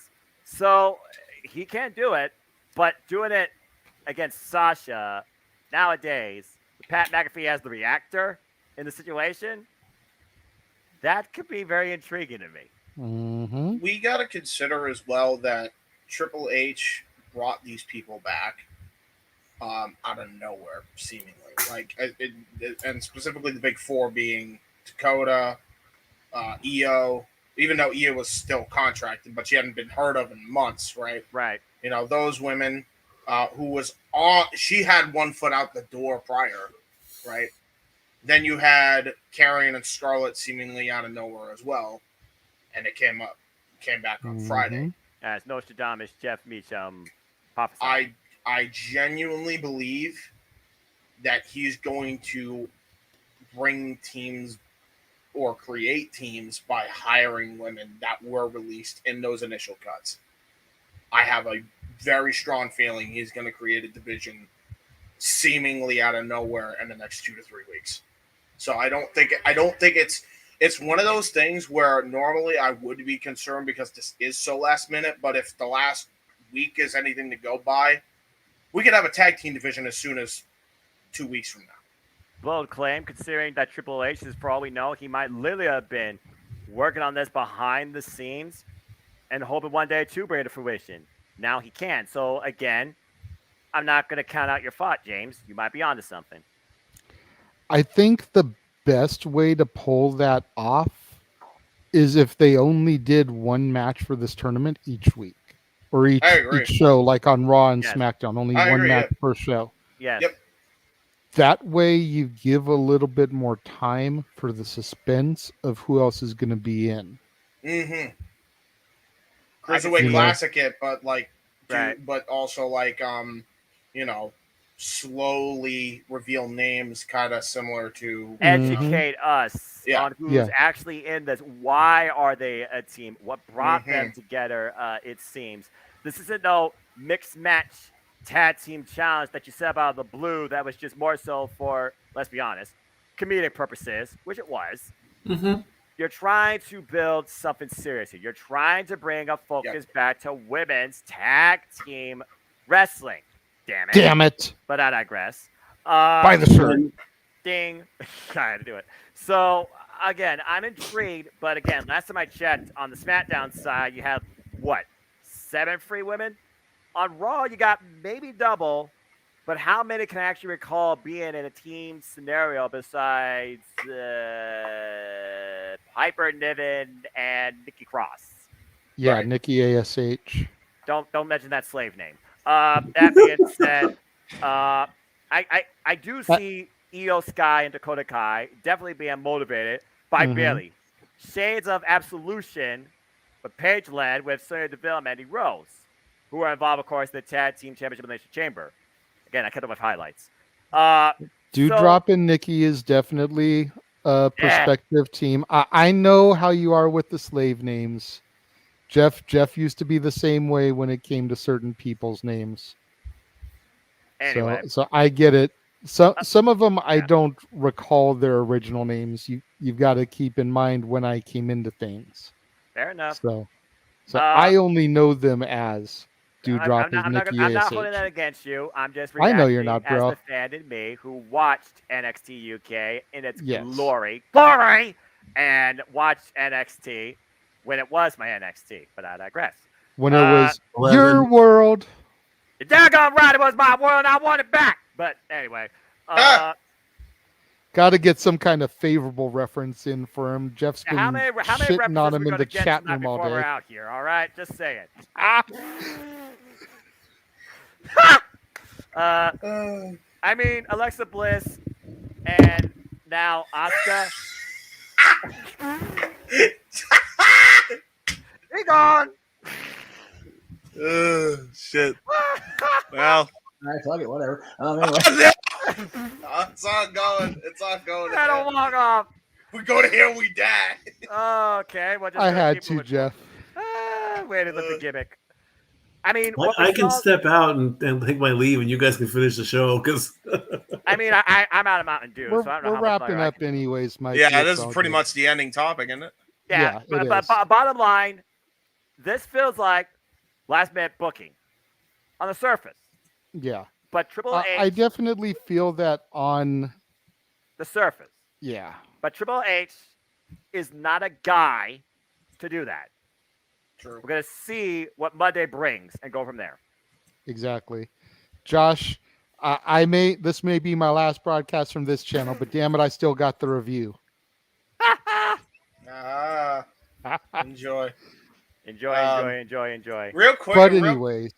So he can't do it, but doing it against Sasha nowadays, Pat McAfee as the reactor in the situation, that could be very intriguing to me. Mm-hmm. We got to consider as well that Triple H brought these people back out of nowhere, seemingly. And specifically the big four being Dakota, Io, even though Io was still contracted, but she hadn't been heard of in months, right? Right. You know, those women she had one foot out the door prior, right? Then you had Karrion and Scarlett seemingly out of nowhere as well, and it came back on Friday. As Nostradamus, Jeff Meacham prophesied. I genuinely believe that he's going to bring teams or create teams by hiring women that were released in those initial cuts. I have a very strong feeling he's going to create a division seemingly out of nowhere in the next 2 to 3 weeks. So I don't think it's one of those things where normally I would be concerned because this is so last minute, but if the last week is anything to go by, we could have a tag team division as soon as 2 weeks from now. Bold claim, considering that Triple H is, for all we know, he might literally have been working on this behind the scenes and hoping one day to bring it to fruition. Now he can. So again, I'm not going to count out your thought, James. You might be onto something. I think the best way to pull that off is if they only did one match for this tournament each week or each show, like on Raw and SmackDown, only one match per show. Yes. Yep. That way you give a little bit more time for the suspense of who else is going to be in. Mm-hmm. Cruiserweight Classic it, but Right. but also slowly reveal names, kind of similar to educate us Yeah. on who's actually in this. Why are they a team? What brought them together? It seems this isn't no mixed match tag team challenge that you set up out of the blue. That was just more so for, let's be honest, comedic purposes, which it was. Mm-hmm. You're trying to build something serious here. You're trying to bring a focus back to women's tag team wrestling. Damn it. Damn it. But I digress. Buy the shirt. Ding. I had to do it. So, again, I'm intrigued. But, again, last time I checked, on the SmackDown side, you have, 7 free women? On Raw, you got maybe double. But how many can I actually recall being in a team scenario besides Piper Niven and Nikki Cross? Yeah, Nikki ASH. Don't mention that slave name. That being said, I do see Io Sky and Dakota Kai definitely being motivated by Bailey. Shades of Absolution, but Paige led with Sonya Deville and Mandy Rose, who are involved, of course, in the Tag Team Championship Elimination Chamber. Again, I cut them with highlights. Drop in Nikki is definitely a prospective team. I know how you are with the slave names. Jeff used to be the same way when it came to certain people's names. Anyway. So I get it. Some of them I don't recall their original names. You've got to keep in mind when I came into things. Fair enough. So I only know them as Dewdrop is Nikki I'm not ASH. holding that against you. I'm just I know you're not, reacting bro. as the fan in me who watched NXT UK in its Yes. glory, and watched NXT when it was my NXT. But I digress. When it was your world. The daggone right, it was my world, and I want it back. But anyway, Got to get some kind of favorable reference in for him. Jeff's been how many shitting on references him we in gonna the get chat tonight room all before we're day. out here? All right, just saying. I mean, Alexa Bliss and now Asuka. He gone. Shit. Well. All right, fuck it, whatever. Anyway. It's all going. It's all going. I don't walk off. We go to here, we die. Okay. Well, just I gonna had keep to, moving. Jeff. Way to live the gimmick. I mean, I can step out and take my leave, and you guys can finish the show. Because I mean, I'm out of Mountain Dew, We're, so I don't know we're how much wrapping longer I up anyways, Mike. Yeah, It's this is all pretty good. much the ending topic, isn't it? Yeah, Yeah, it but is. bottom line, this feels like last minute booking on the surface. Yeah. But Triple H, I definitely feel that on the surface. Yeah. But Triple H is not a guy to do that. True. We're gonna see what Monday brings and go from there. Exactly. Josh, this may be my last broadcast from this channel, but damn it, I still got the review. Enjoy. Enjoy. Real quick. But anyways,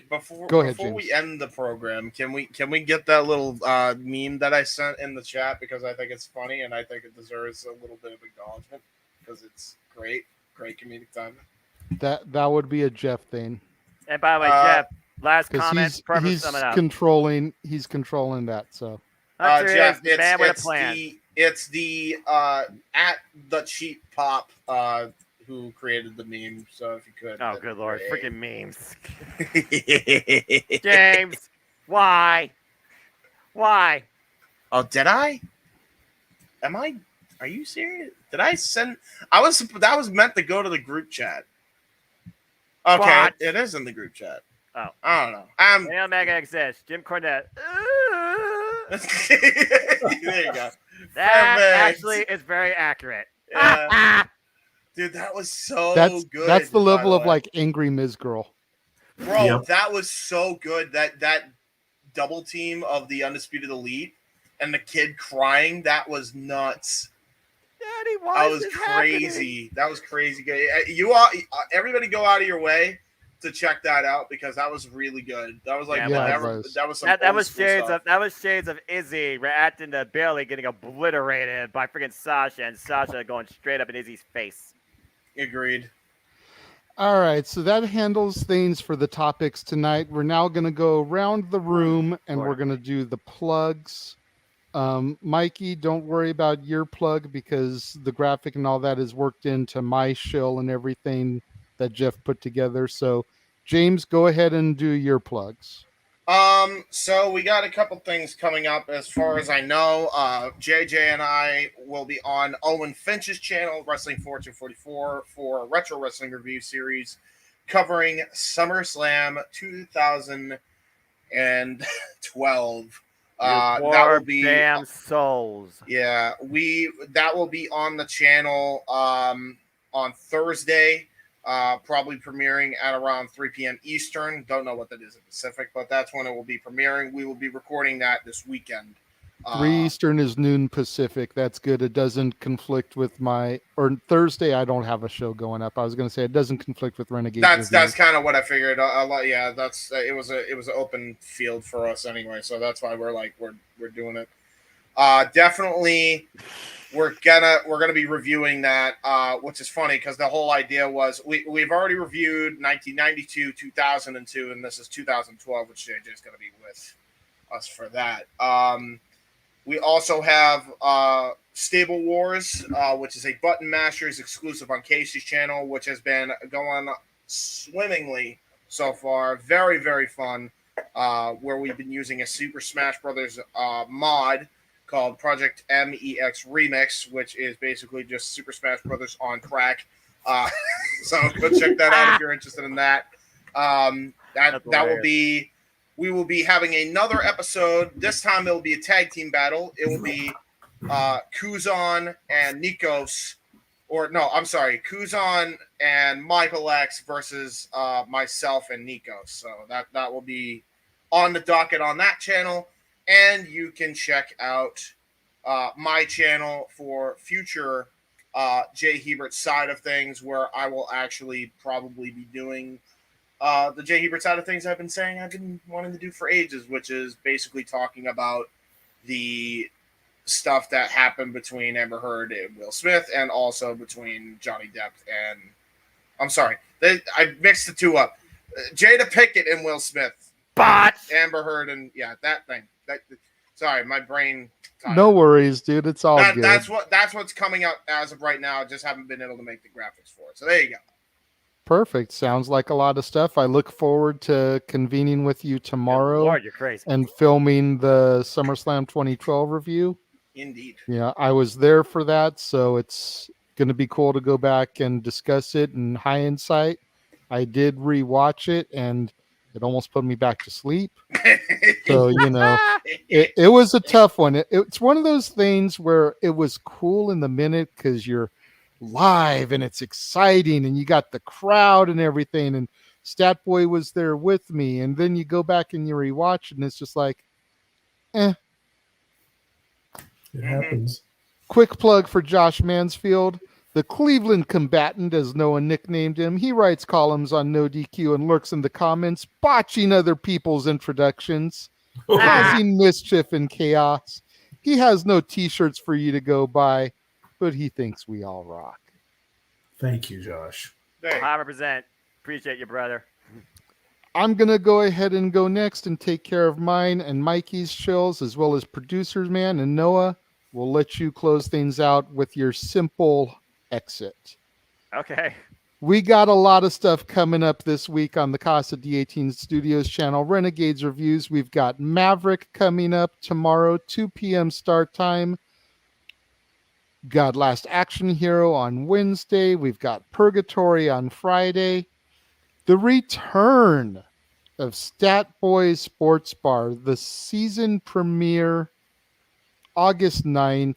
before we end the program, can we get that little meme that I sent in the chat, because I think it's funny and I think it deserves a little bit of acknowledgement because it's great comedic timing. That would be a Jeff thing. And by the way, Jeff, last 'Cause comment, perfect he's sum it up. he's controlling that. So Jeff, the man with a plan. It's the at the cheap pop who created the meme. So if you could. Oh, good lord, freaking memes. James, why? Oh, did I? Are you serious? Did I send? That was meant to go to the group chat. Okay, What? it is in the group chat. Oh, I don't know. Daniel Mega exists. Jim Cornette. There you go. That Perfect. actually is very accurate. Yeah. Dude, that was so good. That's the by level of way. like angry Ms. Girl. Bro, that was so good. That double team of the Undisputed Elite and the kid crying, that was nuts. Daddy, why That is was this crazy. That was crazy good. You all, everybody, go out of your way to check that out because that was really good. That was like that was some that was old school shades stuff. of shades of Izzy reacting to Bailey getting obliterated by freaking Sasha, and Sasha going straight up in Izzy's face. Agreed. All right, so that handles things for the topics tonight. We're now going to go around the room and we're going to do the plugs. Mikey, don't worry about your plug because the graphic and all that is worked into my shill and everything that Jeff put together. So, James, go ahead and do your plugs. So we got a couple things coming up. As far as I know, JJ and I will be on Owen Finch's channel, Wrestling Fortune 44, for a retro wrestling review series covering SummerSlam 2012. That will be damn souls. Yeah, that will be on the channel on Thursday. Probably premiering at around 3 p.m. Eastern. Don't know what that is in Pacific, but that's when it will be premiering. We will be recording that this weekend. 3 Eastern is noon Pacific. That's good. It doesn't conflict with or Thursday I don't have a show going up. I was going to say it doesn't conflict with Renegade. That's kind of what I figured. Yeah, it was an open field for us anyway, so that's why we're doing it. Definitely. We're gonna be reviewing that, which is funny because the whole idea was we've already reviewed 1992, 2002, and this is 2012, which JJ is gonna be with us for that. We also have Stable Wars, which is a Button Mashers exclusive on Casey's channel, which has been going swimmingly so far. Very, very fun. Where we've been using a Super Smash Brothers mod called Project MEX Remix, which is basically just Super Smash Brothers on crack. So go check that out if you're interested in that. We will be having another episode. This time it will be a tag team battle. It will be Kuzan and Nikos, Kuzan and Michael X versus myself and Nikos. So that will be on the docket on that channel. And you can check out my channel for future Jay Hebert side of things, where I will actually probably be doing the Jay Hebert side of things I've been wanting to do for ages, which is basically talking about the stuff that happened between Amber Heard and Will Smith, and also between Johnny Depp and I mixed the two up. Jada Pinkett and Will Smith. But Amber Heard and that thing. Sorry, my brain. No worries, dude. It's all good. That's what's coming out as of right now. I just haven't been able to make the graphics for it. So there you go. Perfect. Sounds like a lot of stuff. I look forward to convening with you tomorrow. Lord, you're crazy. And filming the SummerSlam 2012 review. Indeed. Yeah, I was there for that, so it's going to be cool to go back and discuss it in hindsight. I did rewatch it, and it almost put me back to sleep. So, it was a tough one. It's one of those things where it was cool in the minute because you're live and it's exciting and you got the crowd and everything. And Stat Boy was there with me. And then you go back and you rewatch it and it's just like, It happens. Quick plug for Josh Mansfield. The Cleveland combatant, as Noah nicknamed him, he writes columns on NoDQ and lurks in the comments, botching other people's introductions, causing mischief and chaos. He has no t-shirts for you to go buy, but he thinks we all rock. Thank you, Josh. 100%. Appreciate you, brother. I'm going to go ahead and go next and take care of mine and Mikey's shills, as well as producers, man, and Noah. We'll let you close things out with your simple exit. Okay. We got a lot of stuff coming up this week on the Casa D18 Studios Channel. Renegades reviews. We've got Maverick coming up tomorrow, 2 p.m. start time. Got Last Action Hero on Wednesday. We've got Purgatory on Friday. The return of Stat Boy Sports Bar, the season premiere, August 9th.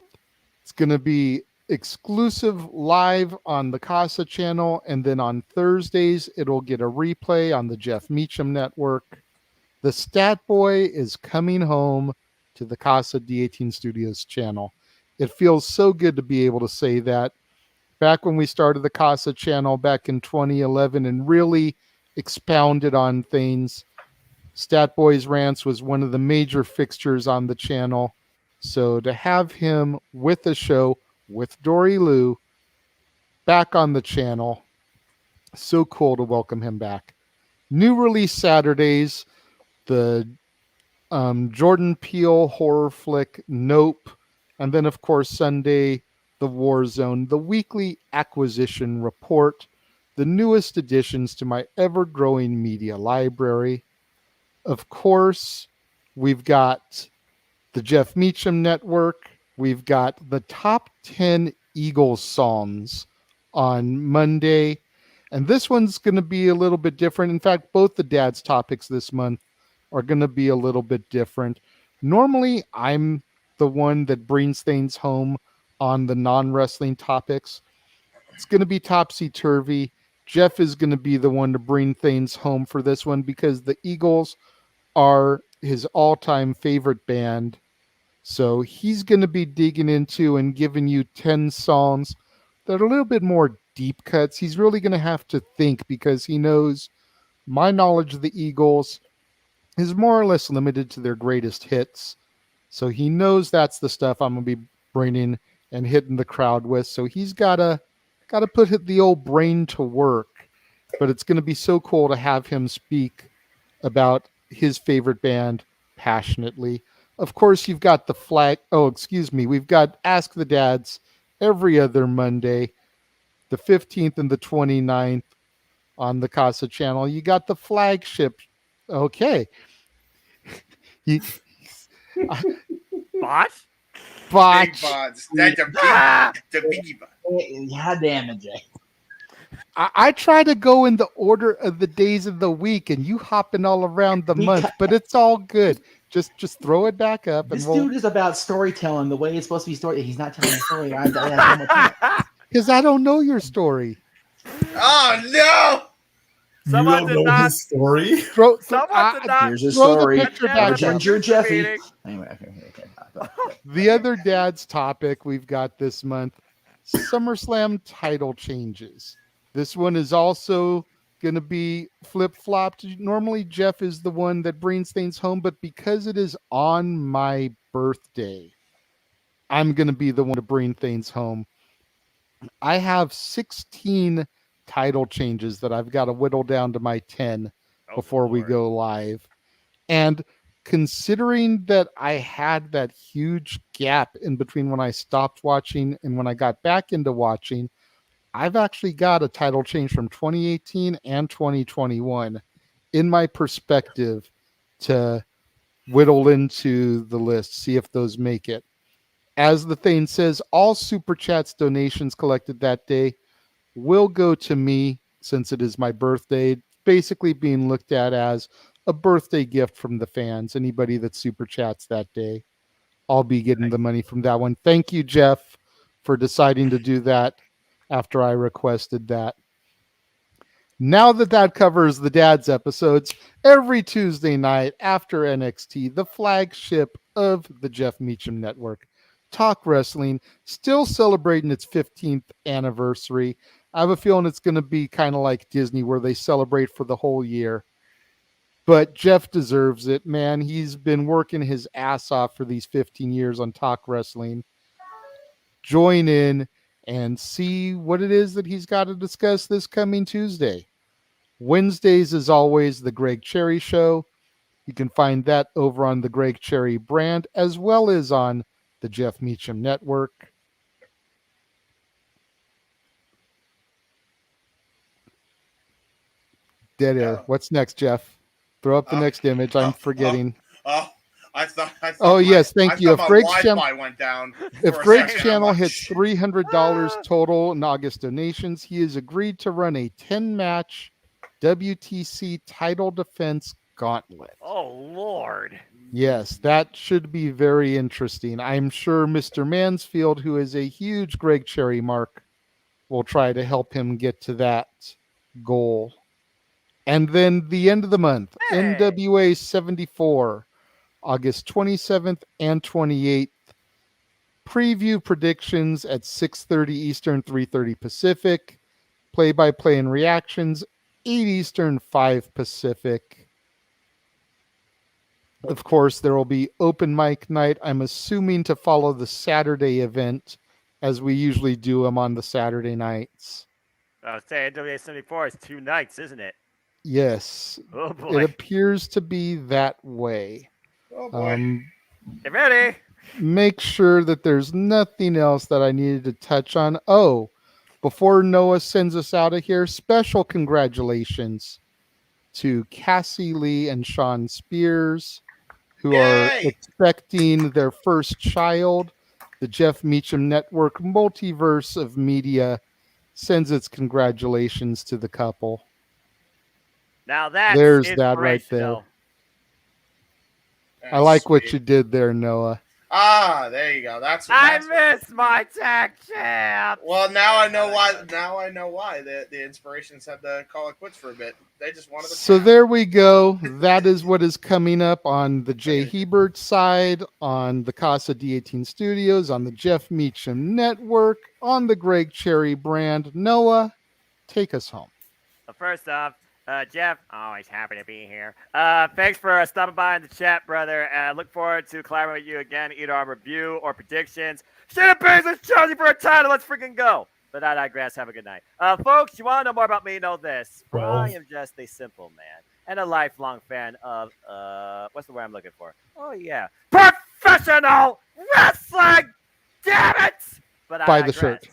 It's going to be exclusive live on the Casa channel, and then on Thursdays it'll get a replay on the Jeff Meacham Network. The Stat Boy is coming home to the Casa D18 Studios channel. It feels so good to be able to say that. Back when we started the Casa channel back in 2011 and really expounded on things, Stat Boy's Rants was one of the major fixtures on the channel. So to have him with the show with Dory Lou back on the channel, So cool to welcome him back. New release Saturdays, the Jordan Peele horror flick Nope, and then of course Sunday, The War Zone, the weekly acquisition report, the newest additions to my ever-growing media library. Of course, we've got the Jeff Meacham Network. We've got the top 10 Eagles songs on Monday. And this one's going to be a little bit different. In fact, both the dad's topics this month are going to be a little bit different. Normally, I'm the one that brings things home on the non-wrestling topics. It's going to be topsy-turvy. Jeff is going to be the one to bring things home for this one because the Eagles are his all-time favorite band. So he's going to be digging into and giving you 10 songs that are a little bit more deep cuts. He's really going to have to think because he knows my knowledge of the Eagles is more or less limited to their greatest hits. So he knows that's the stuff I'm going to be bringing and hitting the crowd with. So he's got to put the old brain to work. But it's going to be so cool to have him speak about his favorite band passionately. Of course, you've got the flag. Oh, excuse me. We've got Ask the Dads every other Monday, the 15th and the 29th on the Casa channel. You got the flagship. Okay. Bots? Botch. Big bots. That's the biggie bot. God damn it, Jay. I try to go in the order of the days of the week, and you hopping all around the month, but it's all good. Just throw it back up. This and dude is about storytelling the way it's supposed to be story. He's not telling a story. Because I don't know your story. Oh no! Someone did not. Story. Someone did not. Here's a Throw the story. picture back up. Ginger Jeffy. Anyway, The other dad's topic we've got this month, SummerSlam title changes. This one is also going to be flip-flopped. Normally, Jeff is the one that brings things home, but because it is on my birthday, I'm going to be the one to bring things home. I have 16 title changes that I've got to whittle down to my 10 before we go live. And considering that I had that huge gap in between when I stopped watching and when I got back into watching, I've actually got a title change from 2018 and 2021 in my perspective to whittle into the list, see if those make it. As the thing says, all Super Chats donations collected that day will go to me since it is my birthday, basically being looked at as a birthday gift from the fans. Anybody that Super Chats that day, I'll be getting the money from that one. Thank you, Jeff, for deciding to do that after I requested that. Now that covers the dad's episodes, every Tuesday night after NXT, the flagship of the Jeff Meacham Network, Talk Wrestling, still celebrating its 15th anniversary. I have a feeling it's going to be kind of like Disney where they celebrate for the whole year. But Jeff deserves it, man. He's been working his ass off for these 15 years on Talk Wrestling. Join in and see what it is that he's got to discuss this coming Tuesday. Wednesdays, as always, the Greg Cherry Show. You can find that over on the Greg Cherry brand, as well as on the Jeff Meacham Network. Dead air. What's next, Jeff? Throw up the next image. I'm forgetting. I thought oh, yes. Thank you. If Greg's Wi-Fi went down. If Greg's channel hits $300 total in August donations, he has agreed to run a 10-match WTC title defense gauntlet. Oh, Lord. Yes, that should be very interesting. I'm sure Mr. Mansfield, who is a huge Greg Cherry mark, will try to help him get to that goal. And then the end of the month, NWA 74, August 27th and 28th. Preview predictions at 6:30 Eastern, 3:30 Pacific. Play-by-play and reactions, 8 Eastern, 5 Pacific. Of course, there will be open mic night. I'm assuming to follow the Saturday event as we usually do them on the Saturday nights. I was saying NWA 74 is 2 nights, isn't it? Yes. Oh, boy. It appears to be that way. Oh, boy. Get ready. Make sure that there's nothing else that I needed to touch on. Oh, before Noah sends us out of here, special congratulations to Cassie Lee and Sean Spears, who are expecting their first child. The Jeff Meacham Network Multiverse of Media sends its congratulations to the couple. Now that's There's that right there. inspirational. I like what you did there, Noah. Ah, there you go. That's I missed my tag champ. Well, now I know why. Now I know why the Inspirations had to call it quits for a bit. They just wanted to. So there we go. That is what is coming up on the Jay Hebert side, on the Casa D18 Studios, on the Jeff Meacham Network, on the Greg Cherry brand. Noah, take us home. Well, first off, Jeff, always happy to be here. Thanks for stopping by in the chat, brother. Look forward to collaborating with you again, either on review or predictions. Shit, let's charge you for a title. Let's freaking go. But I digress. Have a good night. Folks, you want to know more about me? Know this. I am just a simple man and a lifelong fan of, what's the word I'm looking for? Oh, yeah. Professional wrestling! Damn it! But Buy the shirt.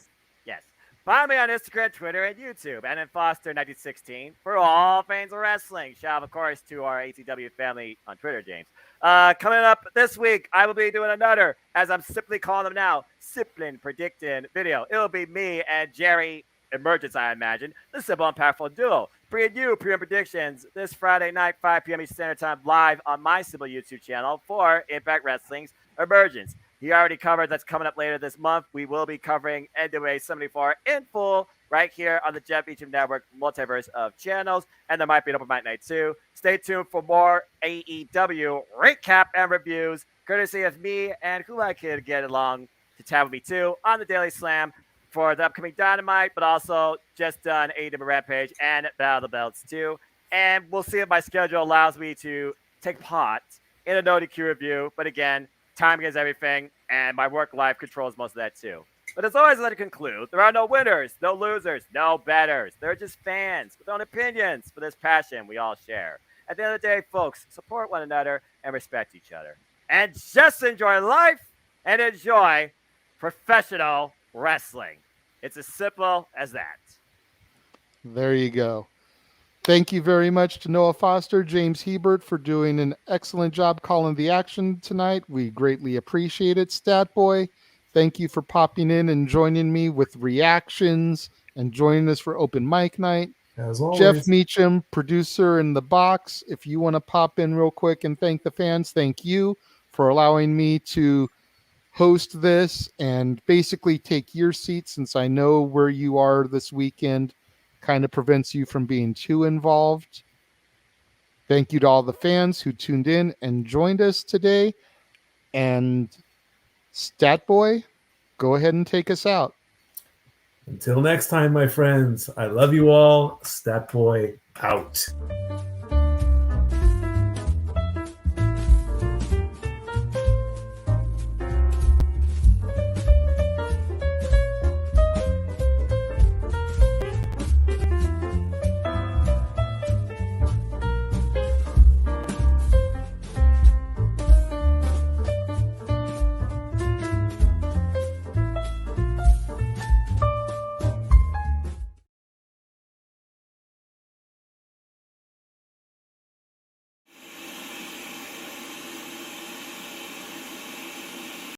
Yes. Find me on Instagram, Twitter, and YouTube, and in Foster1916 for all fans of wrestling. Shout out, of course, to our ATW family on Twitter, James. Coming up this week, I will be doing another, as I'm simply calling them now, Siplin Predicting video. It'll be me and Jerry Emergence, I imagine, the simple and powerful duo. Bringing you pre predictions this Friday night, 5 p.m. Eastern Standard Time, live on my simple YouTube channel for Impact Wrestling's Emergence. He already covered that's coming up later this month. We will be covering NWA 74 in full right here on the Jeff Meacham Network Multiverse of channels. And there might be an open mic night too. Stay tuned for more AEW recap and reviews, courtesy of me and who I could get along to tab with me too on the Daily Slam for the upcoming Dynamite, but also just done AEW Rampage and Battle of the Belts too. And we'll see if my schedule allows me to take part in a NoDQ review. But again, time is everything, and my work life controls most of that too. But as always, let it conclude, there are no winners, no losers, no betters. They're just fans with their own opinions for this passion we all share. At the end of the day, folks, support one another and respect each other. And just enjoy life and enjoy professional wrestling. It's as simple as that. There you go. Thank you very much to Noah Foster, James Hebert, for doing an excellent job calling the action tonight. We greatly appreciate it. Stat Boy, thank you for popping in and joining me with reactions and joining us for open mic night. As always. Jeff Meacham, producer in the box. If you want to pop in real quick and thank the fans, thank you for allowing me to host this and basically take your seat, since I know where you are this weekend kind of prevents you from being too involved. Thank you to all the fans who tuned in and joined us today. And Stat Boy, go ahead and take us out. Until next time, my friends, I love you all. Stat Boy out.